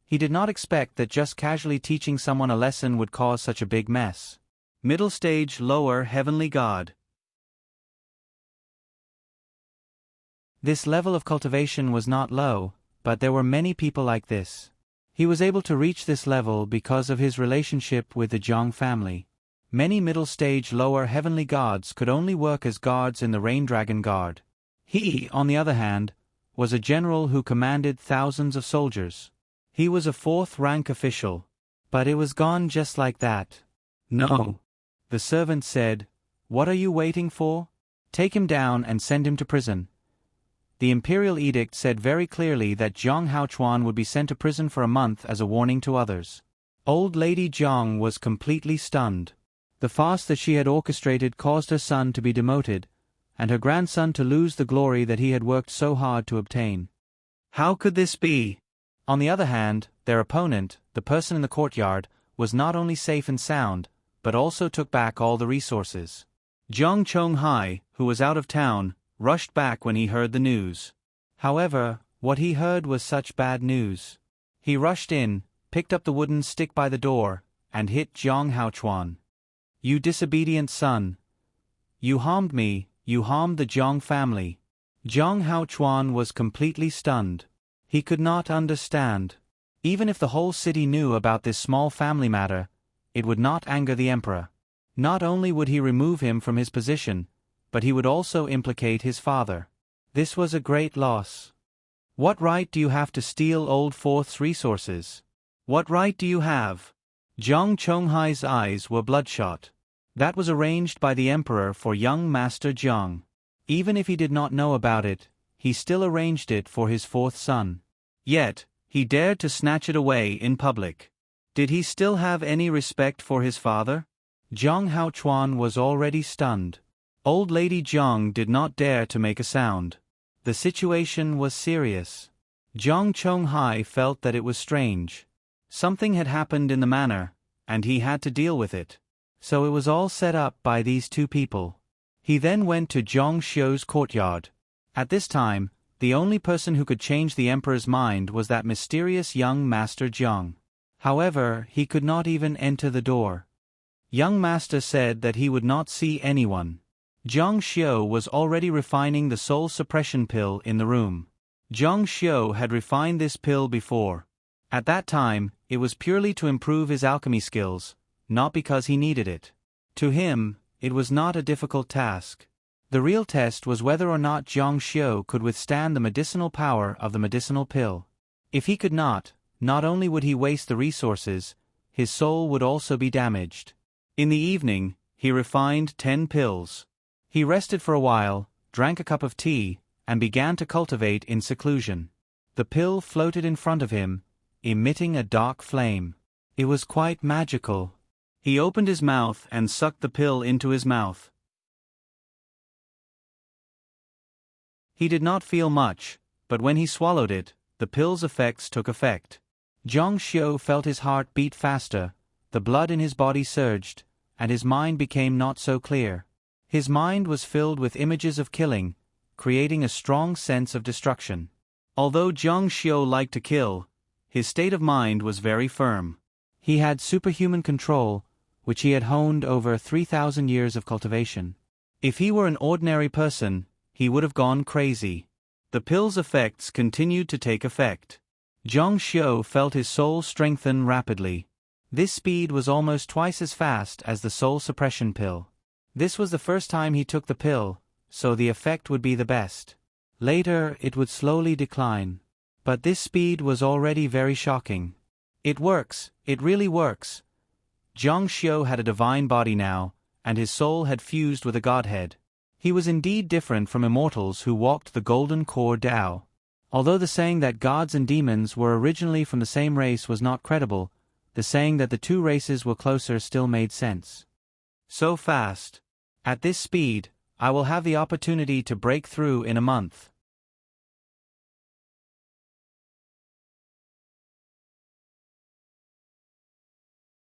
He did not expect that just casually teaching someone a lesson would cause such a big mess. Middle stage lower heavenly god. This level of cultivation was not low, but there were many people like this. He was able to reach this level because of his relationship with the Jiang family. Many middle stage lower heavenly gods could only work as guards in the Rain Dragon Guard. He, on the other hand, was a general who commanded thousands of soldiers. He was a 4th rank official. But it was gone just like that. No. The servant said, "What are you waiting for? Take him down and send him to prison." The imperial edict said very clearly that Jiang Haochuan would be sent to prison for a month as a warning to others. Old Lady Jiang was completely stunned. The fast that she had orchestrated caused her son to be demoted, and her grandson to lose the glory that he had worked so hard to obtain. How could this be? On the other hand, their opponent, the person in the courtyard, was not only safe and sound, but also took back all the resources. Jiang Chonghai, who was out of town, rushed back when he heard the news. However, what he heard was such bad news. He rushed in, picked up the wooden stick by the door, and hit Jiang Haochuan. "You disobedient son! You harmed me, you harmed the Jiang family." Jiang Haochuan was completely stunned. He could not understand. Even if the whole city knew about this small family matter, it would not anger the emperor. Not only would he remove him from his position, but he would also implicate his father. This was a great loss. What right do you have to steal Old Fourth's resources? What right do you have? Jiang Chonghai's eyes were bloodshot. That was arranged by the emperor for young Master Jiang. Even if he did not know about it, he still arranged it for his 4th son. Yet, he dared to snatch it away in public. Did he still have any respect for his father? Jiang Haochuan was already stunned. Old Lady Jiang did not dare to make a sound. The situation was serious. Jiang Chonghai felt that it was strange. Something had happened in the manor, and he had to deal with it. So it was all set up by these 2 people. He then went to Zhong Xiu's courtyard. At this time, the only person who could change the emperor's mind was that mysterious young Master Jiang. However, he could not even enter the door. Young Master said that he would not see anyone. Zhong Xiu was already refining the soul suppression pill in the room. Zhong Xiu had refined this pill before. At that time, it was purely to improve his alchemy skills, not because he needed it. To him, it was not a difficult task. The real test was whether or not Zhong Xiu could withstand the medicinal power of the medicinal pill. If he could not only would he waste the resources, his soul would also be damaged. In the evening, he refined 10 pills. He rested for a while, drank a cup of tea, and began to cultivate in seclusion. The pill floated in front of him, emitting a dark flame. It was quite magical. He opened his mouth and sucked the pill into his mouth. He did not feel much, but when he swallowed it, the pill's effects took effect. Zhong Xiu felt his heart beat faster, the blood in his body surged, and his mind became not so clear. His mind was filled with images of killing, creating a strong sense of destruction. Although Zhong Xiu liked to kill, his state of mind was very firm. He had superhuman control, which he had honed over 3,000 years of cultivation. If he were an ordinary person, he would have gone crazy. The pill's effects continued to take effect. Zhong Xiu felt his soul strengthen rapidly. This speed was almost twice as fast as the soul suppression pill. This was the first time he took the pill, so the effect would be the best. Later, it would slowly decline. But this speed was already very shocking. It works, it really works. Zhang Xiu had a divine body now, and his soul had fused with a godhead. He was indeed different from immortals who walked the golden core Tao. Although the saying that gods and demons were originally from the same race was not credible, the saying that the two races were closer still made sense. So fast. At this speed, I will have the opportunity to break through in a month.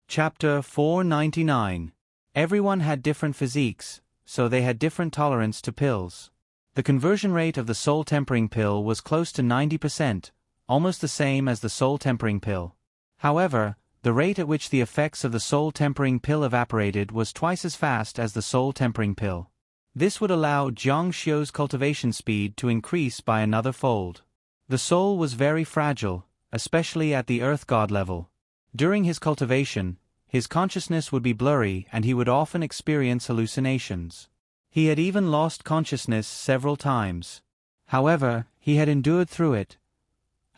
Chapter 499. Everyone had different physiques, so they had different tolerance to pills. The conversion rate of the soul-tempering pill was close to 90%, almost the same as the soul-tempering pill. However, the rate at which the effects of the soul-tempering pill evaporated was twice as fast as the soul-tempering pill. This would allow Zhang Xiu's cultivation speed to increase by another fold. The soul was very fragile, especially at the earth god level. During his cultivation, his consciousness would be blurry and he would often experience hallucinations. He had even lost consciousness several times. However, he had endured through it.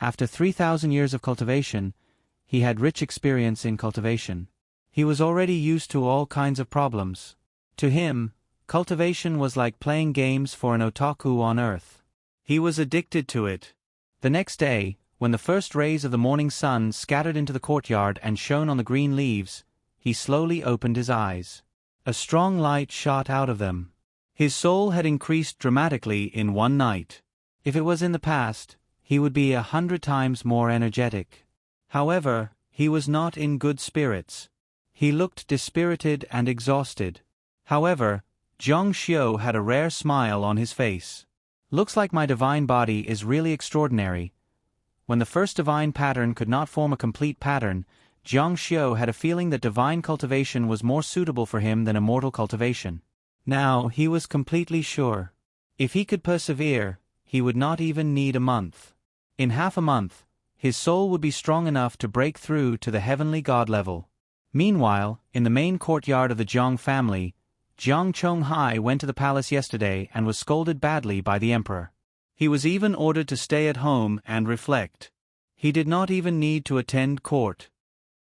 After 3,000 years of cultivation, he had rich experience in cultivation. He was already used to all kinds of problems. To him, cultivation was like playing games for an otaku on Earth. He was addicted to it. The next day, when the first rays of the morning sun scattered into the courtyard and shone on the green leaves, he slowly opened his eyes. A strong light shot out of them. His soul had increased dramatically in one night. If it was in the past, he would be 100 times more energetic. However, he was not in good spirits. He looked dispirited and exhausted. However, Zhang Xiu had a rare smile on his face. Looks like my divine body is really extraordinary. When the first divine pattern could not form a complete pattern, Zhang Xiu had a feeling that divine cultivation was more suitable for him than immortal cultivation. Now he was completely sure. If he could persevere, he would not even need a month. In half a month, his soul would be strong enough to break through to the heavenly god level. Meanwhile, in the main courtyard of the Zhang family, Jiang Chonghai went to the palace yesterday and was scolded badly by the emperor. He was even ordered to stay at home and reflect. He did not even need to attend court.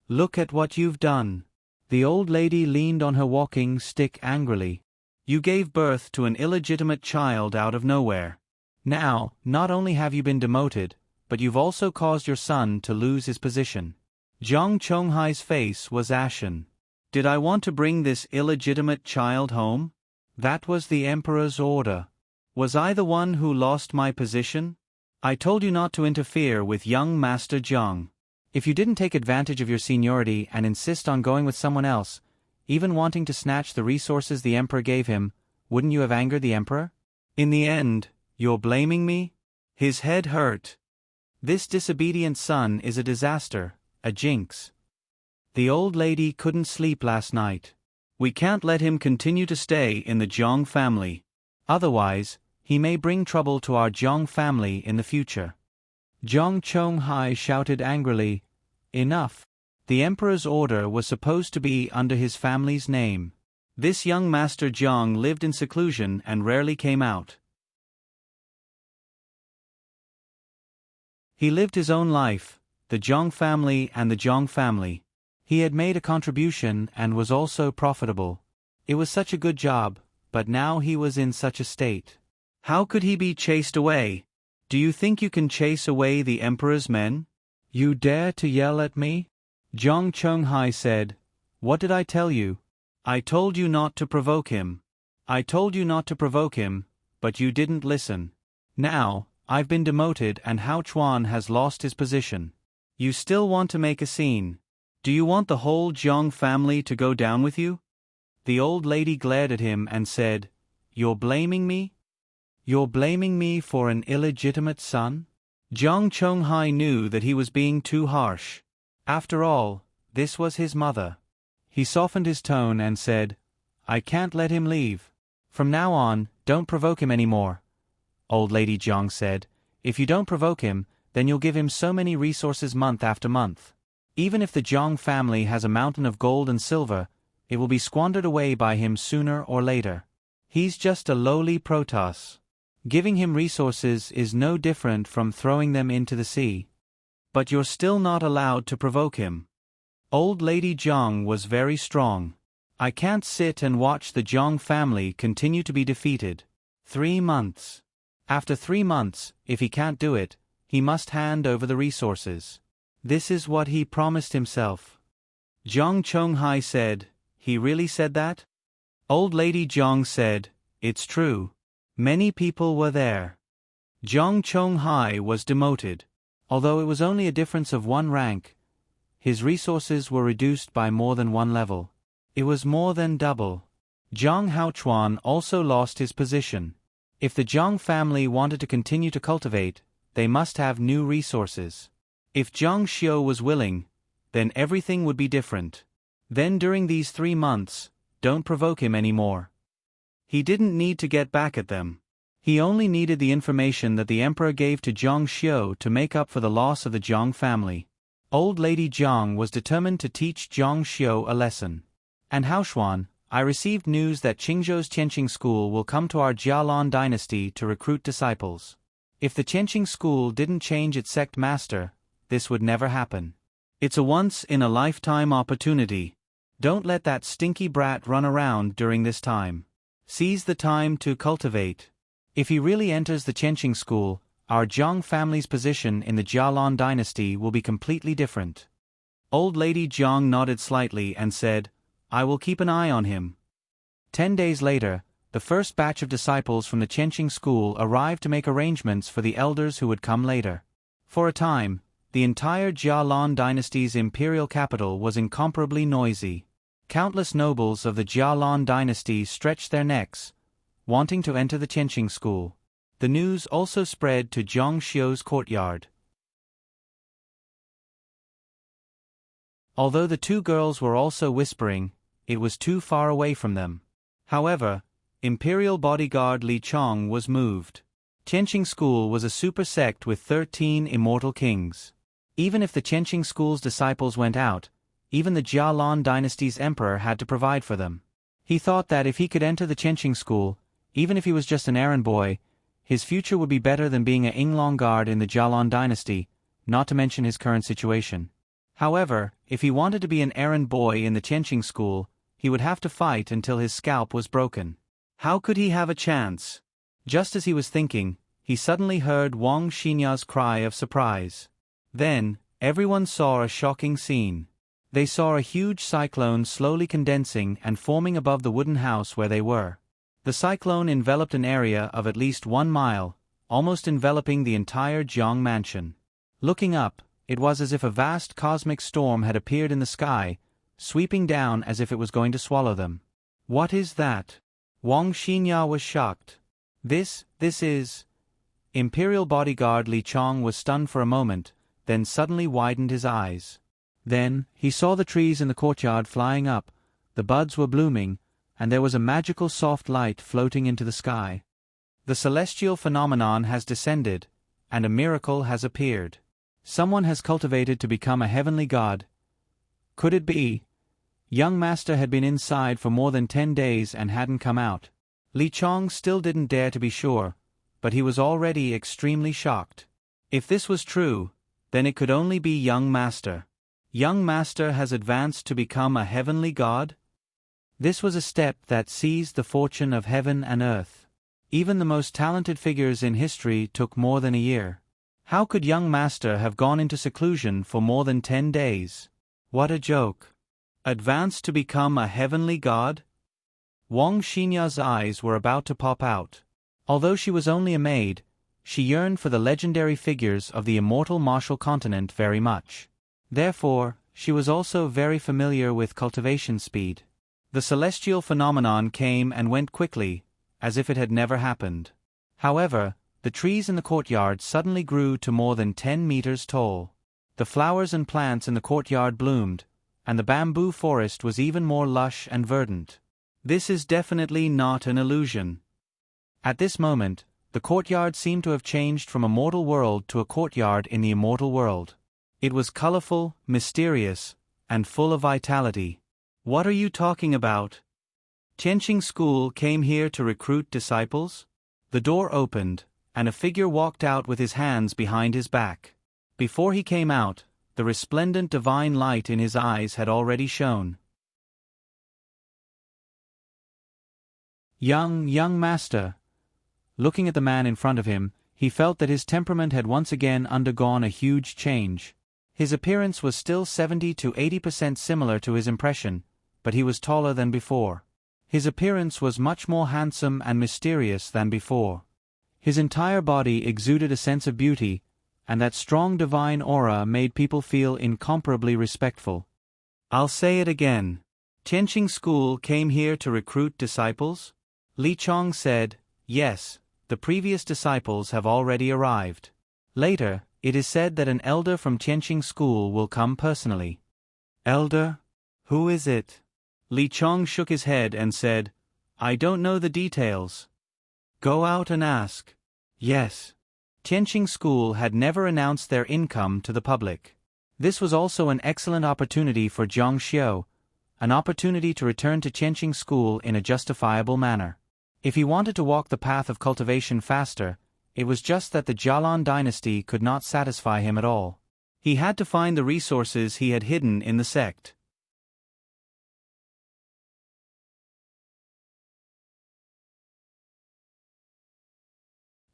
Look at what you've done. The old lady leaned on her walking stick angrily. You gave birth to an illegitimate child out of nowhere. Now, not only have you been demoted, but you've also caused your son to lose his position. Jiang Chonghai's face was ashen. Did I want to bring this illegitimate child home? That was the emperor's order. Was I the one who lost my position? I told you not to interfere with young Master Jiang. If you didn't take advantage of your seniority and insist on going with someone else, even wanting to snatch the resources the emperor gave him, wouldn't you have angered the emperor? In the end, you're blaming me? His head hurt. This disobedient son is a disaster, a jinx. The old lady couldn't sleep last night. We can't let him continue to stay in the Jiang family. Otherwise, he may bring trouble to our Jiang family in the future. Jiang Chonghai shouted angrily, Enough. The emperor's order was supposed to be under his family's name. This young Master Jiang lived in seclusion and rarely came out. He lived his own life, the Jiang family and the Jiang family. He had made a contribution and was also profitable. It was such a good job, but now he was in such a state. How could he be chased away? Do you think you can chase away the emperor's men? You dare to yell at me? Jiang Chonghai said, What did I tell you? I told you not to provoke him. I told you not to provoke him, but you didn't listen. Now, I've been demoted and Hao Chuan has lost his position. You still want to make a scene. Do you want the whole Jiang family to go down with you? The old lady glared at him and said, You're blaming me? You're blaming me for an illegitimate son? Jiang Chonghai knew that he was being too harsh. After all, this was his mother. He softened his tone and said, I can't let him leave. From now on, don't provoke him anymore. Old Lady Jiang said, If you don't provoke him, then you'll give him so many resources month after month. Even if the Jiang family has a mountain of gold and silver, it will be squandered away by him sooner or later. He's just a lowly Protoss. Giving him resources is no different from throwing them into the sea. But you're still not allowed to provoke him. Old Lady Jiang was very strong. I can't sit and watch the Jiang family continue to be defeated. 3 months. After 3 months, if he can't do it, he must hand over the resources. This is what he promised himself. Jiang Chonghai said, "He really said that?" Old Lady Jiang said, "It's true. Many people were there." Jiang Chonghai was demoted. Although it was only a difference of 1 rank, his resources were reduced by more than 1 level. It was more than double. Jiang Haochuan also lost his position. If the Jiang family wanted to continue to cultivate, they must have new resources. If Jiang Xiu was willing, then everything would be different. Then during these 3 months, don't provoke him anymore. He didn't need to get back at them. He only needed the information that the emperor gave to Jiang Xiu to make up for the loss of the Jiang family. Old Lady Jiang was determined to teach Jiang Xiu a lesson. And Haochuan, I received news that Qingzhou's Qianqing school will come to our Jialan dynasty to recruit disciples. If the Qianqing school didn't change its sect master, this would never happen. It's a once-in-a-lifetime opportunity. Don't let that stinky brat run around during this time. Seize the time to cultivate. If he really enters the Qianqing school, our Jiang family's position in the Jialan dynasty will be completely different. Old Lady Jiang nodded slightly and said, "I will keep an eye on him." 10 days later, the first batch of disciples from the Qianqing school arrived to make arrangements for the elders who would come later. For a time, the entire Jialan dynasty's imperial capital was incomparably noisy. Countless nobles of the Jialan dynasty stretched their necks, wanting to enter the Qianqing school. The news also spread to Jiang Xiu's courtyard. Although the 2 girls were also whispering, it was too far away from them. However, Imperial bodyguard Li Chong was moved. Qianqing school was a super sect with 13 immortal kings. Even if the Qianqing school's disciples went out, even the Jialan dynasty's emperor had to provide for them. He thought that if he could enter the Qianqing school, even if he was just an errand boy, his future would be better than being a Yinglong guard in the Jialan dynasty, not to mention his current situation. However, if he wanted to be an errand boy in the Qianqing school, he would have to fight until his scalp was broken. How could he have a chance? Just as he was thinking, he suddenly heard Wang Xinya's cry of surprise. Then, everyone saw a shocking scene. They saw a huge cyclone slowly condensing and forming above the wooden house where they were. The cyclone enveloped an area of at least 1 mile, almost enveloping the entire Jiang mansion. Looking up, it was as if a vast cosmic storm had appeared in the sky, sweeping down as if it was going to swallow them. What is that? Wang Xinya was shocked. This is... Imperial bodyguard Li Chong was stunned for a moment, then suddenly widened his eyes. Then, he saw the trees in the courtyard flying up, the buds were blooming, and there was a magical soft light floating into the sky. The celestial phenomenon has descended, and a miracle has appeared. Someone has cultivated to become a heavenly god. Could it be? Young master had been inside for more than 10 days and hadn't come out. Li Chong still didn't dare to be sure, but he was already extremely shocked. If this was true, then it could only be young master. Young master has advanced to become a heavenly god? This was a step that seized the fortune of heaven and earth. Even the most talented figures in history took more than a year. How could young master have gone into seclusion for more than 10 days? What a joke. Advanced to become a heavenly god? Wang Xinya's eyes were about to pop out. Although she was only a maid, she yearned for the legendary figures of the immortal martial continent very much. Therefore, she was also very familiar with cultivation speed. The celestial phenomenon came and went quickly, as if it had never happened. However, the trees in the courtyard suddenly grew to more than 10 meters tall. The flowers and plants in the courtyard bloomed, and the bamboo forest was even more lush and verdant. This is definitely not an illusion. At this moment, the courtyard seemed to have changed from a mortal world to a courtyard in the immortal world. It was colorful, mysterious, and full of vitality. What are you talking about? Tianqing School came here to recruit disciples? The door opened, and a figure walked out with his hands behind his back. Before he came out, the resplendent divine light in his eyes had already shone. Young master. Looking at the man in front of him, he felt that his temperament had once again undergone a huge change. His appearance was still 70 to 80% similar to his impression, but he was taller than before. His appearance was much more handsome and mysterious than before. His entire body exuded a sense of beauty, and that strong divine aura made people feel incomparably respectful. I'll say it again. Tianqing School came here to recruit disciples? Li Chong said, yes, the previous disciples have already arrived. Later, it is said that an elder from Tianqing School will come personally. Elder? Who is it? Li Chong shook his head and said, I don't know the details. Go out and ask. Yes. Tianqing School had never announced their income to the public. This was also an excellent opportunity for Zhang Xiu, an opportunity to return to Tianqing School in a justifiable manner. If he wanted to walk the path of cultivation faster, it was just that the Jialan dynasty could not satisfy him at all. He had to find the resources he had hidden in the sect.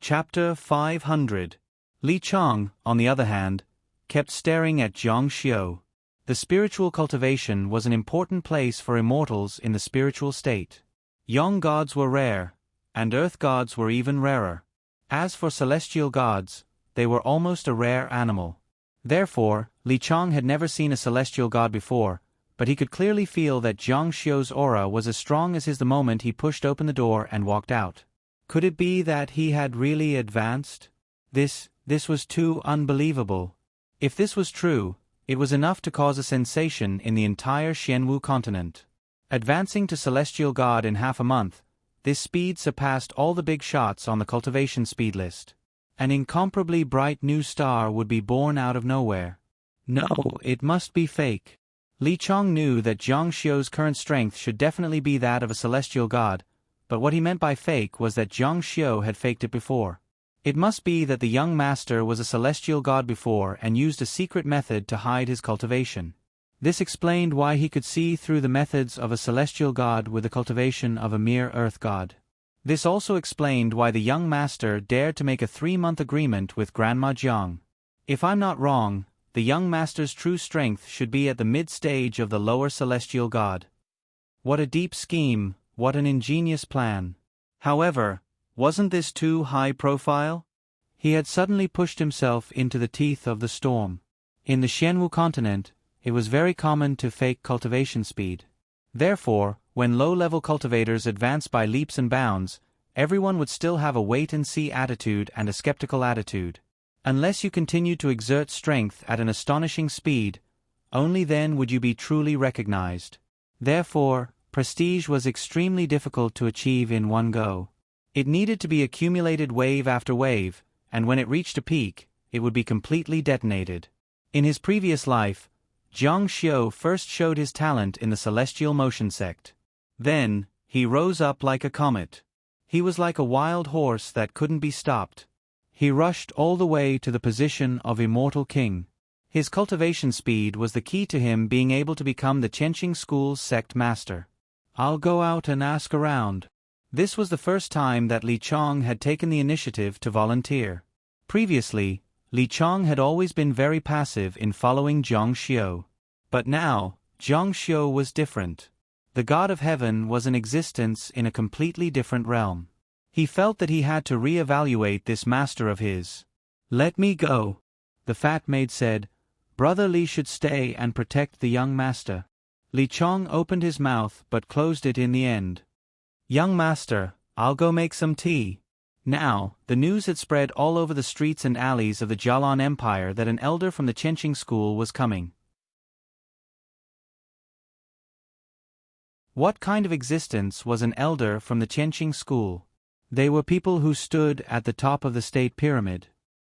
Chapter 500. Li Chong, on the other hand, kept staring at Zhang Xiu. The spiritual cultivation was an important place for immortals in the spiritual state. Young gods were rare, and earth gods were even rarer. As for celestial gods, they were almost a rare animal. Therefore, Li Chong had never seen a celestial god before, but he could clearly feel that Zhang Xiu's aura was as strong as his the moment he pushed open the door and walked out. Could it be that he had really advanced? This was too unbelievable. If this was true, it was enough to cause a sensation in the entire Xianwu continent. Advancing to Celestial God in half a month, this speed surpassed all the big shots on the cultivation speed list. An incomparably bright new star would be born out of nowhere. No, it must be fake. Li Chong knew that Zhang Xiu's current strength should definitely be that of a celestial god, but what he meant by fake was that Zhang Xiu had faked it before. It must be that the young master was a celestial god before and used a secret method to hide his cultivation. This explained why he could see through the methods of a celestial god with the cultivation of a mere earth god. This also explained why the young master dared to make a 3-month agreement with Grandma Jiang. If I'm not wrong, the young master's true strength should be at the mid-stage of the lower celestial god. What a deep scheme, what an ingenious plan. However, wasn't this too high profile? He had suddenly pushed himself into the teeth of the storm. In the Xianwu continent, it was very common to fake cultivation speed. Therefore, when low-level cultivators advanced by leaps and bounds, everyone would still have a wait-and-see attitude and a skeptical attitude. Unless you continued to exert strength at an astonishing speed, only then would you be truly recognized. Therefore, prestige was extremely difficult to achieve in one go. It needed to be accumulated wave after wave, and when it reached a peak, it would be completely detonated. In his previous life, Zhang Xiu first showed his talent in the Celestial Motion sect. Then, he rose up like a comet. He was like a wild horse that couldn't be stopped. He rushed all the way to the position of Immortal King. His cultivation speed was the key to him being able to become the Tianqing School's sect master. I'll go out and ask around. This was the first time that Li Chong had taken the initiative to volunteer. Previously, Li Chong had always been very passive in following Zhang Xiu. But now, Zhang Xiu was different. The God of Heaven was in existence in a completely different realm. He felt that he had to re-evaluate this master of his. Let me go. The fat maid said, Brother Li should stay and protect the young master. Li Chong opened his mouth but closed it in the end. Young master, I'll go make some tea. Now, the news had spread all over the streets and alleys of the Jialan Empire that an elder from the Tianqing School was coming. What kind of existence was an elder from the Tianqing School? They were people who stood at the top of the state pyramid.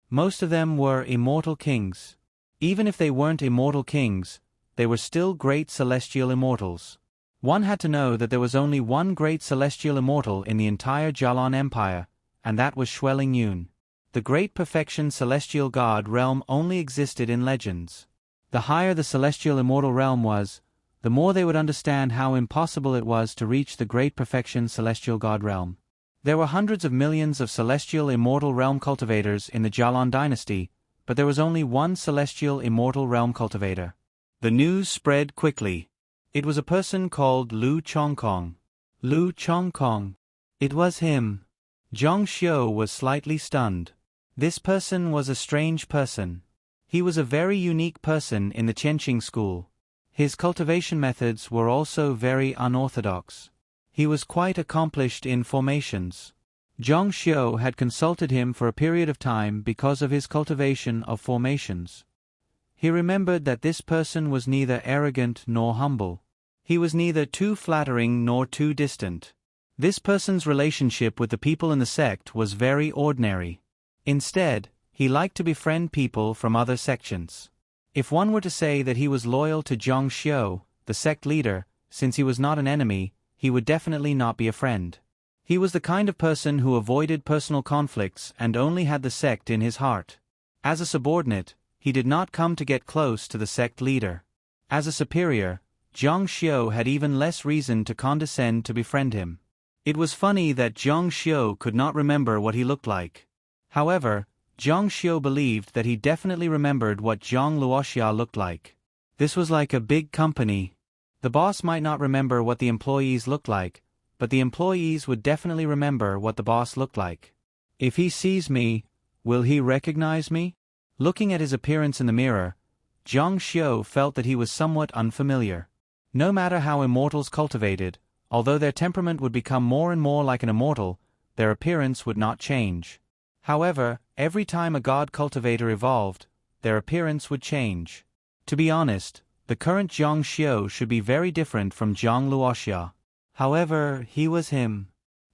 Most of them were immortal kings. Even if they weren't immortal kings, they were still great celestial immortals. One had to know that there was only one great celestial immortal in the entire Jalan Empire, and that was Xueling Yun. The great perfection celestial god realm only existed in legends. The higher the celestial immortal realm was, the more they would understand how impossible it was to reach the great perfection celestial god realm. There were hundreds of millions of celestial immortal realm cultivators in the Jalan dynasty, but there was only one celestial immortal realm cultivator. The news spread quickly. It was a person called Lu Chongkong. Lu Chongkong. It was him. Zhang Xiu was slightly stunned. This person was a strange person. He was a very unique person in the Qianqing school. His cultivation methods were also very unorthodox. He was quite accomplished in formations. Zhang Xiu had consulted him for a period of time because of his cultivation of formations. He remembered that this person was neither arrogant nor humble. He was neither too flattering nor too distant. This person's relationship with the people in the sect was very ordinary. Instead, he liked to befriend people from other sections. If one were to say that he was loyal to Zhang Xiu, the sect leader, since he was not an enemy, he would definitely not be a friend. He was the kind of person who avoided personal conflicts and only had the sect in his heart. As a subordinate, he did not come to get close to the sect leader. As a superior, Zhang Xiu had even less reason to condescend to befriend him. It was funny that Zhang Xiu could not remember what he looked like. However, Zhang Xiu believed that he definitely remembered what Zhang Luoxia looked like. This was like a big company. The boss might not remember what the employees looked like, but the employees would definitely remember what the boss looked like. If he sees me, will he recognize me? Looking at his appearance in the mirror, Zhang Xiu felt that he was somewhat unfamiliar. No matter how immortals cultivated, although their temperament would become more and more like an immortal, their appearance would not change. However, every time a god cultivator evolved, their appearance would change. To be honest, the current Zhang Xiu should be very different from Zhang Luoxia. However, he was him.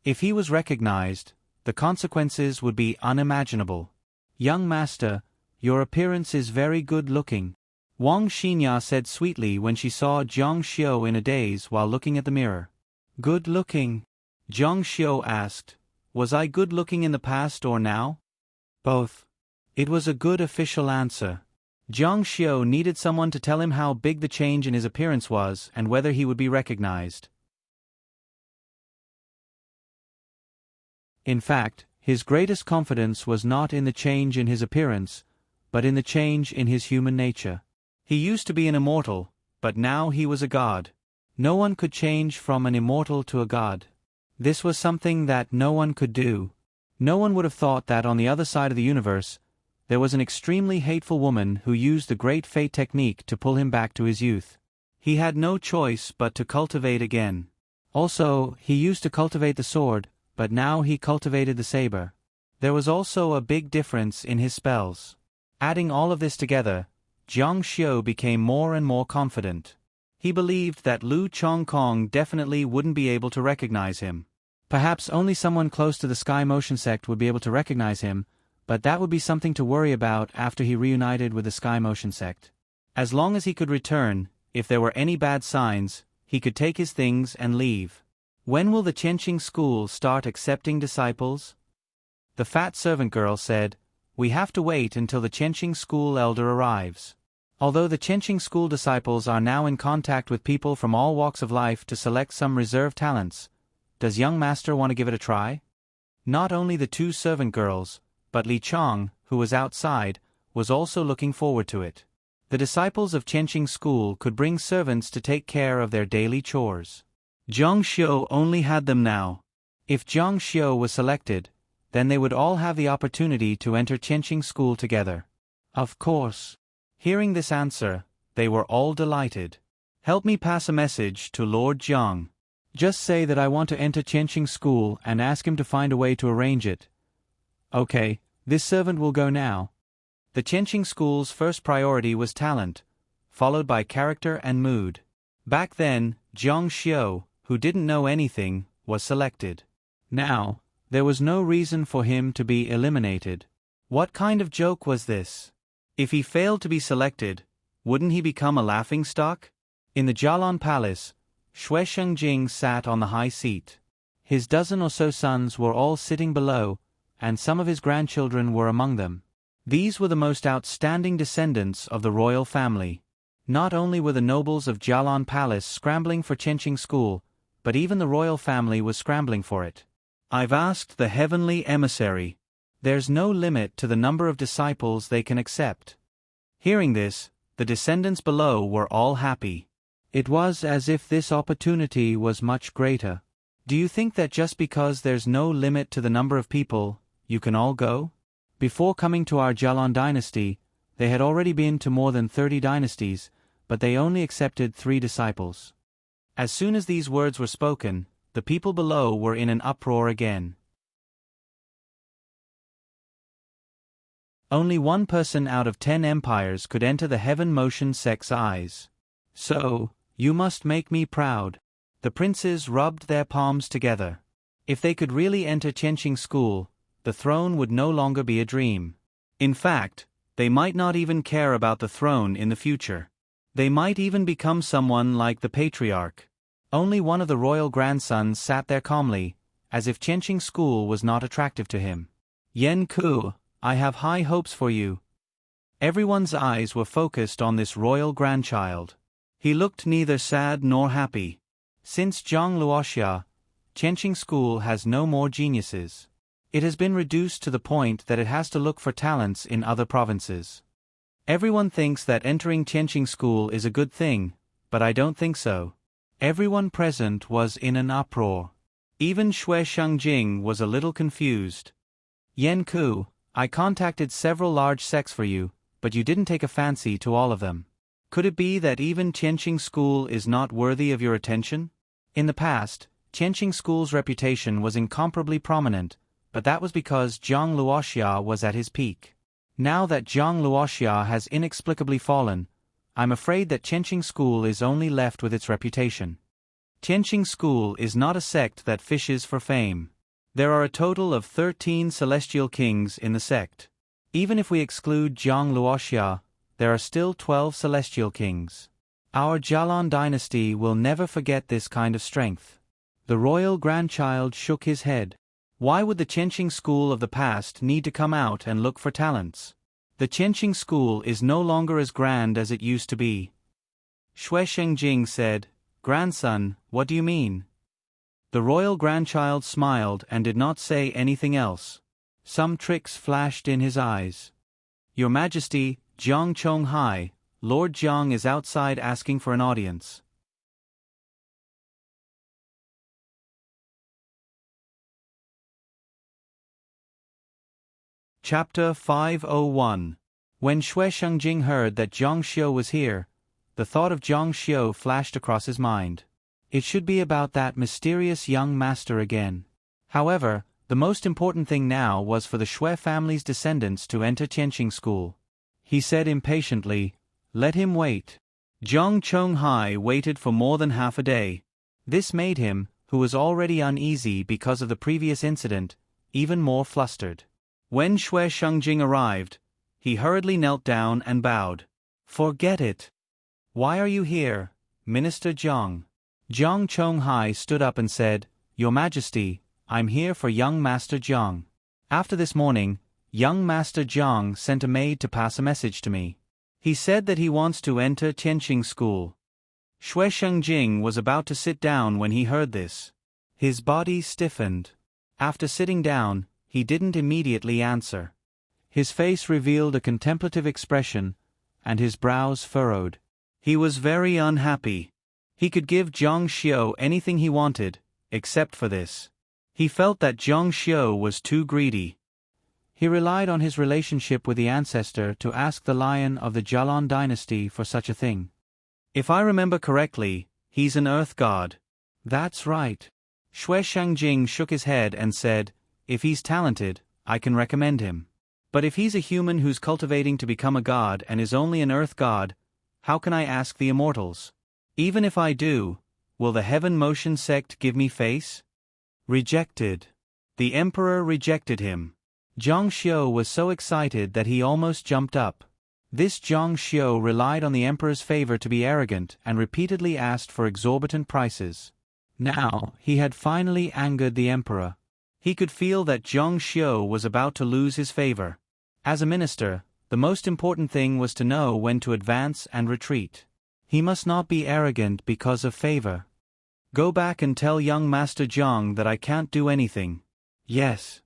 If he was recognized, the consequences would be unimaginable. Young master, your appearance is very good looking. Wang Xinya said sweetly when she saw Zhang Xiu in a daze while looking at the mirror. Good looking? Zhang Xiu asked. Was I good looking in the past or now? Both. It was a good official answer. Zhang Xiu needed someone to tell him how big the change in his appearance was and whether he would be recognized. In fact, his greatest confidence was not in the change in his appearance, but in the change in his human nature. He used to be an immortal, but now he was a god. No one could change from an immortal to a god. This was something that no one could do. No one would have thought that on the other side of the universe, there was an extremely hateful woman who used the great fate technique to pull him back to his youth. He had no choice but to cultivate again. Also, he used to cultivate the sword, but now he cultivated the saber. There was also a big difference in his spells. Adding all of this together, Zhang Xiu became more and more confident. He believed that Lu Chongkong definitely wouldn't be able to recognize him. Perhaps only someone close to the Sky Motion sect would be able to recognize him, but that would be something to worry about after he reunited with the Sky Motion sect. As long as he could return, if there were any bad signs, he could take his things and leave. When will the Qianqing school start accepting disciples? The fat servant girl said, We have to wait until the Qianqing school elder arrives. Although the Qianqing school disciples are now in contact with people from all walks of life to select some reserved talents, does young master want to give it a try? Not only the two servant girls, but Li Chang, who was outside, was also looking forward to it. The disciples of Qianqing school could bring servants to take care of their daily chores. Zhang Xiu only had them now. If Zhang Xiu was selected, then they would all have the opportunity to enter Qianqing school together. Of course. Hearing this answer, they were all delighted. Help me pass a message to Lord Jiang. Just say that I want to enter Qianqing school and ask him to find a way to arrange it. Okay, this servant will go now. The Qianqing school's first priority was talent, followed by character and mood. Back then, Zhang Xiu, who didn't know anything, was selected. Now, there was no reason for him to be eliminated. What kind of joke was this? If he failed to be selected, wouldn't he become a laughingstock? In the Jalan Palace, Shui Shengjing sat on the high seat. His dozen or so sons were all sitting below, and some of his grandchildren were among them. These were the most outstanding descendants of the royal family. Not only were the nobles of Jialan Palace scrambling for Qianqing School, but even the royal family was scrambling for it. I've asked the heavenly emissary. There's no limit to the number of disciples they can accept. Hearing this, the descendants below were all happy. It was as if this opportunity was much greater. Do you think that just because there's no limit to the number of people, you can all go? Before coming to our Jialan dynasty, they had already been to more than 30 dynasties, but they only accepted 3 disciples. As soon as these words were spoken, the people below were in an uproar again. Only one person out of 10 empires could enter the heaven motion sect's eyes. So, you must make me proud. The princes rubbed their palms together. If they could really enter Qianqing School, the throne would no longer be a dream. In fact, they might not even care about the throne in the future. They might even become someone like the patriarch. Only one of the royal grandsons sat there calmly, as if Qianqing School was not attractive to him. Yan Ku, I have high hopes for you. Everyone's eyes were focused on this royal grandchild. He looked neither sad nor happy. Since Zhang Luoxia, Qianqing School has no more geniuses. It has been reduced to the point that it has to look for talents in other provinces. Everyone thinks that entering Qianqing School is a good thing, but I don't think so. Everyone present was in an uproar. Even Shui Shengjing was a little confused. Yan Ku, I contacted several large sects for you, but you didn't take a fancy to all of them. Could it be that even Qianqing School is not worthy of your attention? In the past, Qianqing School's reputation was incomparably prominent, but that was because Zhang Luoxia was at his peak. Now that Zhang Luoxia has inexplicably fallen, I'm afraid that Qianqing School is only left with its reputation. Qianqing School is not a sect that fishes for fame. There are a total of 13 celestial kings in the sect. Even if we exclude Zhang Luoxia, there are still 12 celestial kings. Our Jialan dynasty will never forget this kind of strength. The royal grandchild shook his head. Why would the Qianqing School of the past need to come out and look for talents? The Qianqing School is no longer as grand as it used to be. Shui Shengjing said, Grandson, what do you mean? The royal grandchild smiled and did not say anything else. Some tricks flashed in his eyes. Your Majesty, Jiang Chonghai, Lord Jiang is outside asking for an audience. Chapter 501. When Shui Shengjing heard that Zhang Xiu was here, the thought of Zhang Xiu flashed across his mind. It should be about that mysterious young master again. However, the most important thing now was for the Shui family's descendants to enter Qianqing School. He said impatiently, Let him wait. Zhang Chonghai waited for more than half a day. This made him, who was already uneasy because of the previous incident, even more flustered. When Shui Shengjing arrived, he hurriedly knelt down and bowed. Forget it. Why are you here, Minister Zhang? Zhang Chonghai stood up and said, Your Majesty, I'm here for young Master Zhang. After this morning, young Master Zhang sent a maid to pass a message to me. He said that he wants to enter Qianqing School. Shui Shengjing was about to sit down when he heard this. His body stiffened. After sitting down, he didn't immediately answer. His face revealed a contemplative expression, and his brows furrowed. He was very unhappy. He could give Zhang Xiu anything he wanted, except for this. He felt that Zhang Xiu was too greedy. He relied on his relationship with the ancestor to ask the lion of the Jialan dynasty for such a thing. If I remember correctly, he's an earth god. That's right. Shui Shengjing shook his head and said, If he's talented, I can recommend him. But if he's a human who's cultivating to become a god and is only an earth god, how can I ask the immortals? Even if I do, will the Heaven Motion sect give me face? Rejected. The emperor rejected him. Zhang Xiu was so excited that he almost jumped up. This Zhang Xiu relied on the emperor's favor to be arrogant and repeatedly asked for exorbitant prices. Now, he had finally angered the emperor. He could feel that Zhang Xiu was about to lose his favor. As a minister, the most important thing was to know when to advance and retreat. He must not be arrogant because of favor. Go back and tell young Master Zhang that I can't do anything. Yes.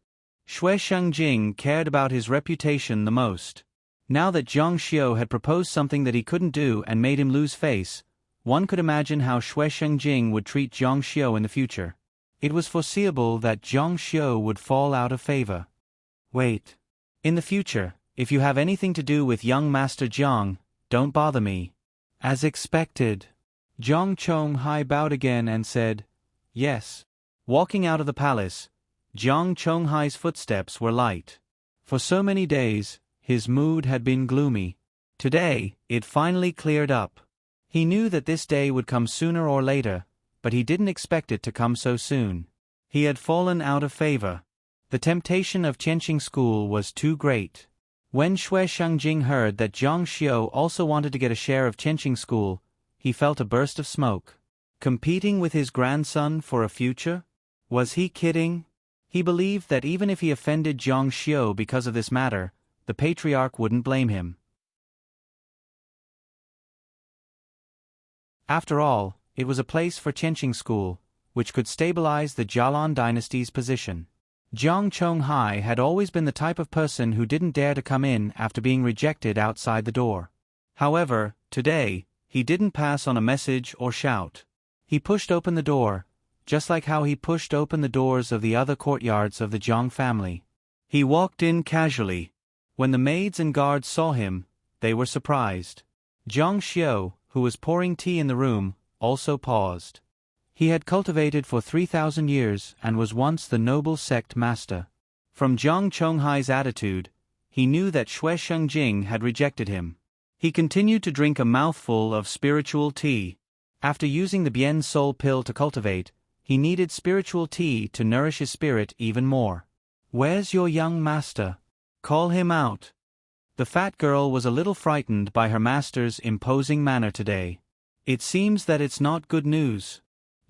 Shui Shengjing cared about his reputation the most. Now that Zhang Xiu had proposed something that he couldn't do and made him lose face, one could imagine how Shui Shengjing would treat Zhang Xiu in the future. It was foreseeable that Zhang Xiu would fall out of favor. Wait. In the future, if you have anything to do with young Master Zhang, don't bother me. As expected. Zhang Chonghai bowed again and said, yes. Walking out of the palace, Zhang Chonghai's footsteps were light. For so many days, his mood had been gloomy. Today, it finally cleared up. He knew that this day would come sooner or later, but he didn't expect it to come so soon. He had fallen out of favor. The temptation of Qianqing School was too great. When Shui Shengjing heard that Zhang Xiu also wanted to get a share of Qianqing School, he felt a burst of smoke. Competing with his grandson for a future? Was he kidding? He believed that even if he offended Zhang Xiu because of this matter, the patriarch wouldn't blame him. After all, it was a place for Qianqing School, which could stabilize the Jialan dynasty's position. Zhang Chonghai had always been the type of person who didn't dare to come in after being rejected outside the door. However, today, he didn't pass on a message or shout. He pushed open the door, just like how he pushed open the doors of the other courtyards of the Zhang family. He walked in casually. When the maids and guards saw him, they were surprised. Zhang Xiu, who was pouring tea in the room, also paused. He had cultivated for 3,000 years and was once the noble sect master. From Zhang Chonghai's attitude, he knew that Shui Shengjing had rejected him. He continued to drink a mouthful of spiritual tea. After using the Bien Soul pill to cultivate, he needed spiritual tea to nourish his spirit even more. Where's your young master? Call him out. The fat girl was a little frightened by her master's imposing manner today. It seems that it's not good news.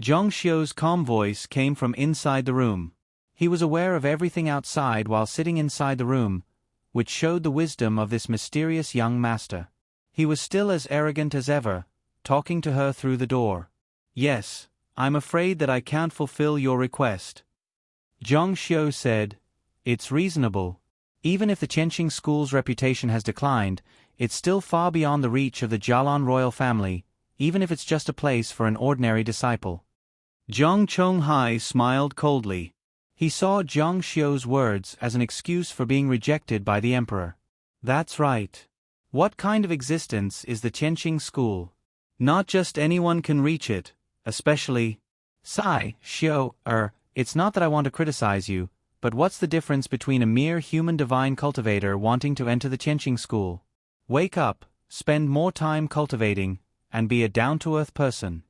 Zhang Xiu's calm voice came from inside the room. He was aware of everything outside while sitting inside the room, which showed the wisdom of this mysterious young master. He was still as arrogant as ever, talking to her through the door. Yes, I'm afraid that I can't fulfill your request. Zhang Xiu said, it's reasonable. Even if the Qianqing School's reputation has declined, it's still far beyond the reach of the Jialan royal family, even if it's just a place for an ordinary disciple. Zhang Chonghai smiled coldly. He saw Zhang Xiu's words as an excuse for being rejected by the emperor. That's right. What kind of existence is the Qianqing School? Not just anyone can reach it, especially... Sai, Xiu, it's not that I want to criticize you, but what's the difference between a mere human divine cultivator wanting to enter the Qianqing School? Wake up, spend more time cultivating, and be a down-to-earth person.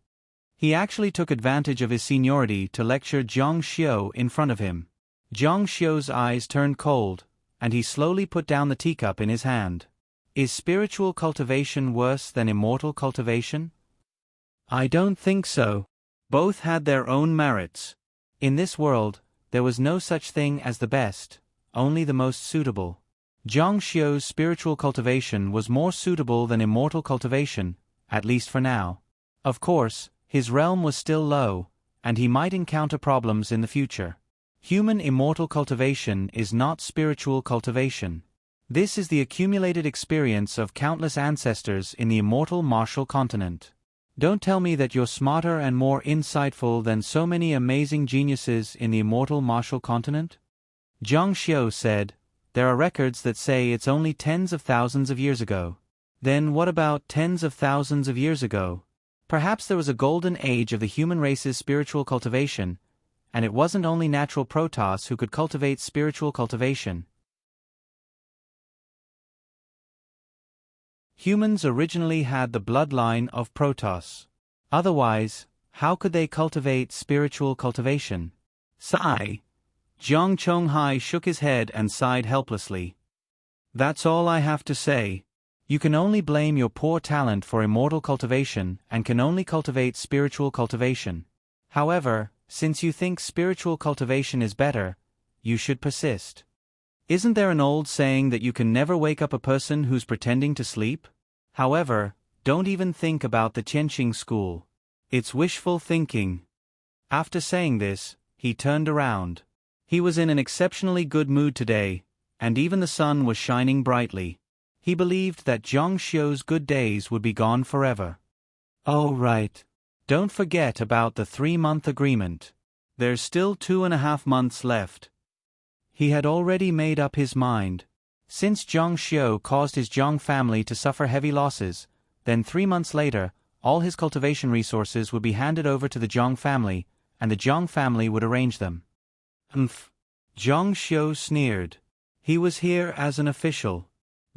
He actually took advantage of his seniority to lecture Zhang Xiu in front of him. Zhang Xiu's eyes turned cold, and he slowly put down the teacup in his hand. Is spiritual cultivation worse than immortal cultivation? I don't think so. Both had their own merits. In this world, there was no such thing as the best, only the most suitable. Zhang Xiu's spiritual cultivation was more suitable than immortal cultivation, at least for now. Of course, his realm was still low, and he might encounter problems in the future. Human immortal cultivation is not spiritual cultivation. This is the accumulated experience of countless ancestors in the immortal martial continent. Don't tell me that you're smarter and more insightful than so many amazing geniuses in the immortal martial continent? Zhang Xiu said, there are records that say it's only tens of thousands of years ago. Then what about tens of thousands of years ago? Perhaps there was a golden age of the human race's spiritual cultivation, and it wasn't only natural Protoss who could cultivate spiritual cultivation. Humans originally had the bloodline of Protoss. Otherwise, how could they cultivate spiritual cultivation? Sigh. Zhang Chonghai shook his head and sighed helplessly. That's all I have to say. You can only blame your poor talent for immortal cultivation and can only cultivate spiritual cultivation. However, since you think spiritual cultivation is better, you should persist. Isn't there an old saying that you can never wake up a person who's pretending to sleep? However, don't even think about the Qianxing school. It's wishful thinking. After saying this, he turned around. He was in an exceptionally good mood today, and even the sun was shining brightly. He believed that Zhang Xiu's good days would be gone forever. Oh right. Don't forget about the 3-month agreement. There's still 2.5 months left. He had already made up his mind. Since Zhang Xiu caused his Zhang family to suffer heavy losses, then 3 months later, all his cultivation resources would be handed over to the Zhang family, and the Zhang family would arrange them. Zhang Xiu sneered. He was here as an official.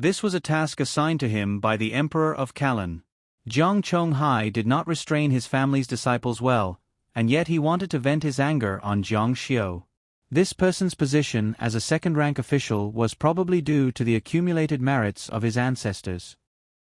This was a task assigned to him by the Emperor of Kalan. Zhang Chonghai did not restrain his family's disciples well, and yet he wanted to vent his anger on Zhang Xiu. This person's position as a second-rank official was probably due to the accumulated merits of his ancestors.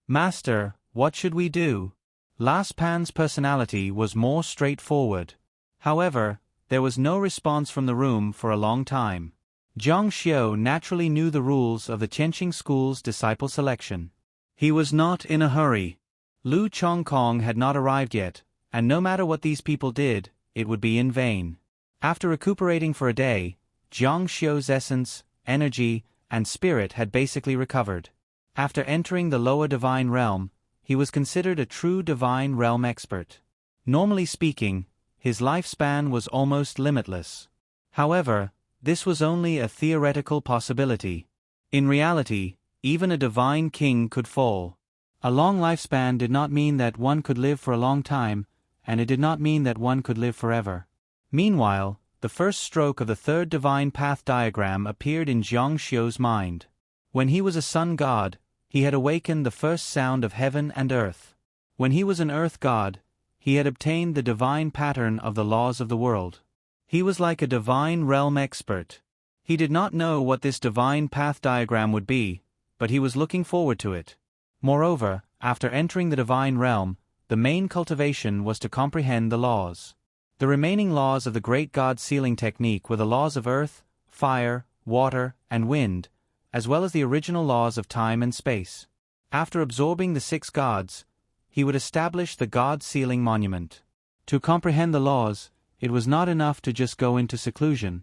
Master, what should we do? Las Pan's personality was more straightforward. However, there was no response from the room for a long time. Zhang Xiu naturally knew the rules of the Qianxing school's disciple selection. He was not in a hurry. Lu Chongkong had not arrived yet, and no matter what these people did, it would be in vain. After recuperating for a day, Zhang Xiu's essence, energy, and spirit had basically recovered. After entering the lower divine realm, he was considered a true divine realm expert. Normally speaking, his lifespan was almost limitless. However, this was only a theoretical possibility. In reality, even a divine king could fall. A long lifespan did not mean that one could live for a long time, and it did not mean that one could live forever. Meanwhile, the first stroke of the third divine path diagram appeared in Zhang Xiu's mind. When he was a sun god, he had awakened the first sound of heaven and earth. When he was an earth god, he had obtained the divine pattern of the laws of the world. He was like a divine realm expert. He did not know what this divine path diagram would be, but he was looking forward to it. Moreover, after entering the divine realm, the main cultivation was to comprehend the laws. The remaining laws of the great god sealing technique were the laws of earth, fire, water, and wind, as well as the original laws of time and space. After absorbing the 6 gods, he would establish the god sealing monument. To comprehend the laws, it was not enough to just go into seclusion.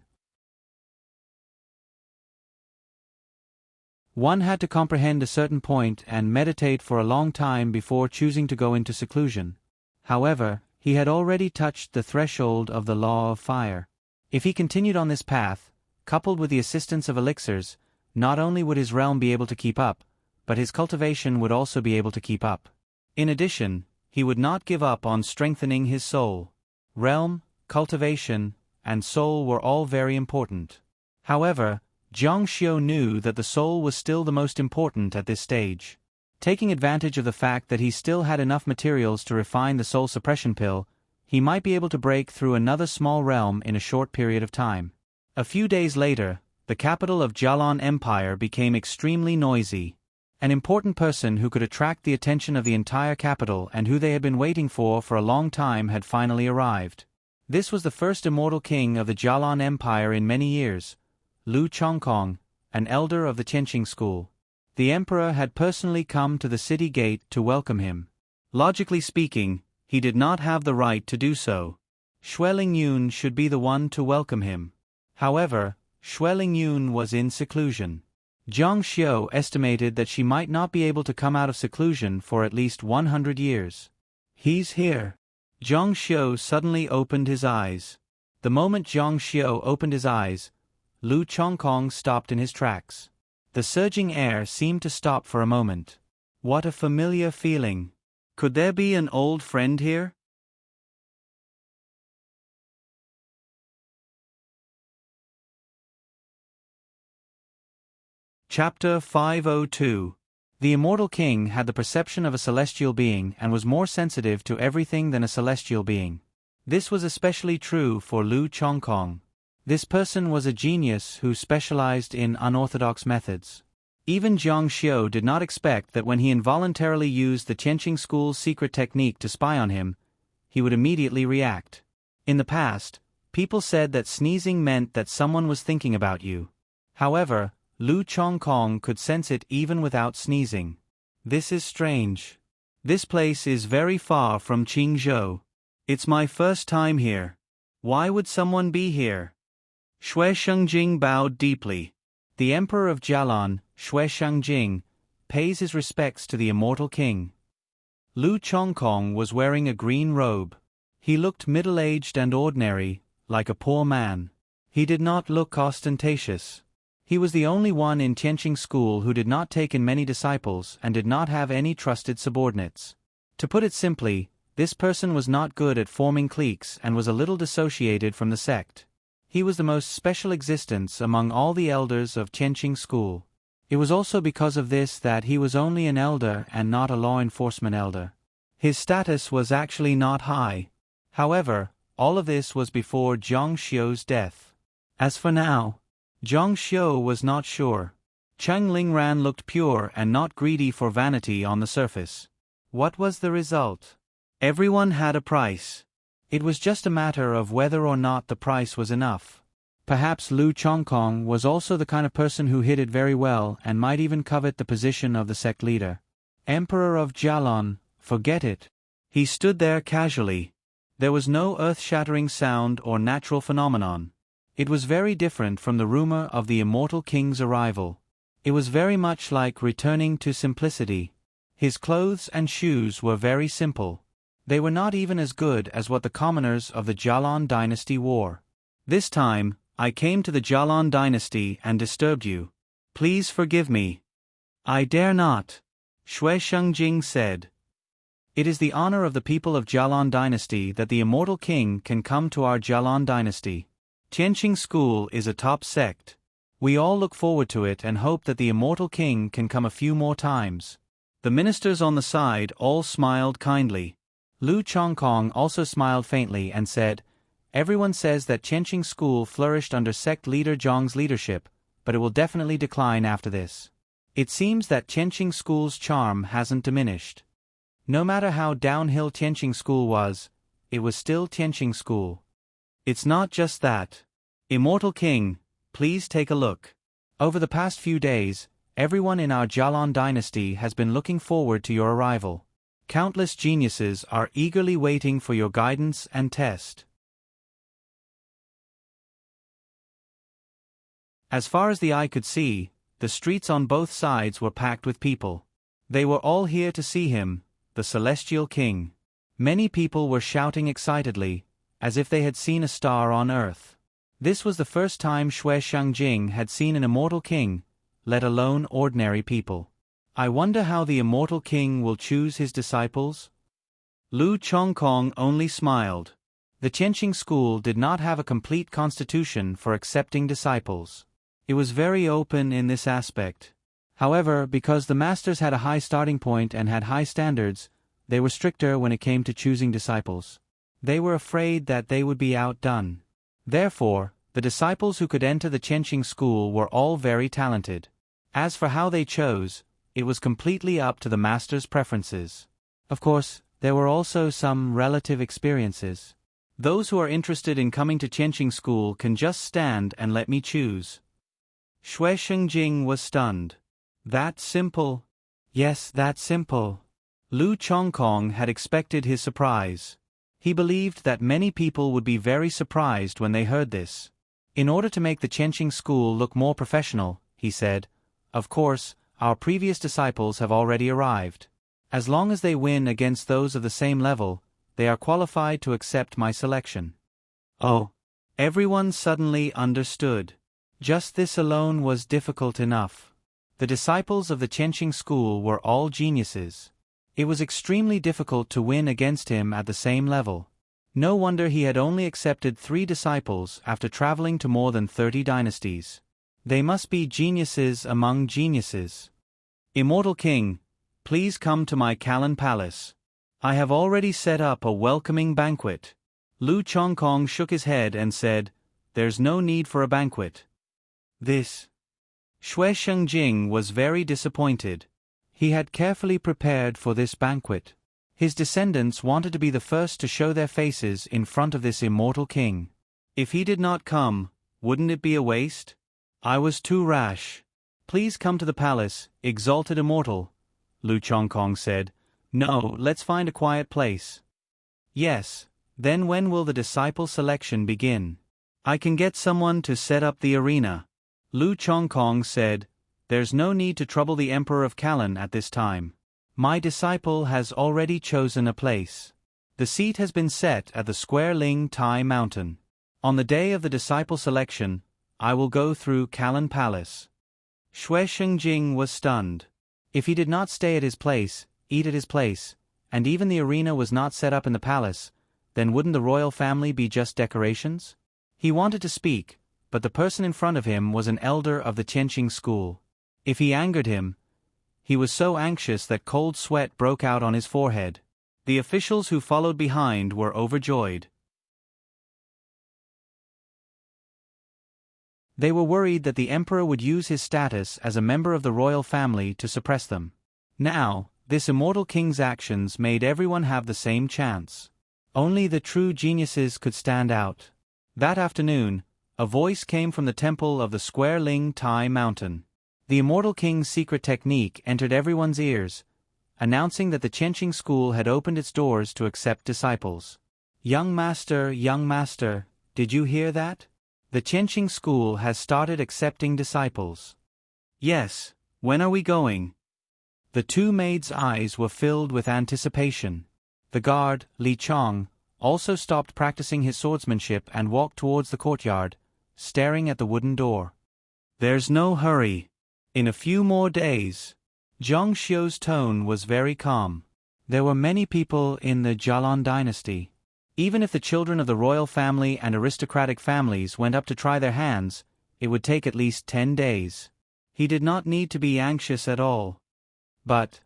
One had to comprehend a certain point and meditate for a long time before choosing to go into seclusion. However, he had already touched the threshold of the law of fire. If he continued on this path, coupled with the assistance of elixirs, not only would his realm be able to keep up, but his cultivation would also be able to keep up. In addition, he would not give up on strengthening his soul. Realm, cultivation, and soul were all very important. However, Zhang Xiu knew that the soul was still the most important at this stage. Taking advantage of the fact that he still had enough materials to refine the soul suppression pill, he might be able to break through another small realm in a short period of time. A few days later, the capital of Jialan Empire became extremely noisy. An important person who could attract the attention of the entire capital and who they had been waiting for a long time had finally arrived. This was the first immortal king of the Jialan Empire in many years, Lu Chongkong, an elder of the Qianxing school. The emperor had personally come to the city gate to welcome him. Logically speaking, he did not have the right to do so. Xueling Yun should be the one to welcome him. However, Xueling Yun was in seclusion. Zhang Xiu estimated that she might not be able to come out of seclusion for at least 100 years. He's here. Zhang Xiu suddenly opened his eyes. The moment Zhang Xiu opened his eyes, Lu Chongkong stopped in his tracks. The surging air seemed to stop for a moment. What a familiar feeling. Could there be an old friend here? Chapter 502. The immortal king had the perception of a celestial being and was more sensitive to everything than a celestial being. This was especially true for Lu Chongkong. This person was a genius who specialized in unorthodox methods. Even Jiang Xiu did not expect that when he involuntarily used the Qianqing school's secret technique to spy on him, he would immediately react. In the past, people said that sneezing meant that someone was thinking about you. However, Lu Chongkong could sense it even without sneezing. This is strange. This place is very far from Qingzhou. It's my first time here. Why would someone be here? Xue Shengjing bowed deeply. The Emperor of Jialan, Xue Shengjing, pays his respects to the immortal king. Lu Chongkong was wearing a green robe. He looked middle-aged and ordinary, like a poor man. He did not look ostentatious. He was the only one in Qianqing school who did not take in many disciples and did not have any trusted subordinates. To put it simply, this person was not good at forming cliques and was a little dissociated from the sect. He was the most special existence among all the elders of Qianqing school. It was also because of this that he was only an elder and not a law enforcement elder. His status was actually not high. However, all of this was before Jiang Xiu's death. As for now, Jiang Xiu was not sure. Cheng Lingran looked pure and not greedy for vanity on the surface. What was the result? Everyone had a price. It was just a matter of whether or not the price was enough. Perhaps Lu Chongkong was also the kind of person who hid it very well and might even covet the position of the sect leader. Emperor of Jialan, forget it. He stood there casually. There was no earth-shattering sound or natural phenomenon. It was very different from the rumor of the immortal king's arrival. It was very much like returning to simplicity. His clothes and shoes were very simple. They were not even as good as what the commoners of the Jialan dynasty wore. This time, I came to the Jialan dynasty and disturbed you. Please forgive me. I dare not, Xue Shengjing said. It is the honor of the people of Jialan dynasty that the immortal king can come to our Jialan dynasty. Qianqing school is a top sect. We all look forward to it and hope that the immortal king can come a few more times. The ministers on the side all smiled kindly. Lu Chongkong also smiled faintly and said, Everyone says that Qianqing school flourished under sect leader Zhang's leadership, but it will definitely decline after this. It seems that Qianqing school's charm hasn't diminished. No matter how downhill Qianqing school was, it was still Qianqing school. It's not just that. Immortal King, please take a look. Over the past few days, everyone in our Jialan dynasty has been looking forward to your arrival. Countless geniuses are eagerly waiting for your guidance and test. As far as the eye could see, the streets on both sides were packed with people. They were all here to see him, the celestial king. Many people were shouting excitedly, as if they had seen a star on earth. This was the first time Xue Shengjing had seen an immortal king, let alone ordinary people. I wonder how the immortal king will choose his disciples? Lu Chongkong only smiled. The Qianqing school did not have a complete constitution for accepting disciples. It was very open in this aspect. However, because the masters had a high starting point and had high standards, they were stricter when it came to choosing disciples. They were afraid that they would be outdone. Therefore, the disciples who could enter the Qianqing school were all very talented. As for how they chose, it was completely up to the master's preferences. Of course, there were also some relative experiences. Those who are interested in coming to Qianqing school can just stand and let me choose. Xue Shengjing was stunned. That simple? Yes, that simple. Lu Chongkong had expected his surprise. He believed that many people would be very surprised when they heard this. In order to make the Qianqing school look more professional, he said, Of course, our previous disciples have already arrived. As long as they win against those of the same level, they are qualified to accept my selection. Oh. Everyone suddenly understood. Just this alone was difficult enough. The disciples of the Qianqing school were all geniuses. It was extremely difficult to win against him at the same level. No wonder he had only accepted 3 disciples after traveling to more than 30 dynasties. They must be geniuses among geniuses. Immortal King, please come to my Kalan palace. I have already set up a welcoming banquet. Lu Chongkong shook his head and said, There's no need for a banquet. This. Shui Shengjing was very disappointed. He had carefully prepared for this banquet. His descendants wanted to be the first to show their faces in front of this immortal king. If he did not come, wouldn't it be a waste? I was too rash. Please come to the palace, exalted immortal, Lu Chongkong said. No, let's find a quiet place. Yes, then when will the disciple selection begin? I can get someone to set up the arena. Lu Chongkong said, there's no need to trouble the Emperor of Kalan at this time. My disciple has already chosen a place. The seat has been set at the Square Ling Tai Mountain. On the day of the disciple selection, I will go through Kalan Palace. Shui Shengjing was stunned. If he did not stay at his place, eat at his place, and even the arena was not set up in the palace, then wouldn't the royal family be just decorations? He wanted to speak, but the person in front of him was an elder of the Tianqing school. If he angered him, he was so anxious that cold sweat broke out on his forehead. The officials who followed behind were overjoyed. They were worried that the emperor would use his status as a member of the royal family to suppress them. Now, this immortal king's actions made everyone have the same chance. Only the true geniuses could stand out. That afternoon, a voice came from the temple of the Square Ling Tai Mountain. The immortal king's secret technique entered everyone's ears, announcing that the Tianqing school had opened its doors to accept disciples. Young master, did you hear that? The Tianqing school has started accepting disciples. Yes, when are we going? The two maids' eyes were filled with anticipation. The guard, Li Chong, also stopped practicing his swordsmanship and walked towards the courtyard, staring at the wooden door. There's no hurry. In a few more days. Zhang Xiu's tone was very calm. There were many people in the Jialan dynasty. Even if the children of the royal family and aristocratic families went up to try their hands, it would take at least 10 days. He did not need to be anxious at all. But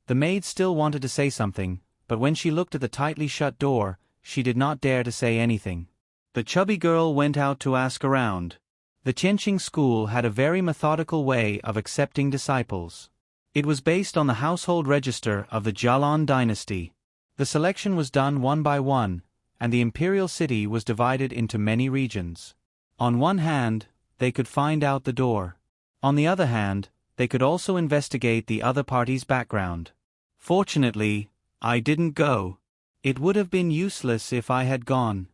the maid still wanted to say something, but when she looked at the tightly shut door, she did not dare to say anything. The chubby girl went out to ask around. The Tianqing school had a very methodical way of accepting disciples. It was based on the household register of the Jialan dynasty. The selection was done one by one, and the imperial city was divided into many regions. On one hand, they could find out the door. On the other hand, they could also investigate the other party's background. Fortunately, I didn't go. It would have been useless if I had gone.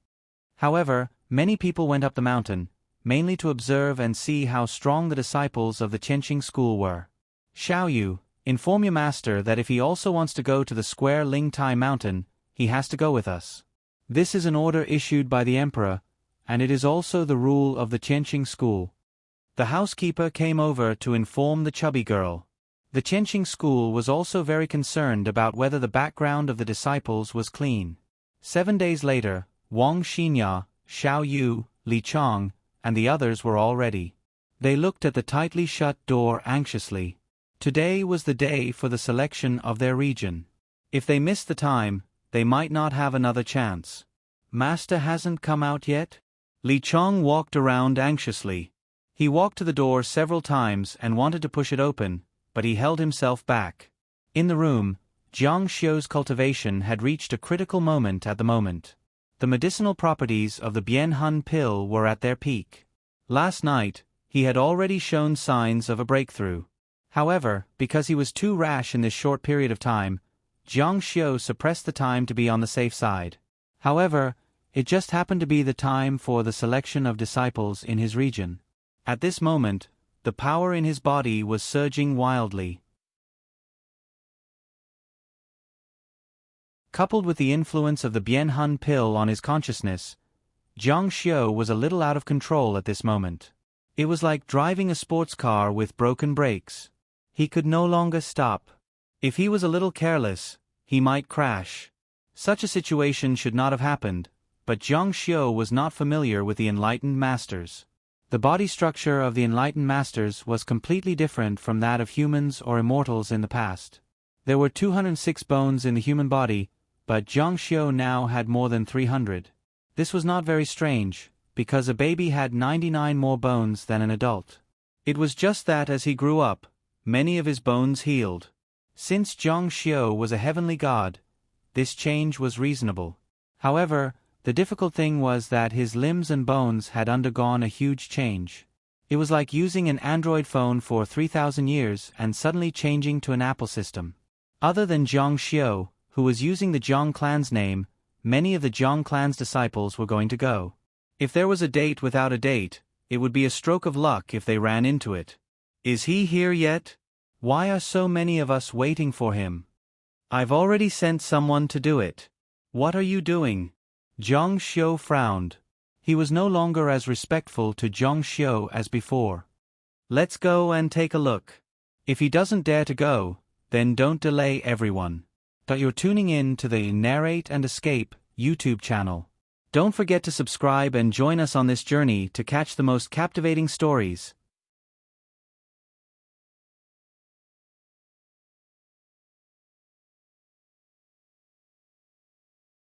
However, many people went up the mountain, mainly to observe and see how strong the disciples of the Tianqing school were. Xiao Yu, inform your master that if he also wants to go to the Square Ling Tai Mountain, he has to go with us. This is an order issued by the emperor, and it is also the rule of the Tianqing school. The housekeeper came over to inform the chubby girl. The Tianqing school was also very concerned about whether the background of the disciples was clean. 7 days later, Wang Xinya, Xiao Yu, Li Chong, and the others were all ready. They looked at the tightly shut door anxiously. Today was the day for the selection of their region. If they missed the time, they might not have another chance. Master hasn't come out yet? Li Chong walked around anxiously. He walked to the door several times and wanted to push it open, but he held himself back. In the room, Zhang Xiu's cultivation had reached a critical moment at the moment. The medicinal properties of the Bianhun pill were at their peak. Last night, he had already shown signs of a breakthrough. However, because he was too rash in this short period of time, Zhang Xiu suppressed the time to be on the safe side. However, it just happened to be the time for the selection of disciples in his region. At this moment, the power in his body was surging wildly. Coupled with the influence of the Bianhun pill on his consciousness, Zhang Xiu was a little out of control at this moment. It was like driving a sports car with broken brakes. He could no longer stop. If he was a little careless, he might crash. Such a situation should not have happened, but Zhang Xiu was not familiar with the enlightened masters. The body structure of the enlightened masters was completely different from that of humans or immortals in the past. There were 206 bones in the human body, but Zhang Xiu now had more than 300. This was not very strange, because a baby had 99 more bones than an adult. It was just that as he grew up, many of his bones healed. Since Zhang Xiu was a heavenly god, this change was reasonable. However, the difficult thing was that his limbs and bones had undergone a huge change. It was like using an Android phone for 3,000 years and suddenly changing to an Apple system. Other than Zhang Xiu, who was using the Zhang clan's name, many of the Zhang clan's disciples were going to go. If there was a date without a date, it would be a stroke of luck if they ran into it. Is he here yet? Why are so many of us waiting for him? I've already sent someone to do it. What are you doing? Zhang Xiu frowned. He was no longer as respectful to Zhang Xiu as before. Let's go and take a look. If he doesn't dare to go, then don't delay everyone. You're tuning in to the Narrate and Escape YouTube channel. Don't forget to subscribe and join us on this journey to catch the most captivating stories.